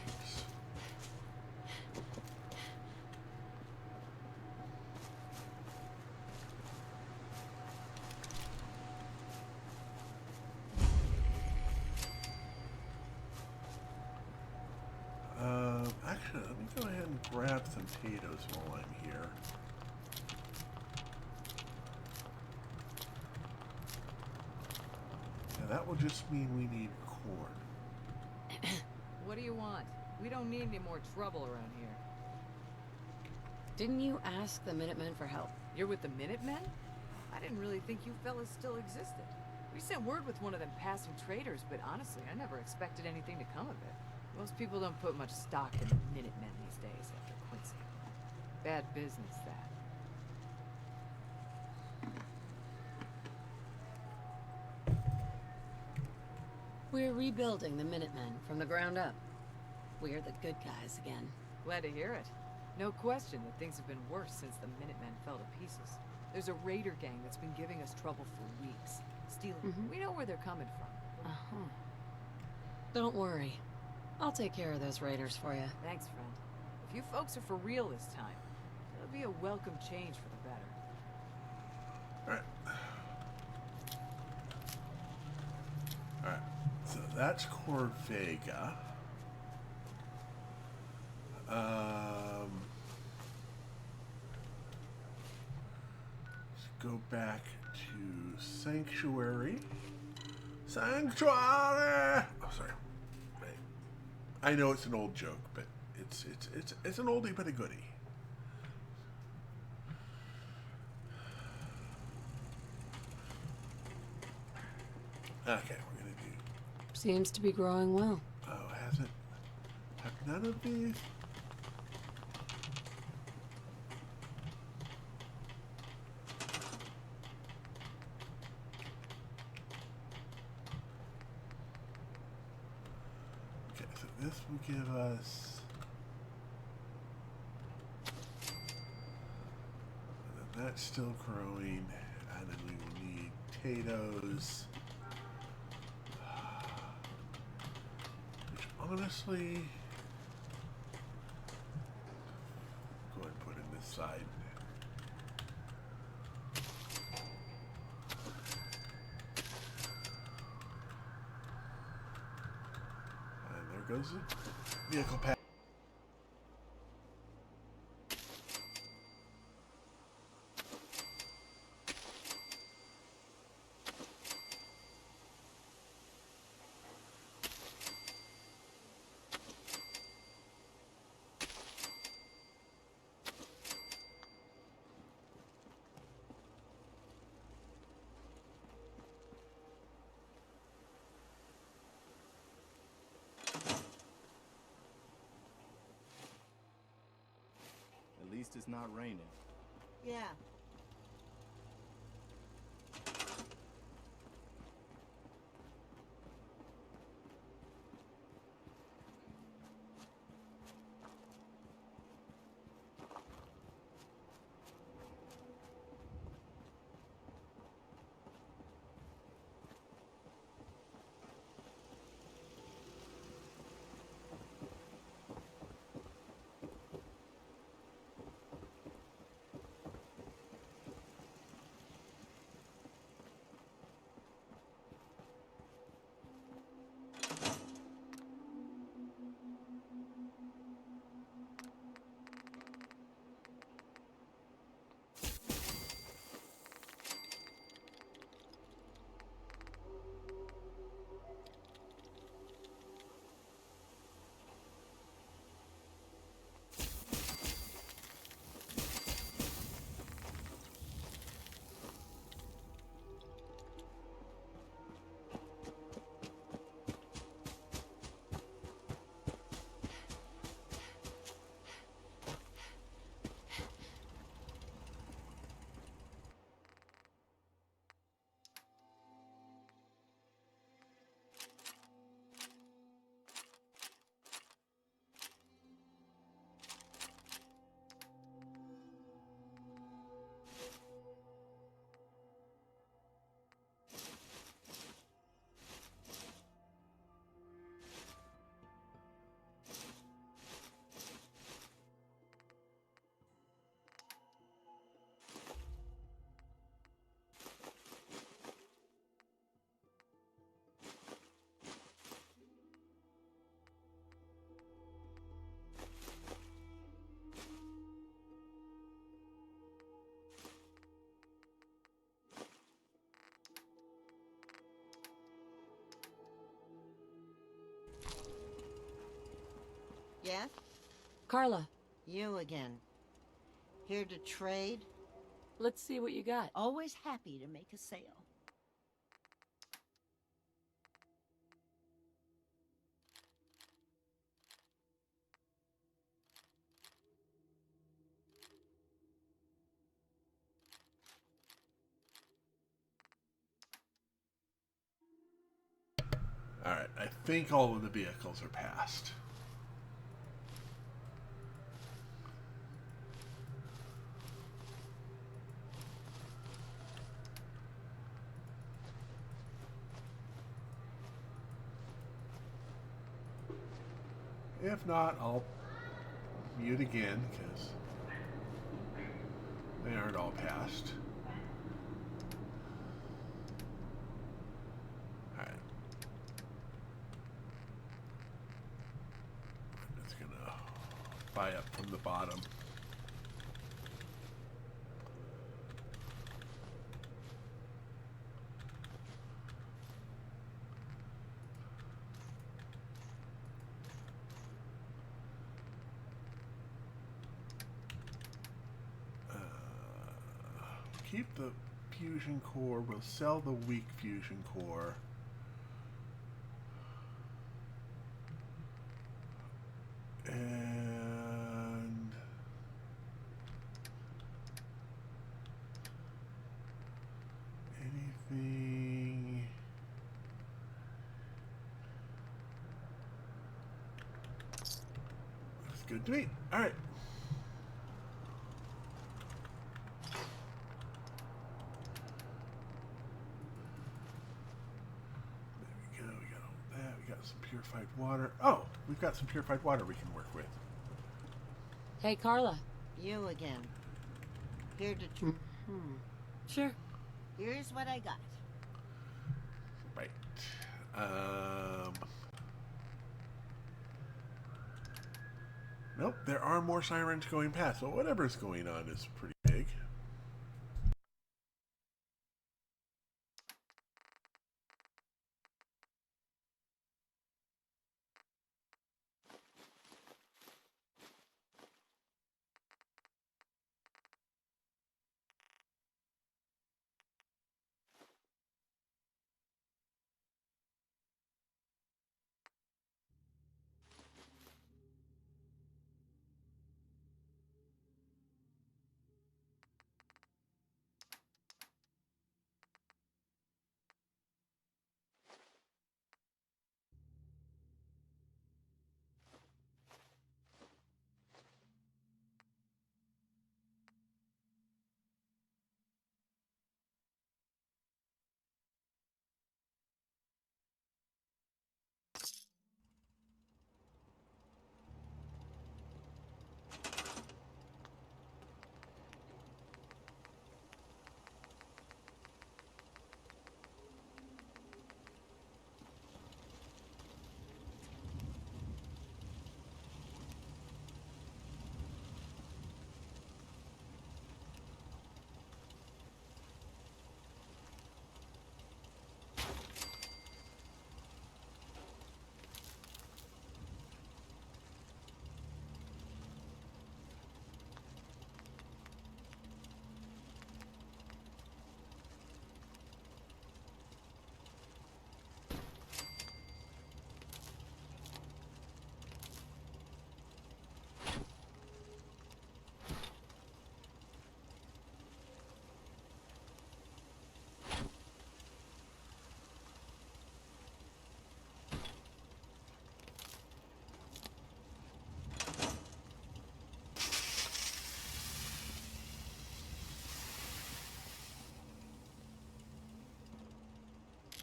Actually, let me go ahead and grab some potatoes while I'm here. Now that will just mean we need corn. What do you want? We don't need any more trouble around here. Didn't you ask the Minutemen for help? You're with the Minutemen? I didn't really think you fellas still existed. We sent word with one of them passing traders, but honestly, I never expected anything to come of it. Most people don't put much stock in the Minutemen these days after Quincy. Bad business, that. We're rebuilding the Minutemen from the ground up. We're the good guys again. Glad to hear it. No question that things have been worse since the Minutemen fell to pieces. There's a raider gang that's been giving us trouble for weeks. Stealing. We know where they're coming from. Uh-huh. Don't worry. I'll take care of those raiders for you. Thanks, friend. If you folks are for real this time, it'll be a welcome change for the better. Alright, so that's Corvega. Let's go back to Sanctuary. Sanctuary! Oh, sorry. I know it's an old joke, but it's an oldie but a goodie. Okay, we're gonna do. Seems to be growing well. Oh, has it? Have none of these? Okay, so this will give us. And then that's still growing, and then we will need potatoes. Honestly, go ahead and put in this side. And there goes the vehicle path. At least it's not raining. Yeah. Yes? Carla. You again. Here to trade? Let's see what you got. Always happy to make a sale. All right. think all of the vehicles are passed. If not, I'll mute again because they aren't all passed. Alright. I'm just gonna buy up from the bottom. Keep the fusion core. We'll sell the weak fusion core. And anything. That's good to me. All right. Some purified water. Oh, we've got some purified water we can work with. Hey, Carla. You again. Here to... Sure. Here's what I got. Right. Nope, there are more sirens going past, so whatever's going on is pretty big.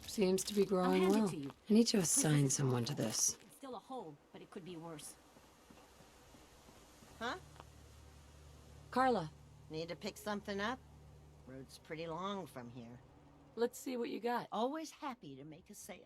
Seems to be growing hand it well. to you. I need to assign someone to this. It's still a hole, but it could be worse. Huh? Carla. Need to pick something up? Road's pretty long from here. Let's see what you got. Always happy to make a sale.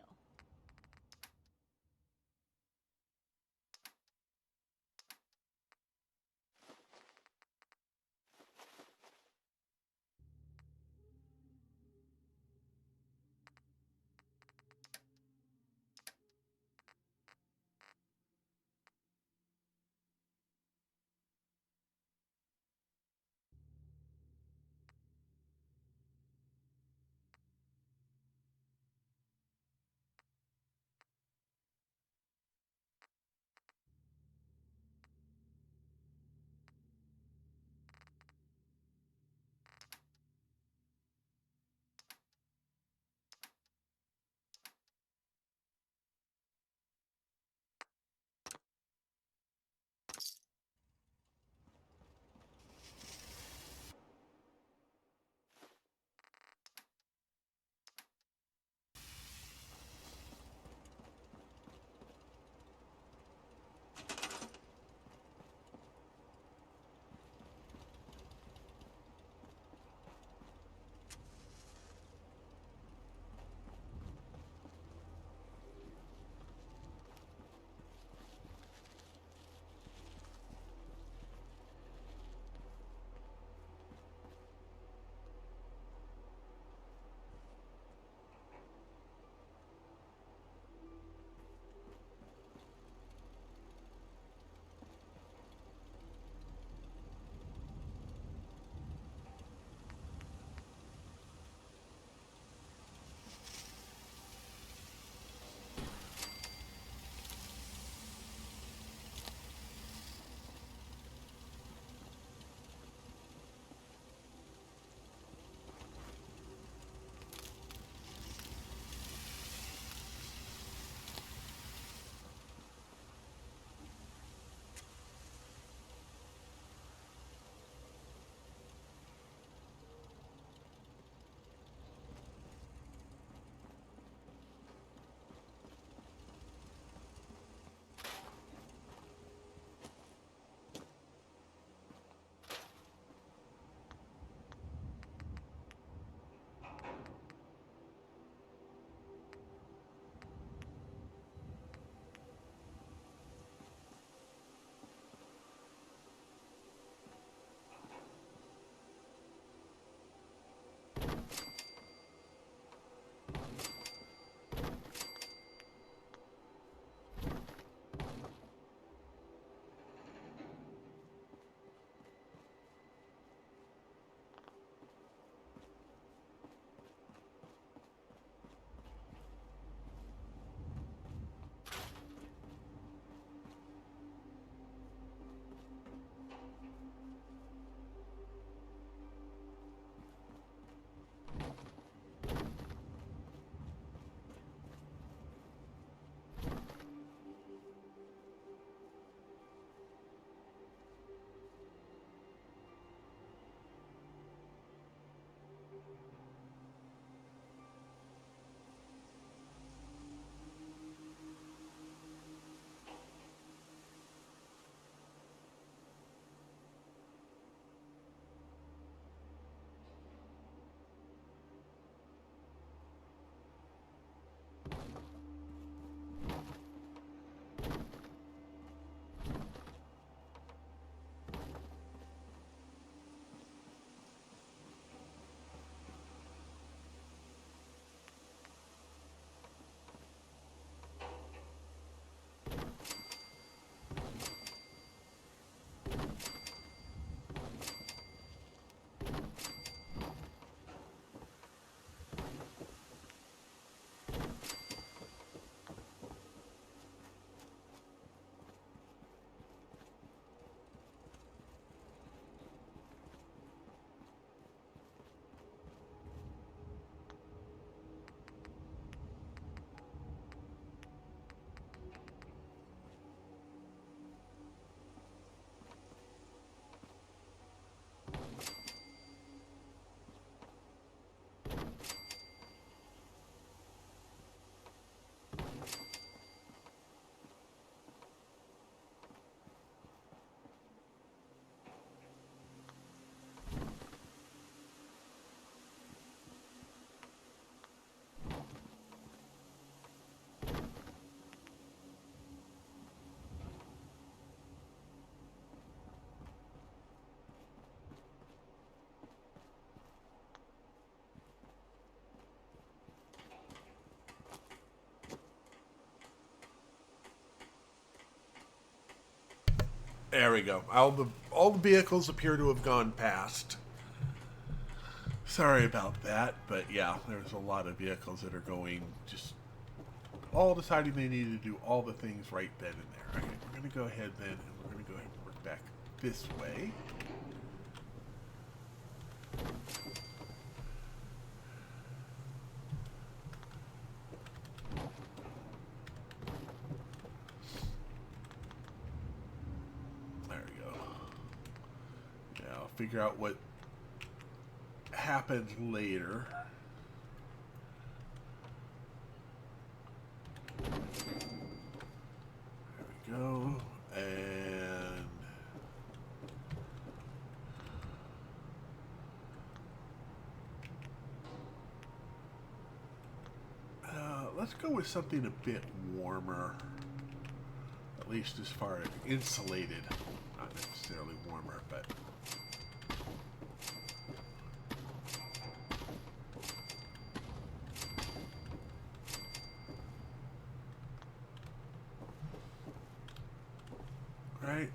There we go. All the vehicles appear to have gone past. Sorry about that, but yeah, there's a lot of vehicles that are going, just all deciding they need to do all the things right then and there. Okay, we're going to go ahead then, and we're going to go ahead and work back this way. There we go. Now, figure out what happens later. There we go. And let's go with something a bit warmer, at least as far as insulated, not necessarily warmer, but right.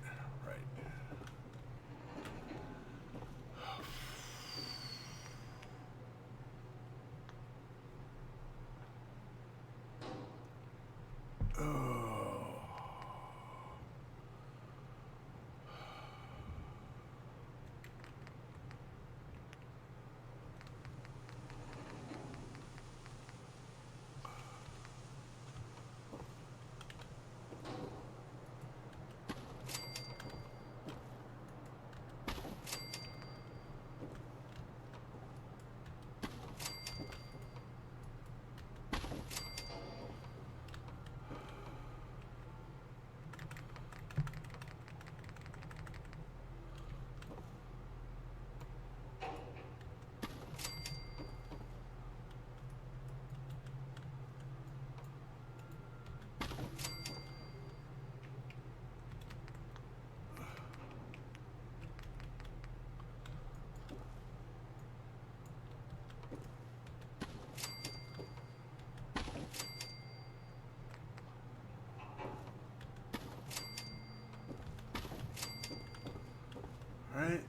Right.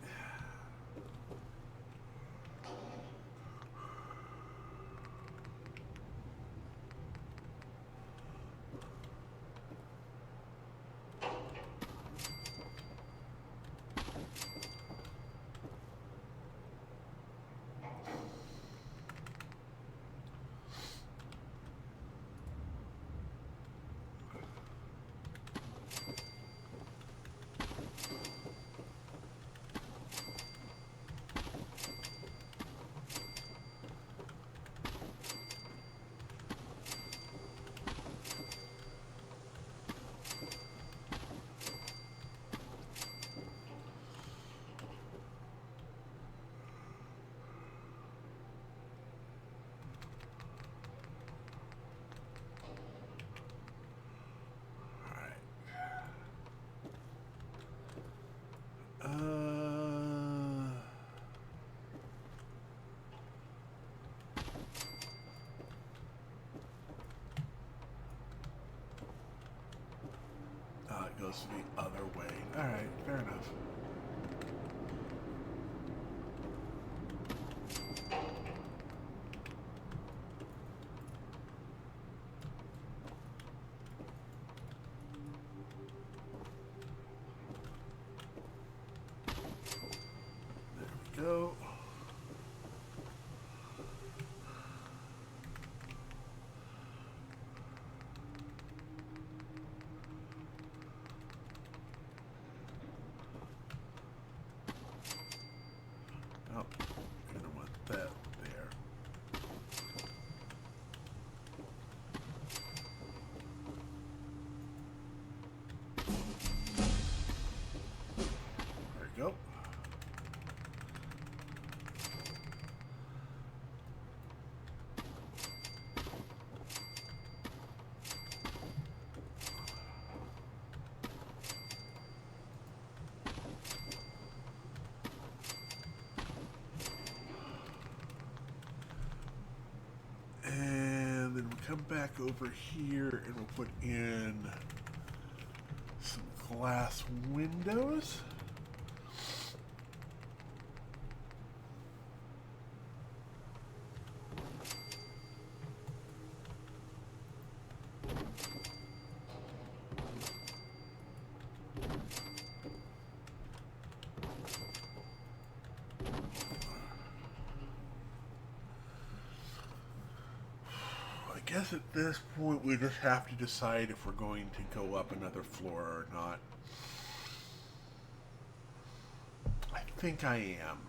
It goes the other way. Alright, fair enough. go. Oh, I don't want that there. There we go. And then we'll come back over here and we'll put in some glass windows. I guess at this point we just have to decide if we're going to go up another floor or not. I think I am.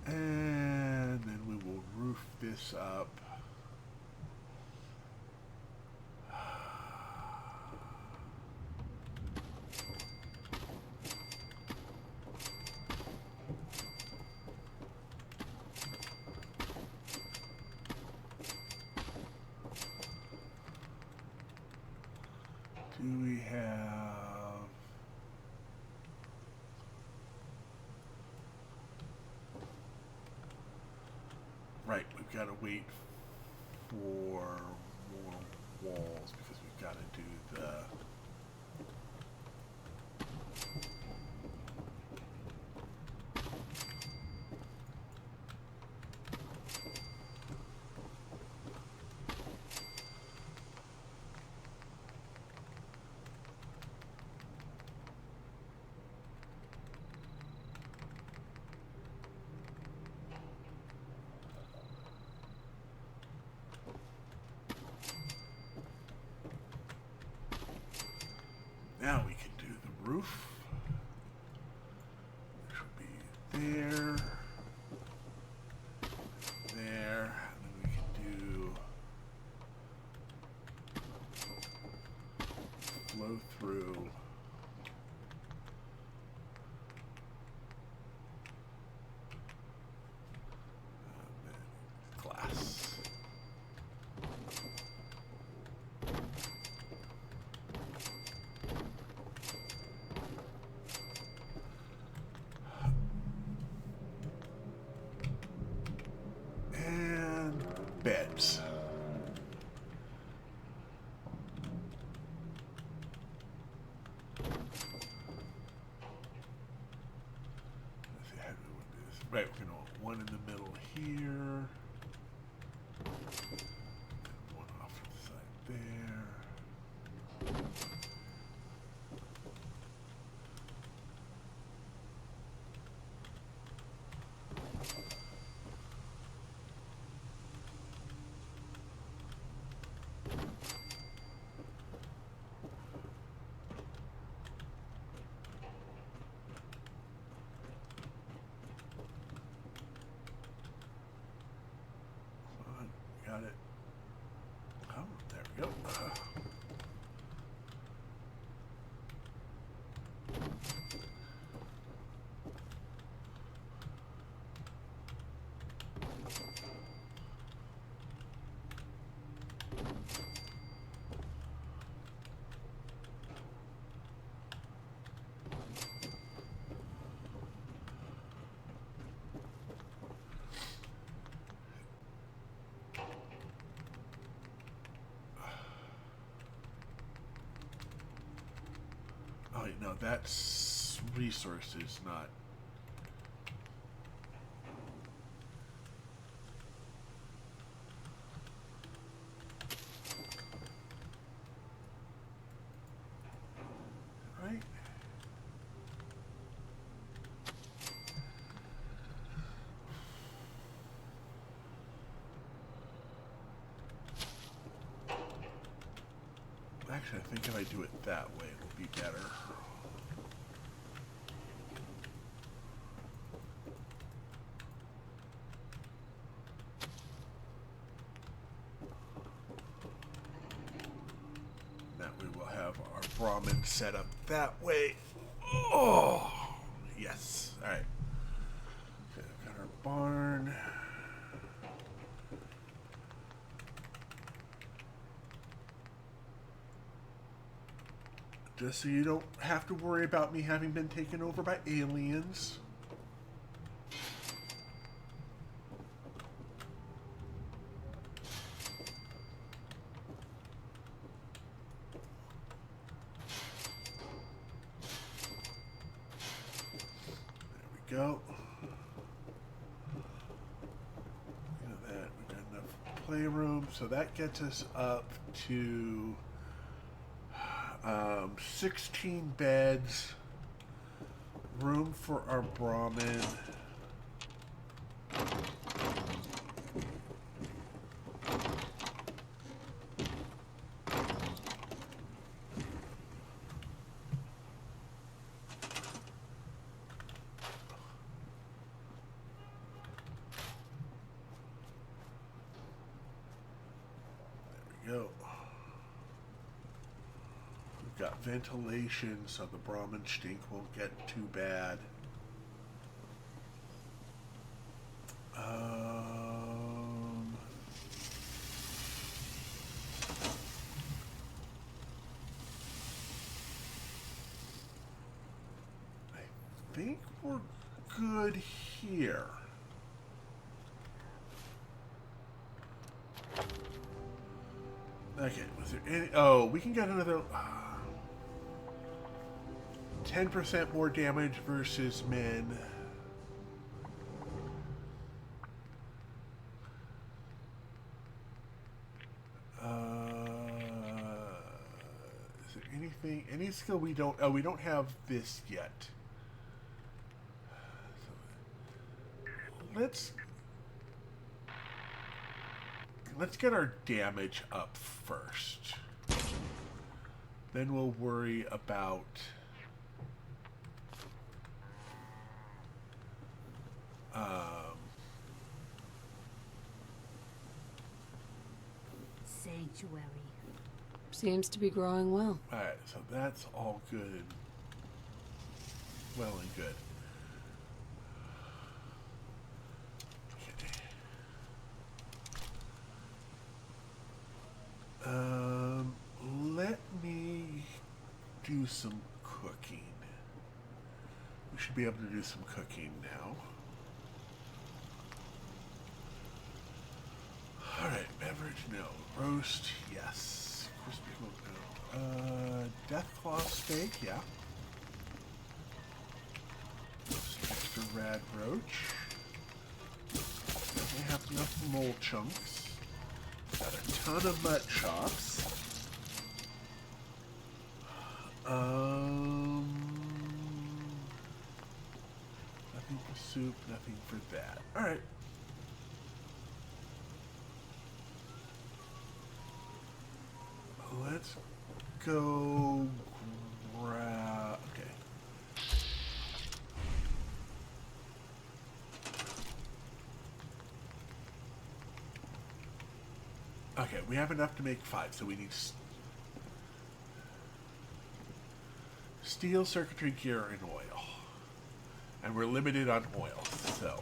And then we will roof this up. Do we have... Right, we've got to wait for more walls because we've got to do the... Now we can do the roof, which will be there, there, and then we can do flow through. Glass. And beds. there. Got it. Oh, there we go. Oh, no, that's resources, not... Right? Actually, I think if I do it that way, it will be better. That way we'll have our Brahmin set up that way. Oh, yes. All right. Okay, got our barn. Just so you don't have to worry about me having been taken over by aliens. There we go. Look at that. We've got enough playroom. So that gets us up to 16 beds, room for our Brahmin. There we go. Got ventilation, so the Brahmin stink won't get too bad. I think we're good here. Okay, was there any... Oh, we can get another... 10% more damage versus men. Is there anything, any skill we don't, oh, we don't have this yet. So let's get our damage up first. Then we'll worry about sanctuary. Seems to be growing well. Alright, so that's all good and well and good. Okay. Let me do some cooking. We should be able to do some cooking now. Alright, beverage, no. Roast, yes. Crispy smoked, no. Deathclaw steak, yeah. Some extra rad roach. Definitely have enough mole chunks. Got a ton of mutt chops. Nothing for soup, nothing for that. Alright. Let's go grab... Okay. Okay, we have enough to make 5, so we need steel, circuitry, gear, and oil. And we're limited on oil, so...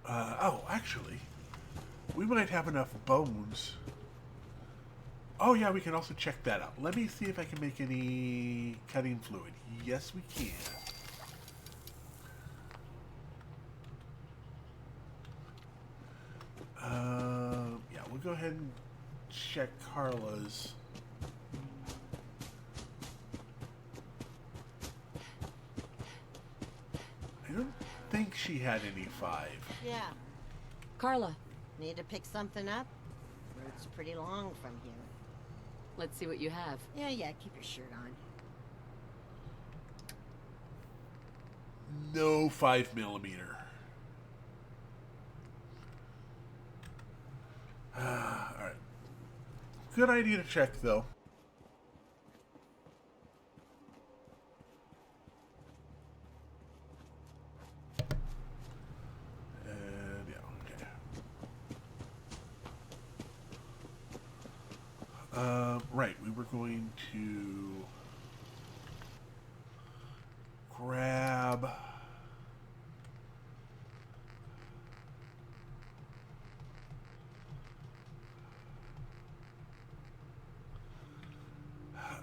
oh, actually, we might have enough bones. Oh yeah, we can also check that out. Let me see if I can make any cutting fluid. Yes, we can. Yeah, we'll go ahead and check Carla's. I don't think she had any 5. Yeah. Carla. Need to pick something up? Route's pretty long from here. Let's see what you have. Yeah, keep your shirt on. No 5mm. Alright. Good idea to check, though. And, yeah, okay. Right, we were going to grab...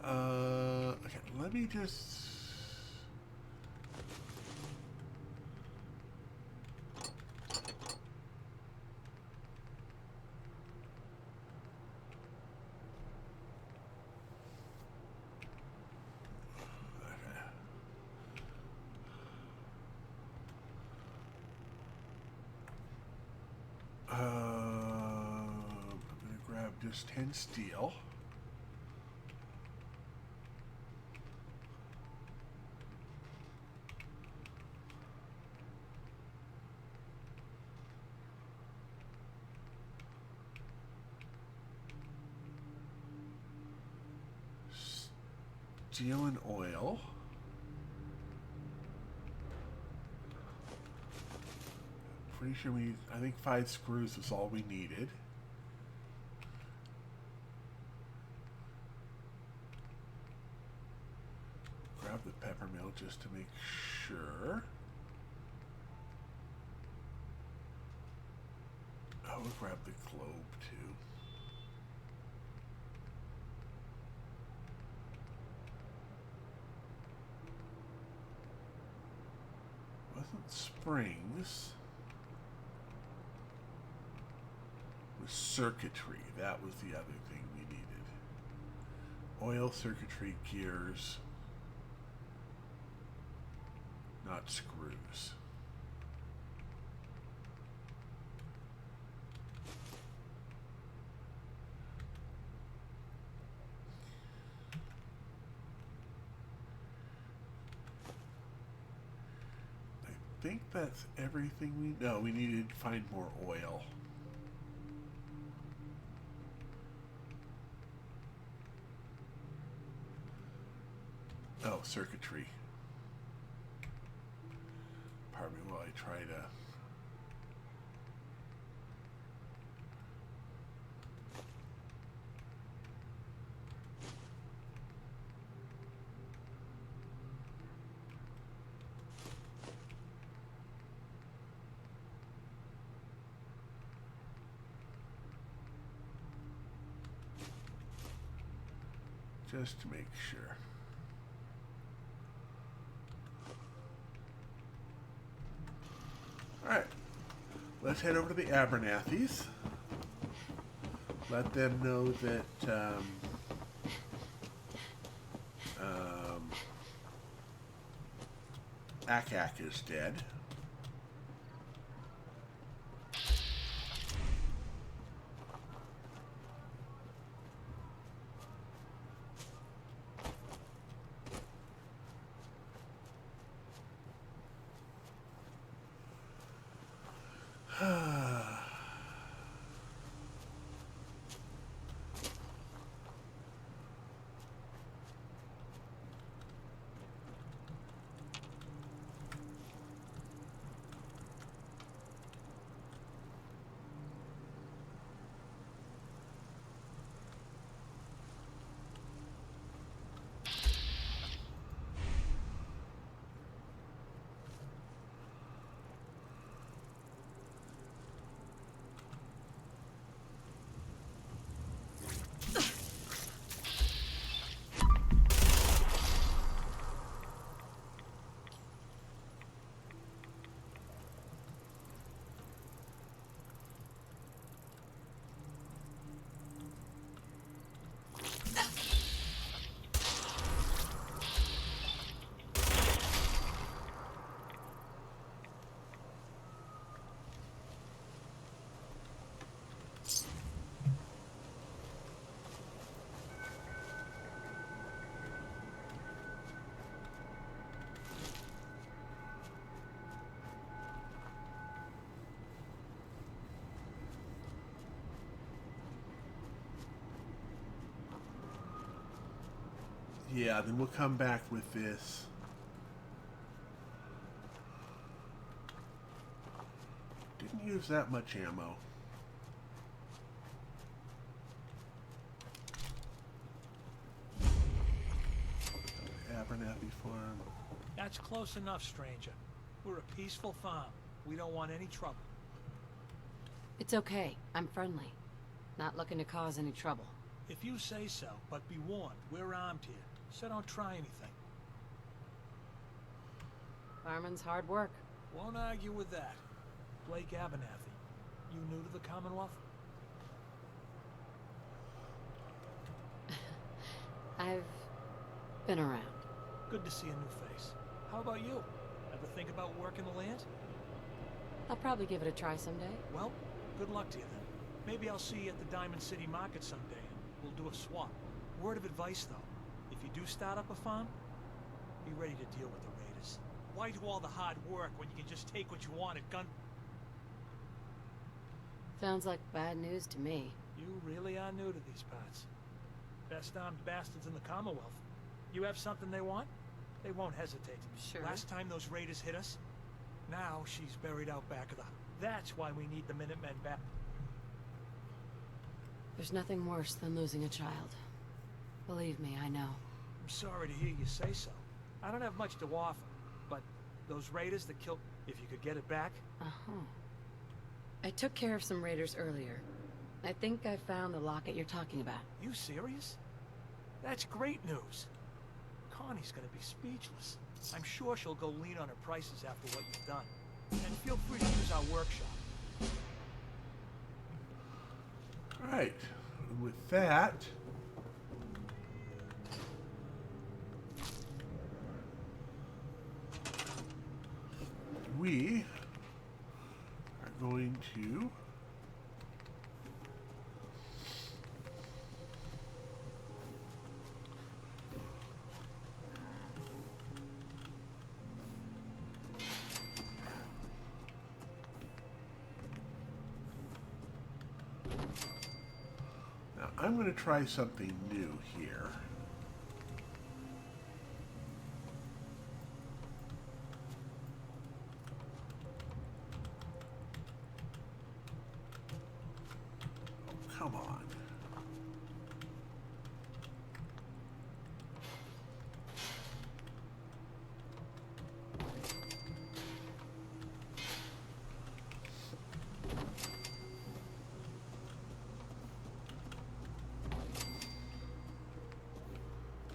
okay, let me just... I'm going to grab just 10 steel. Steel and oil. Pretty sure I think 5 screws was all we needed. Grab the pepper mill just to make sure. Oh, we'll grab the globe too. Wasn't springs. It was circuitry. That was the other thing we needed. Oil, circuitry, gears. Not screws. I think that's everything we... No, we needed to find more oil. Oh, circuitry. Pardon me while I try to... just to make sure. Alright, let's head over to the Abernathy's. Let them know that Akak is dead. Yeah, then we'll come back with this. Didn't use that much ammo. Abernathy Farm. That's close enough, stranger. We're a peaceful farm. We don't want any trouble. It's okay. I'm friendly. Not looking to cause any trouble. If you say so, but be warned, we're armed here, so don't try anything. Farming's hard work. Won't argue with that. Blake Abernathy, you new to the Commonwealth? I've been around. Good to see a new face. How about you? Ever think about working the land? I'll probably give it a try someday. Well, good luck to you then. Maybe I'll see you at the Diamond City Market someday and we'll do a swap. Word of advice though, if you do start up a farm, be ready to deal with the raiders. Why do all the hard work when you can just take what you want at gun... Sounds like bad news to me. You really are new to these parts. Best armed bastards in the Commonwealth. You have something they want? They won't hesitate. Sure. Last time those raiders hit us, now she's buried out back of the... That's why we need the Minutemen back. There's nothing worse than losing a child. Believe me, I know. I'm sorry to hear you say so. I don't have much to offer, but those raiders that killed... If you could get it back... Uh-huh. I took care of some raiders earlier. I think I found the locket you're talking about. You serious? That's great news. Connie's gonna be speechless. I'm sure she'll go lean on her prices after what you've done. And feel free to use our workshop. Alright, with that... we are going to... Now, I'm going to try something new here. Oh, come on.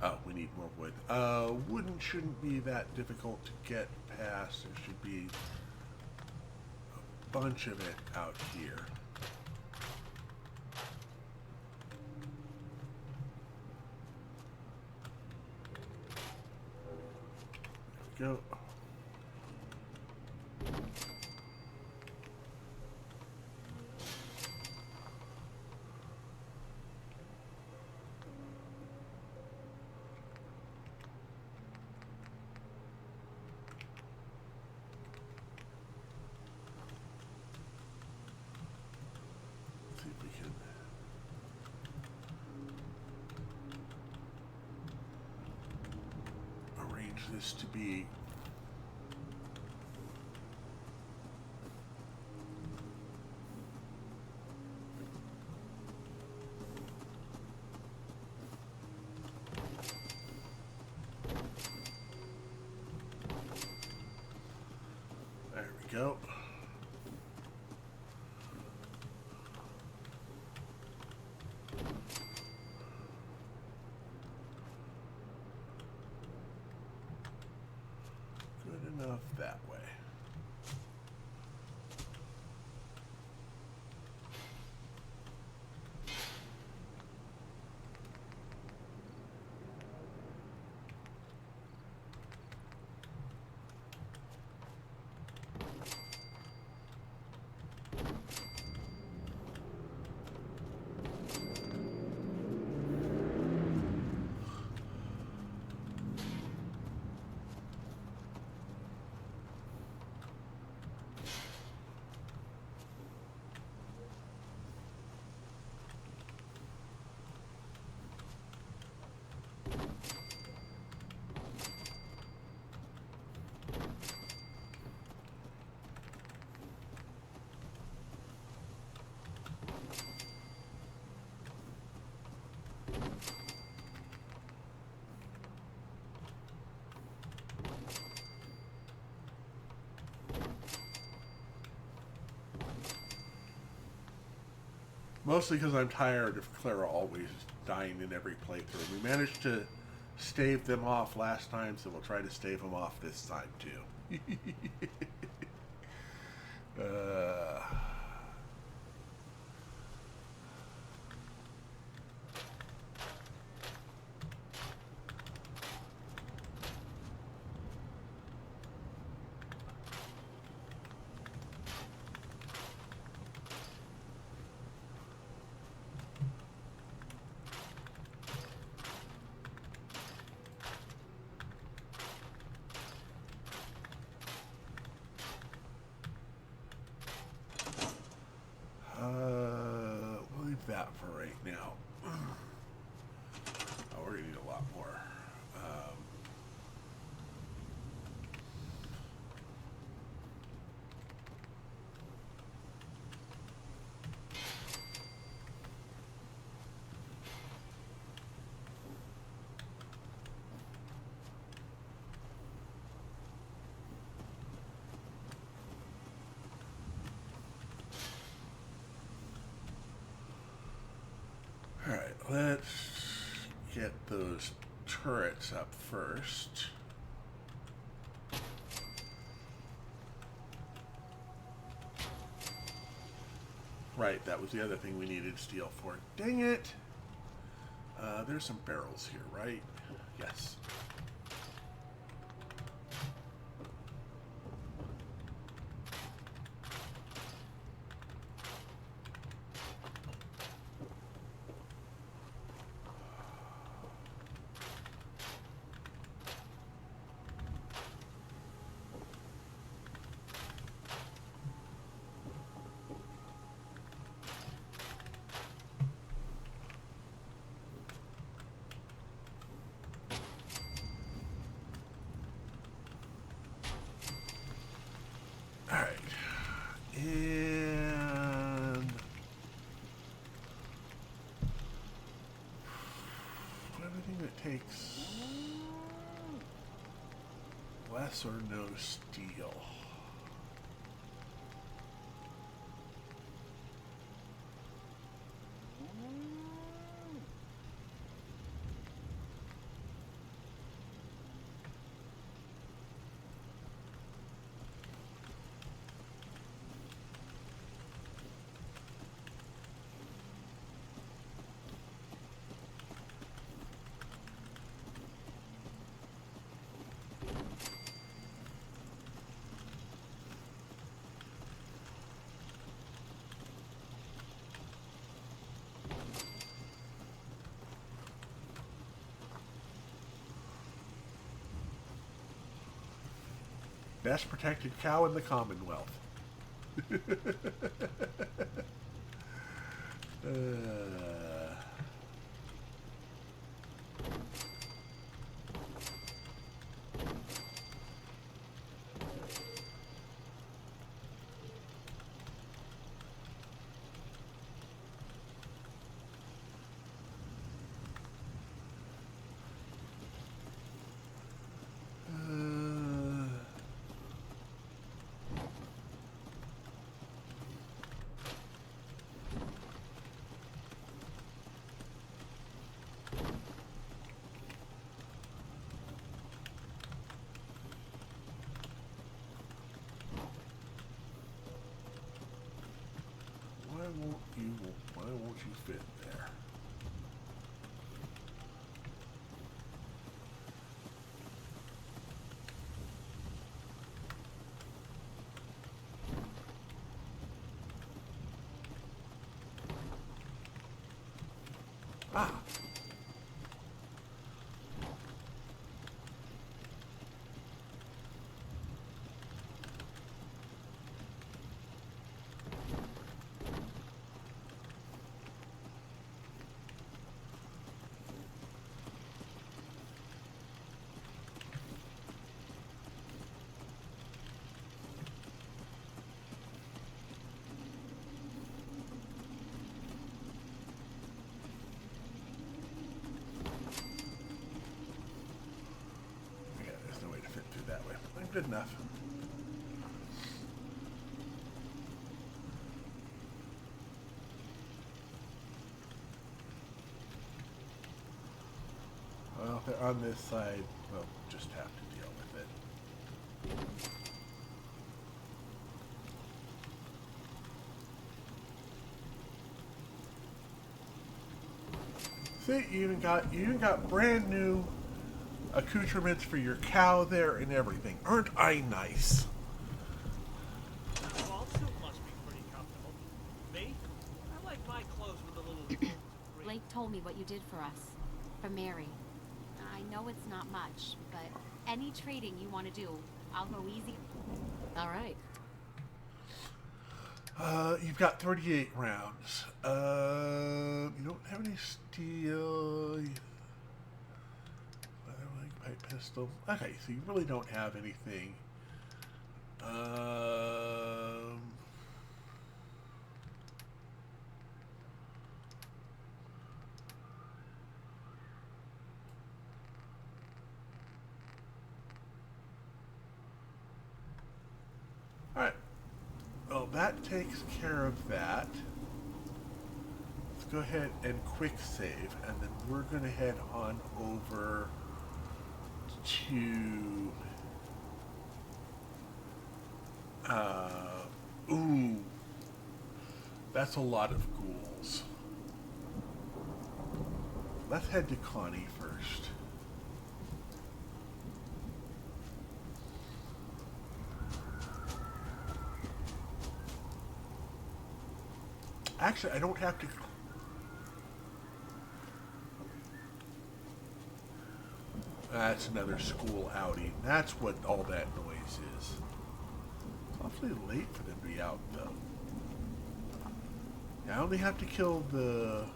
Oh, we need more wood. Wooden shouldn't be that difficult to get past. There should be a bunch of it out here. There we go. this to be. There we go. Good enough that way. Mostly because I'm tired of Clara always dying in every playthrough. We managed to stave them off last time, so we'll try to stave them off this time too. We'll leave that for right now. Oh, we're gonna need a lot more. Alright, let's get those turrets up first. Right, that was the other thing we needed steel for. Dang it! There's some barrels here, right? Yes. Alright. And everything that takes less or no steel. Best protected cow in the Commonwealth. won't you fit there? Ah. Yeah, there's no way to fit through that way. Good enough. Well, if they're on this side, we'll just have to deal with it. See, you even got brand new accoutrements for your cow there and everything. Aren't I nice? The vault suit must be pretty comfortable. Me? I like my clothes with a little. Blake told me what you did for us. For Mary. I know it's not much, but any trading you want to do, I'll go easy. All right. You've got 38 rounds. You don't have any steel. Leather pipe pistol. Okay, so you really don't have anything. Alright. Well, that takes care of that. Let's go ahead and quick save, and then we're going to head on over to... ooh. That's a lot of ghouls. Let's head to Connie first. Actually, I don't have to... That's another school outing. That's what all that noise is. It's awfully late for them to be out, though. I only have to kill the...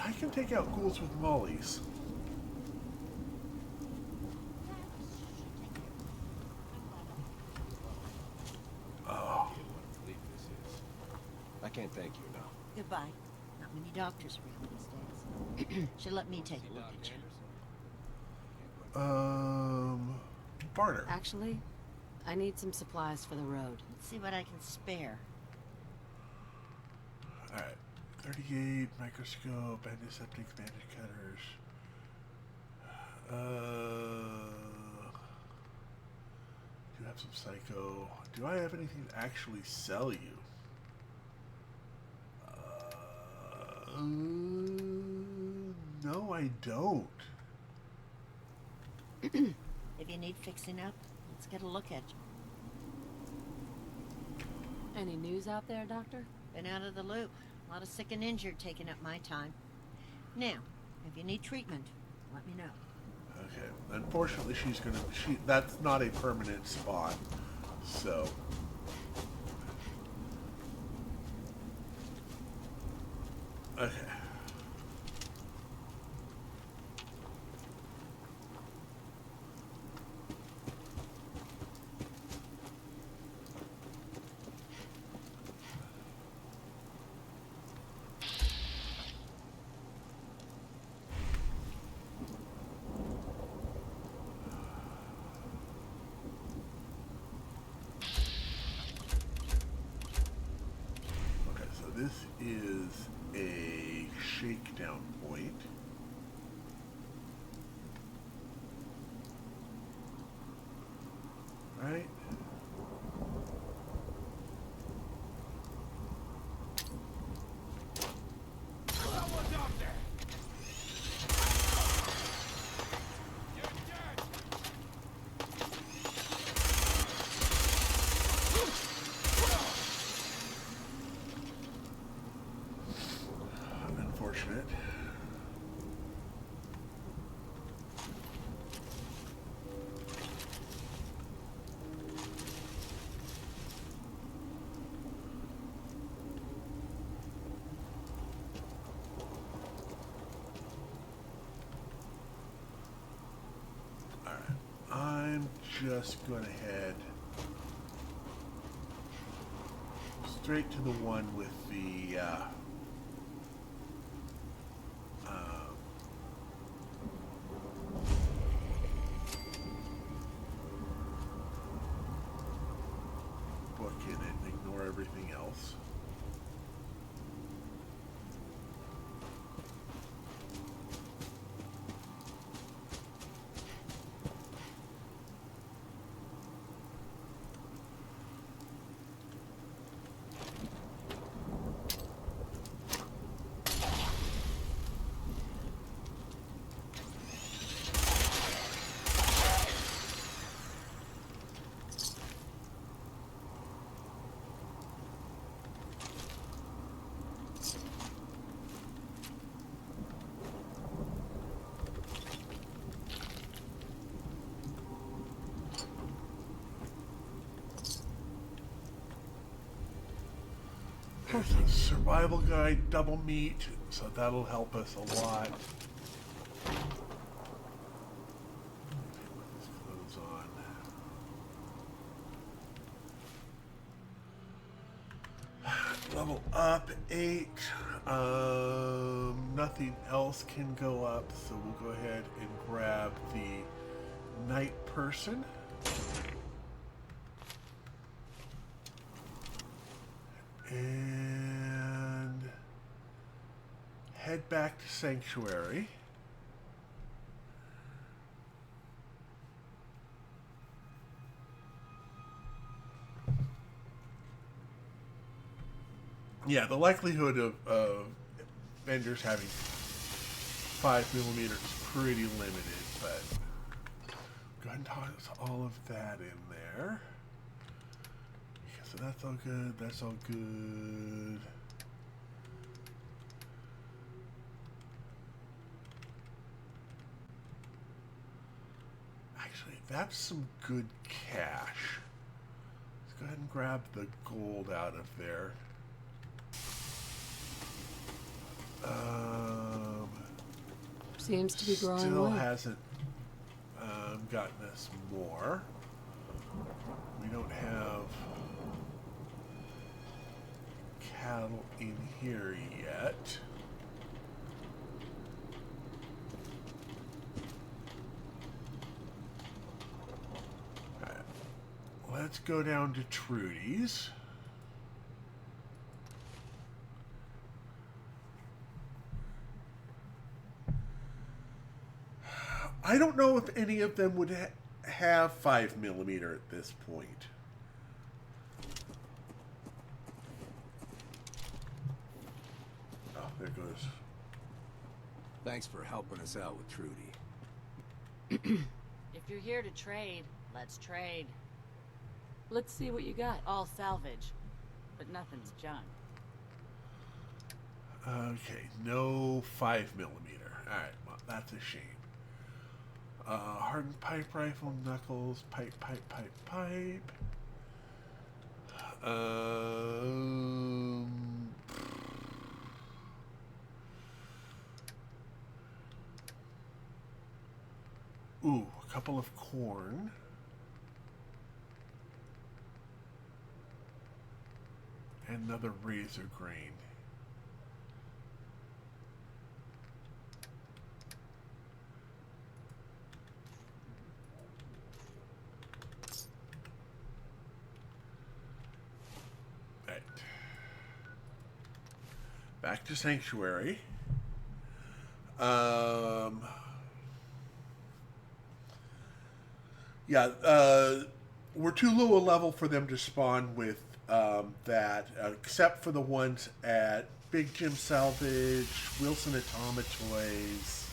I can take out ghouls with mollies. Oh. I can't thank you enough. Goodbye. Not many doctors around these days. Should let me take a look at you. Barter. Actually, I need some supplies for the road. Let's see what I can spare. Alright. 38, microscope, antiseptic, bandage cutters. Do have some psycho. Do I have anything to actually sell you? No, I don't. If you need fixing up, let's get a look at you. Any news out there, Doctor? Been out of the loop. A lot of sick and injured taking up my time. Now, if you need treatment, let me know. Okay. Unfortunately, that's not a permanent spot. So. Okay. This is a shakedown point. Right? Someone's up there! You're dead! Unfortunate. I'm just going to head straight to the one with the book in it and ignore everything else. There's a survival guide double meat, so that'll help us a lot. Put his clothes on. Level up 8. Nothing else can go up, so we'll go ahead and grab the night person. And head back to Sanctuary. Yeah, the likelihood of vendors having 5mm is pretty limited, but go ahead and toss all of that in there. So that's all good, that's all good. Actually, that's some good cash. Let's go ahead and grab the gold out of there. Seems to be growing Still well. hasn't gotten us more. We don't have cattle in here yet. All right. Let's go down to Trudy's. I don't know if any of them would have 5mm at this point. Oh, there goes. Thanks for helping us out with Trudy. If you're here to trade, let's trade. Let's see what you got. All salvage, but nothing's junk. Okay, no 5mm. Alright, well, that's a shame. Hardened pipe rifle, knuckles, pipe. Ooh, a couple of corn. And another razor grain. Right. Back to Sanctuary. Yeah, we're too low a level for them to spawn with that, except for the ones at Big Jim Salvage, Wilson Atoma Toys.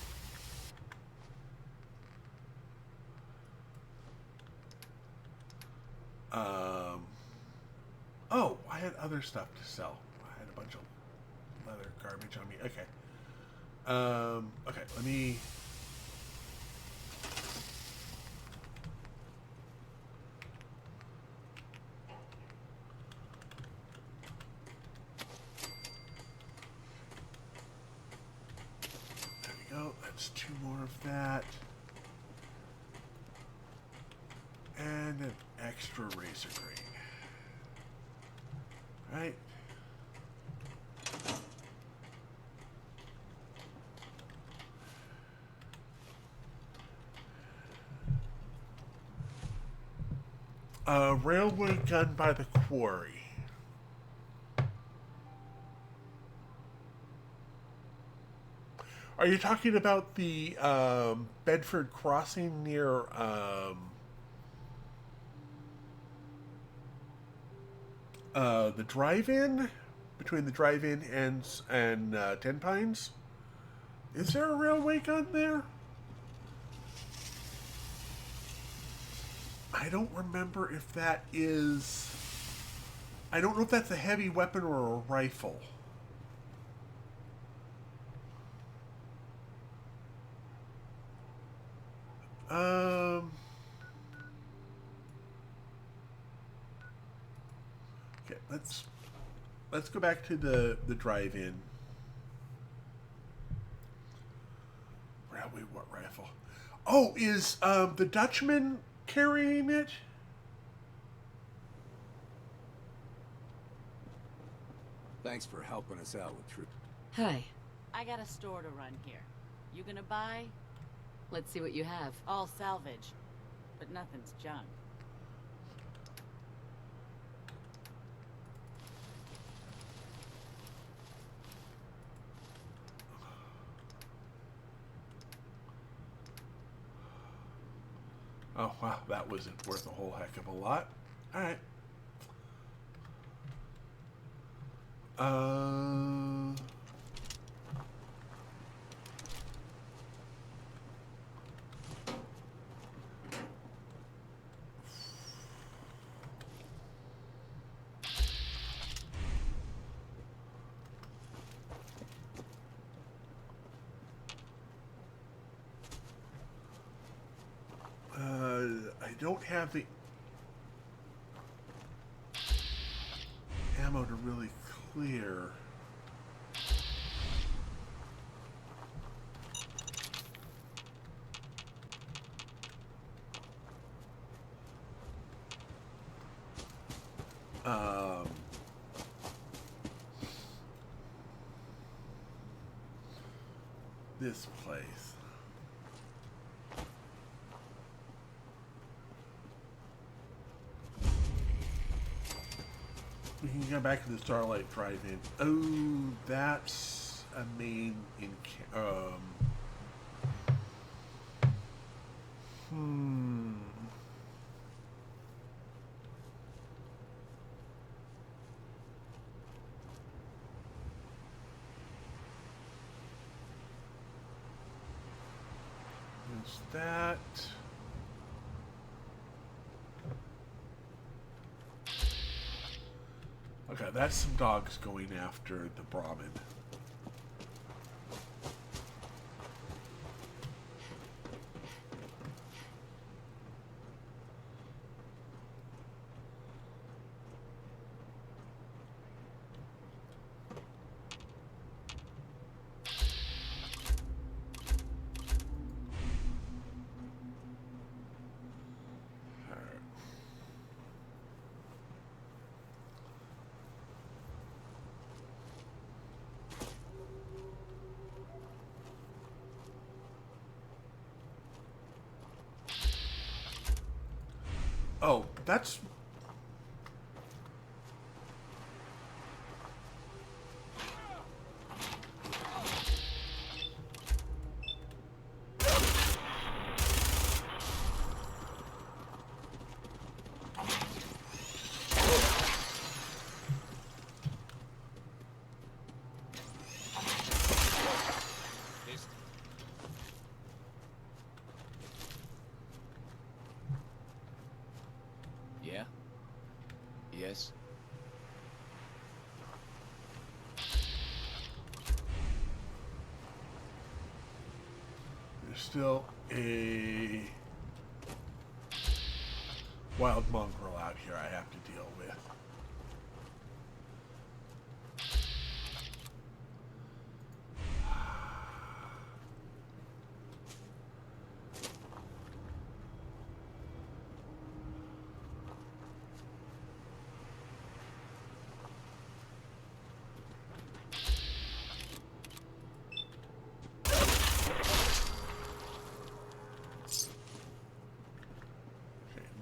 Oh, I had other stuff to sell. I had a bunch of leather garbage on me. Okay. Okay, let me... There we go. That's 2 more of that. And an extra razor grain. Right. Railway gun by the quarry. Are you talking about the Bedford Crossing near the drive-in? Between the drive-in and Ten Pines? Is there a railway gun there? I don't remember if that is... I don't know if that's a heavy weapon or a rifle. Okay, let's go back to the drive-in. Railway what rifle? Oh, is the Dutchman carrying it? Thanks for helping us out with Trudy. Hi. I got a store to run here. You gonna buy? Let's see what you have. All salvage, but nothing's junk. Oh, wow, that wasn't worth a whole heck of a lot. Alright. I don't have the ammo to really clear. This place. We can go back to the Starlight Drive-In. Oh, that's a main in. Is that? Okay, that's some dogs going after the Brahmin. Oh, that's... Yes? There's still a wild mongrel out here I have to deal with.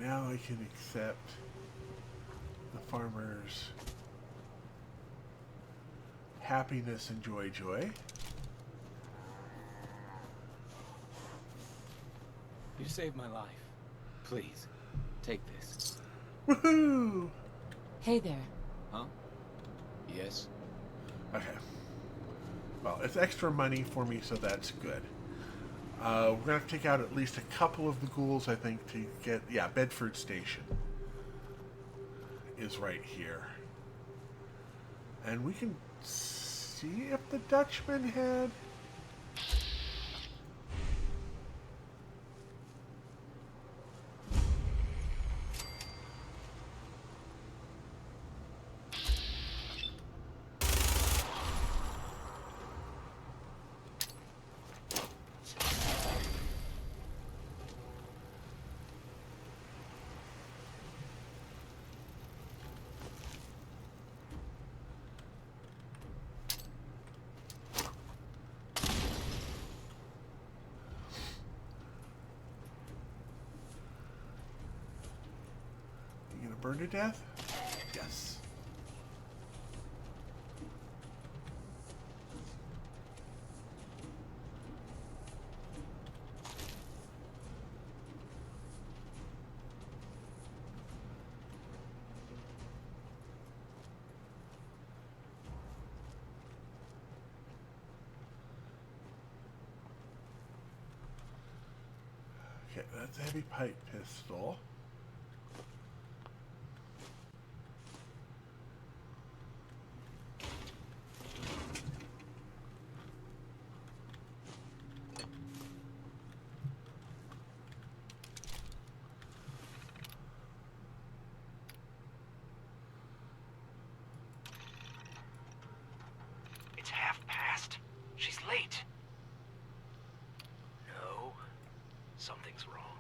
Now I can accept the farmer's happiness and joy. You saved my life. Please, take this. Woohoo! Hey there. Huh? Yes? Okay. Well, it's extra money for me, so that's good. We're going to take out at least a couple of the ghouls, I think, to get... Yeah, Bedford Station is right here. And we can see if the Dutchman had... Burn to death? Yes. Okay, that's a heavy pipe pistol. It's 1/2 past. She's late. No. Something's wrong.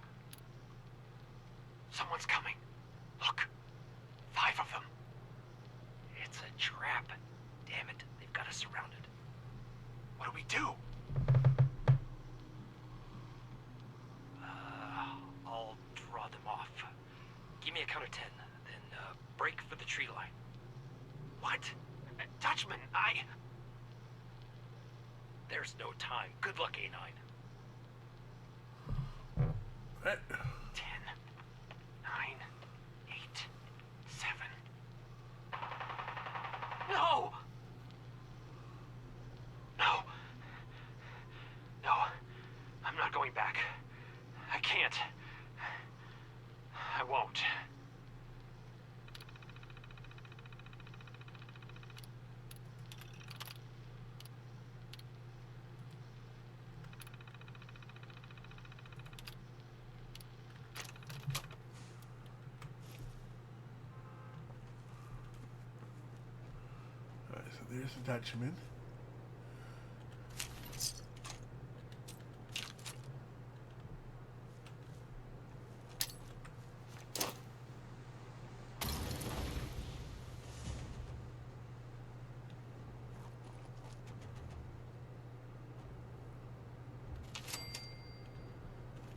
Someone's coming. Look. 5 of them. It's a trap. Damn it. They've got us surrounded. What do we do? I'll draw them off. Give me a count of 10. Then, break for the tree line. What? Dutchman, There's no time. Good luck, A9. 10, 9, 8, 7. No! No. No. I'm not going back. I can't. I won't. Alright, so there's the Dutchman.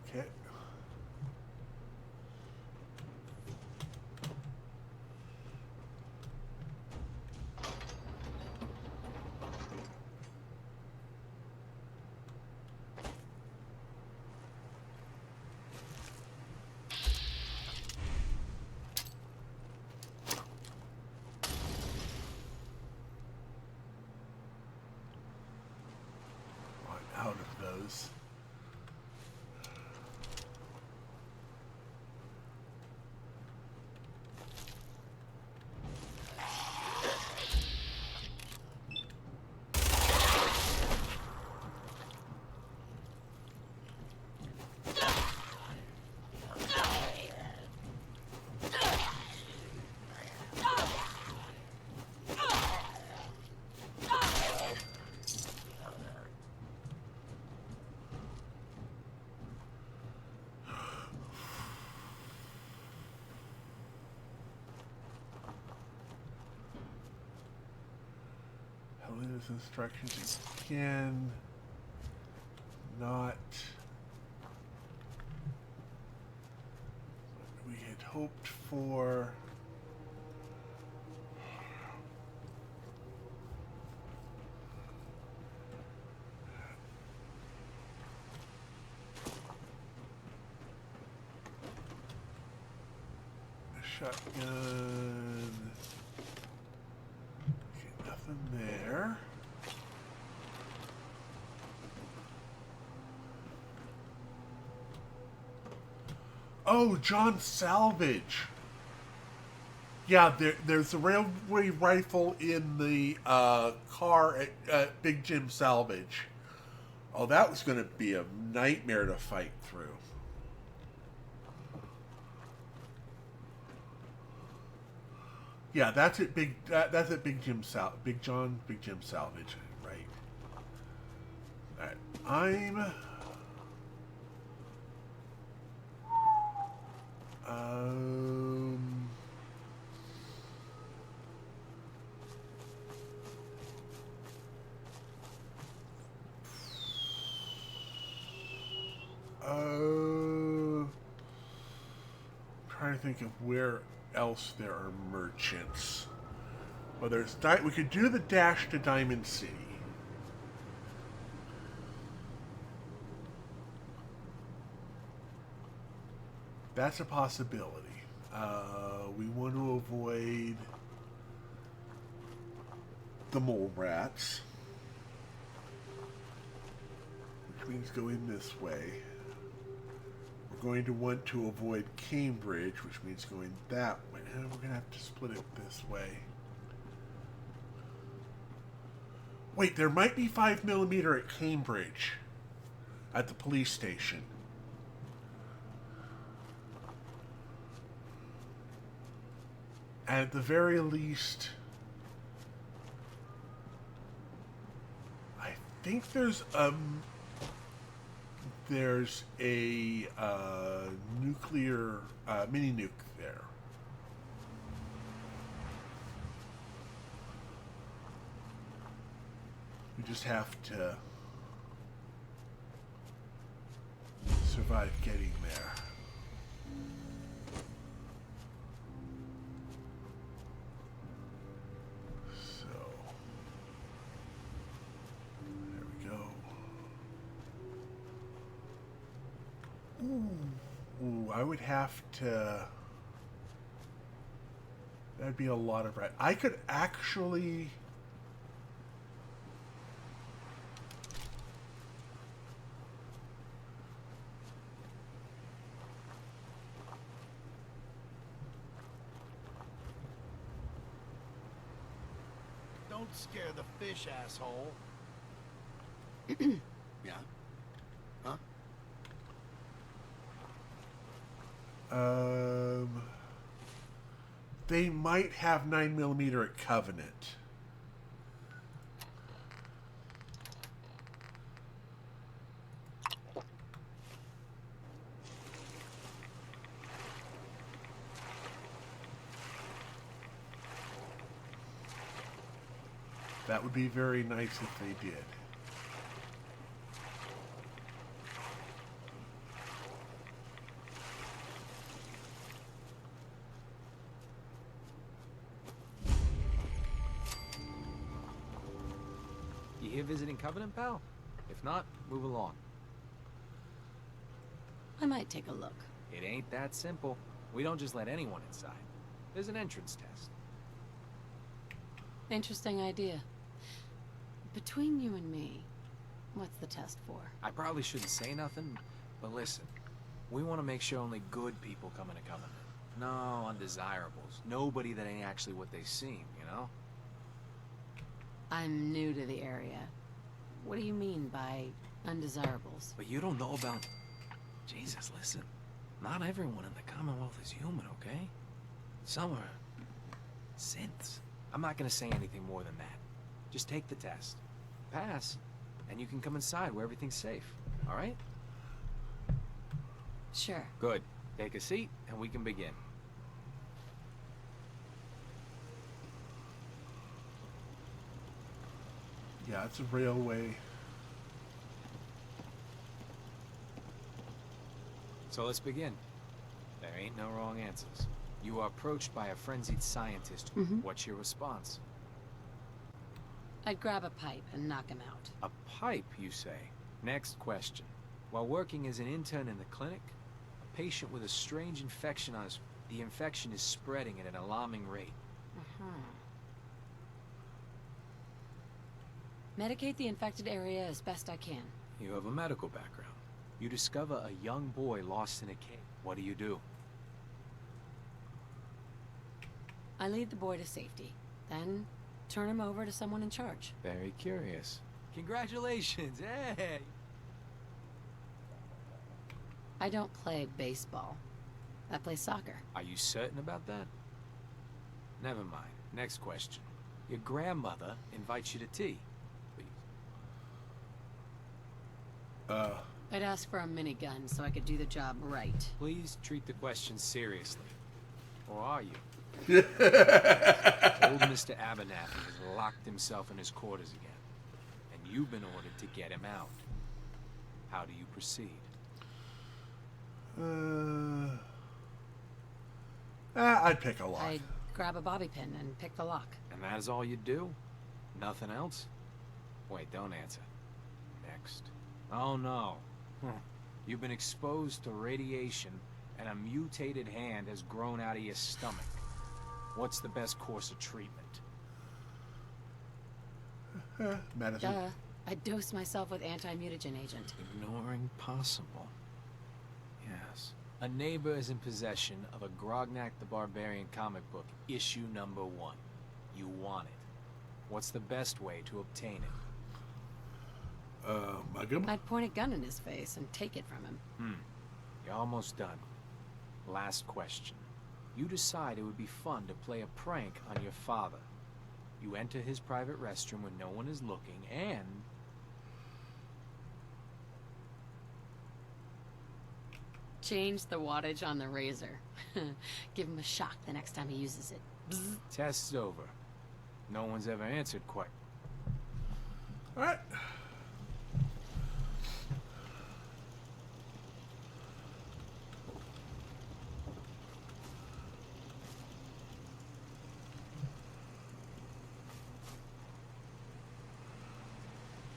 Okay. Out of those. Helena's instructions again. Not what we had hoped for. Shotgun. Okay, nothing there. Oh, John Salvage. Yeah, there's a railway rifle in the car at Big Jim Salvage. Oh, that was going to be a nightmare to fight through. Yeah, that's at Big Jim Salvage, right? All right, I'm trying to think of where else there are merchants. Well, we could do the dash to Diamond City. That's a possibility. We want to avoid the mole rats, which means go in this way. We're going to want to avoid Cambridge, which means going that way. And we're going to have to split it this way. Wait, there might be 5mm at Cambridge, at the police station. And at the very least, I think there's a nuclear mini nuke there. We just have to survive getting there. So, there we go. Ooh, I would have to... That'd be a lot of... I could actually... Don't scare the fish, asshole. Yeah? Huh? They might have 9mm at Covenant. That would be very nice if they did. You here visiting Covenant, pal? If not, move along. I might take a look. It ain't that simple. We don't just let anyone inside. There's an entrance test. Interesting idea. Between you and me, what's the test for? I probably shouldn't say nothing, but listen. We want to make sure only good people come into Covenant. No undesirables. Nobody that ain't actually what they seem, you know? I'm new to the area. What do you mean by undesirables? But you don't know about... Jesus, listen. Not everyone in the Commonwealth is human, okay? Some are... synths. I'm not gonna say anything more than that. Just take the test. Pass, and you can come inside where everything's safe. Alright? Sure. Good. Take a seat, and we can begin. Yeah, it's a railway. So let's begin. There ain't no wrong answers. You are approached by a frenzied scientist. What's your response? I'd grab a pipe and knock him out. A pipe, you say? Next question. While working as an intern in the clinic, a patient with a strange infection on his... The infection is spreading at an alarming rate. Medicate the infected area as best I can. You have a medical background. You discover a young boy lost in a cave. What do you do? I lead the boy to safety, then turn him over to someone in charge. Very curious. Congratulations, hey! I don't play baseball. I play soccer. Are you certain about that? Never mind. Next question. Your grandmother invites you to tea. I'd ask for a minigun so I could do the job right. Please treat the question seriously. Or are you? Old Mr. Abernathy has locked himself in his quarters again. And you've been ordered to get him out. How do you proceed? I'd pick a lock. I'd grab a bobby pin and pick the lock. And that is all you do? Nothing else? Wait, don't answer. Next. Oh no. You've been exposed to radiation and a mutated hand has grown out of your stomach. What's the best course of treatment? Medicine. Duh. I'd dose myself with anti-mutagen agent. Ignoring possible. Yes. A neighbor is in possession of a Grognak the Barbarian comic book, issue number 1. You want it. What's the best way to obtain it? Mug him? I'd point a gun in his face and take it from him. You're almost done. Last question. You decide it would be fun to play a prank on your father. You enter his private restroom when no one is looking, and... Change the wattage on the razor. Give him a shock the next time he uses it. Bzz. Test's over. No one's ever answered quite. Alright.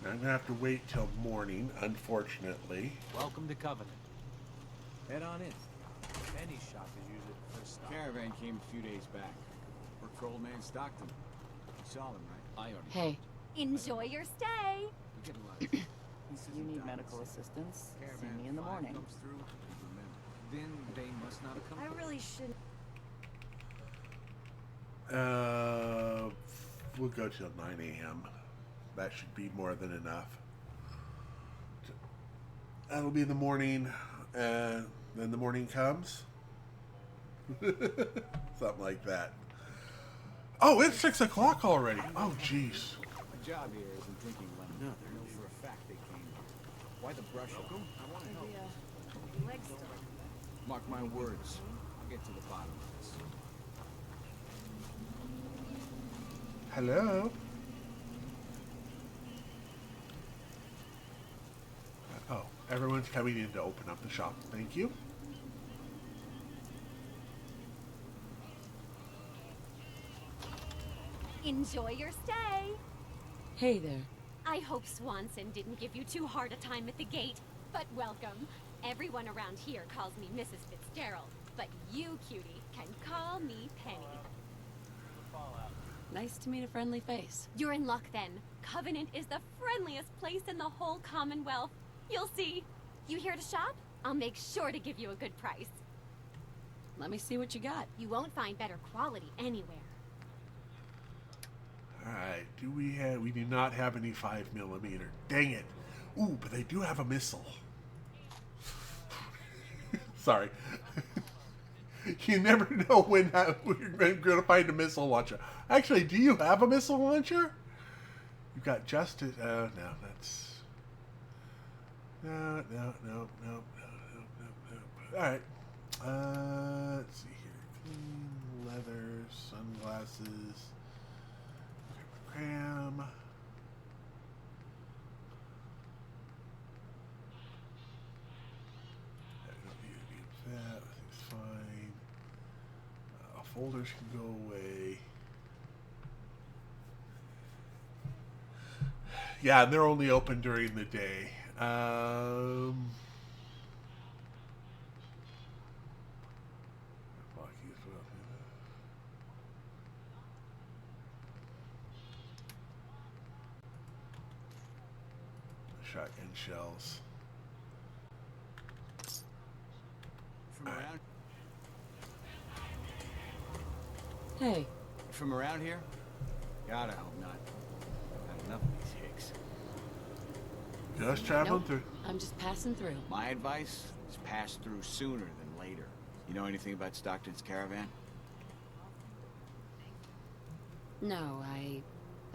I'm gonna have to wait till morning, unfortunately. Welcome to Covenant. Head on in. Any shop is usually the first stop. Caravan came a few days back. Worked for old man Stockton. You saw him, right? I already. Hey. Enjoy your stay. We get a lot of pieces You of need diamonds. medical assistance? See Caravan me in the 5 morning. comes through, they remember. Then they must not have come. I really shouldn't. We'll go till 9 a.m. That should be more than enough. That'll be in the morning, and then the morning comes. Something like that. Oh, it's 6 o'clock already. Oh, jeez. My job here isn't drinking lemon. No, I know for a fact they came here. Why the brush up? I want to help. Leg stuff. Mark my words. I'll get to the bottom of this. Hello? Oh, everyone's coming in to open up the shop. Thank you. Enjoy your stay. Hey there. I hope Swanson didn't give you too hard a time at the gate, but welcome. Everyone around here calls me Mrs. Fitzgerald, but you, cutie, can call me Penny. Nice to meet a friendly face. You're in luck then. Covenant is the friendliest place in the whole Commonwealth. You'll see. You here to shop? I'll make sure to give you a good price. Let me see what you got. You won't find better quality anywhere. Alright, we do not have any 5mm. Dang it. Ooh, but they do have a missile. Sorry. You never know when we're going to find a missile launcher. Actually, do you have a missile launcher? You've got justice. No, that's... No. Alright. Let's see here. Clean leather, sunglasses. Cram. folders can go away. Yeah, and they're only open during the day. Shotgun shells. From around? Hey. From around here? God, I hope not. I've had enough of these hicks. Just traveling through. I'm just passing through. My advice is pass through sooner than later. You know anything about Stockton's caravan? No, I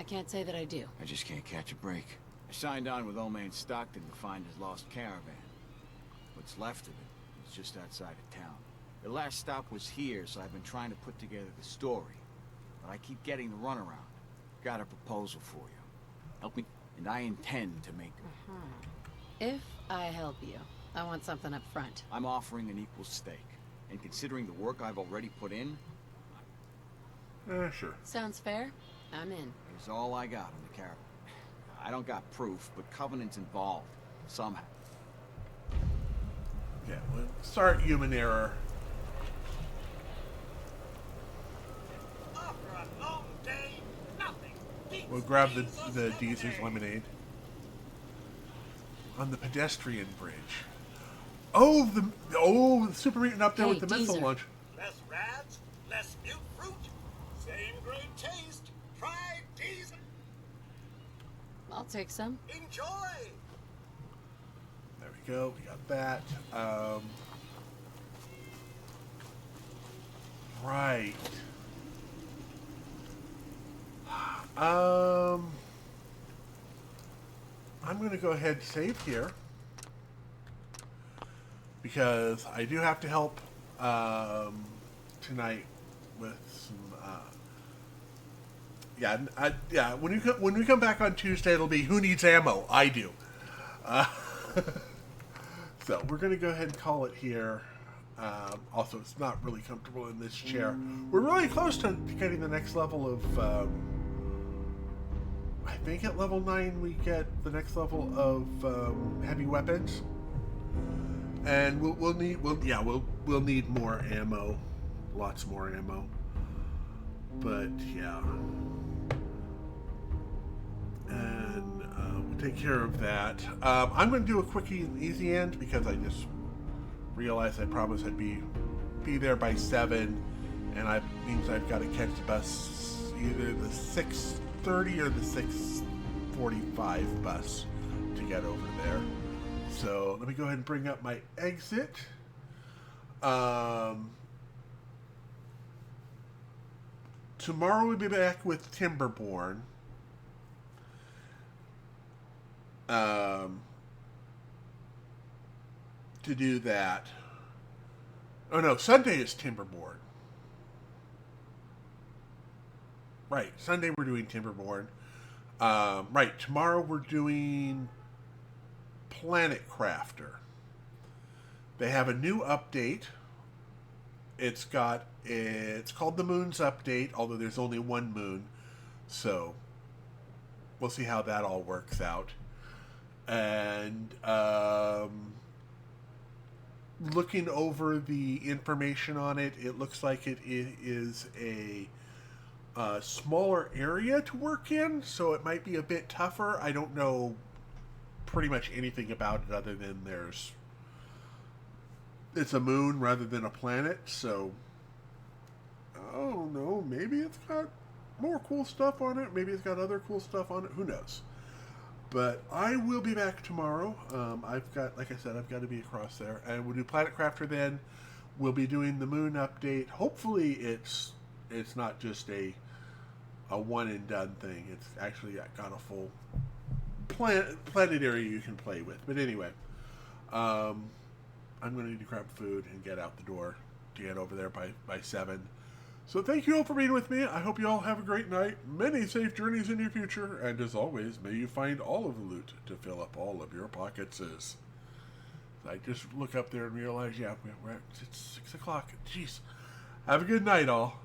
can't say that I do. I just can't catch a break. I signed on with old man Stockton to find his lost caravan. What's left of it is just outside of town. The last stop was here, so I've been trying to put together the story. But I keep getting the runaround. Got a proposal for you. Help me, and I intend to make it. If I help you, I want something up front. I'm offering an equal stake. And considering the work I've already put in, sure. Sounds fair. I'm in. Here's all I got on the caravan. I don't got proof, but Covenant's involved. Somehow. Yeah, well, start human error. After a long day, nothing beats We'll grab the Deezer's lemonade. On the pedestrian bridge. Oh, the super mutant up there with the missile launch. Less rads, less mute fruit, same great taste. Try Deezer. I'll take some. Enjoy. There we go. We got that. Right. I'm going to go ahead and save here because I do have to help tonight with some. Yeah. When we come back on Tuesday, it'll be who needs ammo. I do. So we're going to go ahead and call it here. Also, it's not really comfortable in this chair. We're really close to getting the next level of. I think at level 9 we get the next level of heavy weapons, and we'll need more ammo, lots more ammo. But yeah, and we'll take care of that. I'm going to do a quickie and easy end because I just realized I promised I'd be there by 7, and that means I've got to catch the bus, either the 6:30 or the 6:45 bus to get over there. So let me go ahead and bring up my exit. Tomorrow we'll be back with Timberborn. To do that. Oh no, Sunday is Timberborn. Right, Sunday we're doing Timberborn. Right, tomorrow we're doing Planet Crafter. They have a new update. It's called the Moon's Update, although there's only one moon. So we'll see how that all works out. And looking over the information on it, it looks like it is a smaller area to work in, so it might be a bit tougher. I don't know pretty much anything about it other than it's a moon rather than a planet, so I don't know, maybe it's got more cool stuff on it, maybe it's got other cool stuff on it, who knows. But I will be back tomorrow. Like I said, I've got to be across there, and we'll do Planet Crafter then. We'll be doing the moon update. Hopefully it's not just a one and done thing. It's actually got a full planet area you can play with. But anyway, I'm going to need to grab food and get out the door to get over there by 7. So thank you all for being with me. I hope you all have a great night. Many safe journeys in your future. And as always, may you find all of the loot to fill up all of your pockets. I just look up there and realize, yeah, it's 6 o'clock. Jeez. Have a good night, all.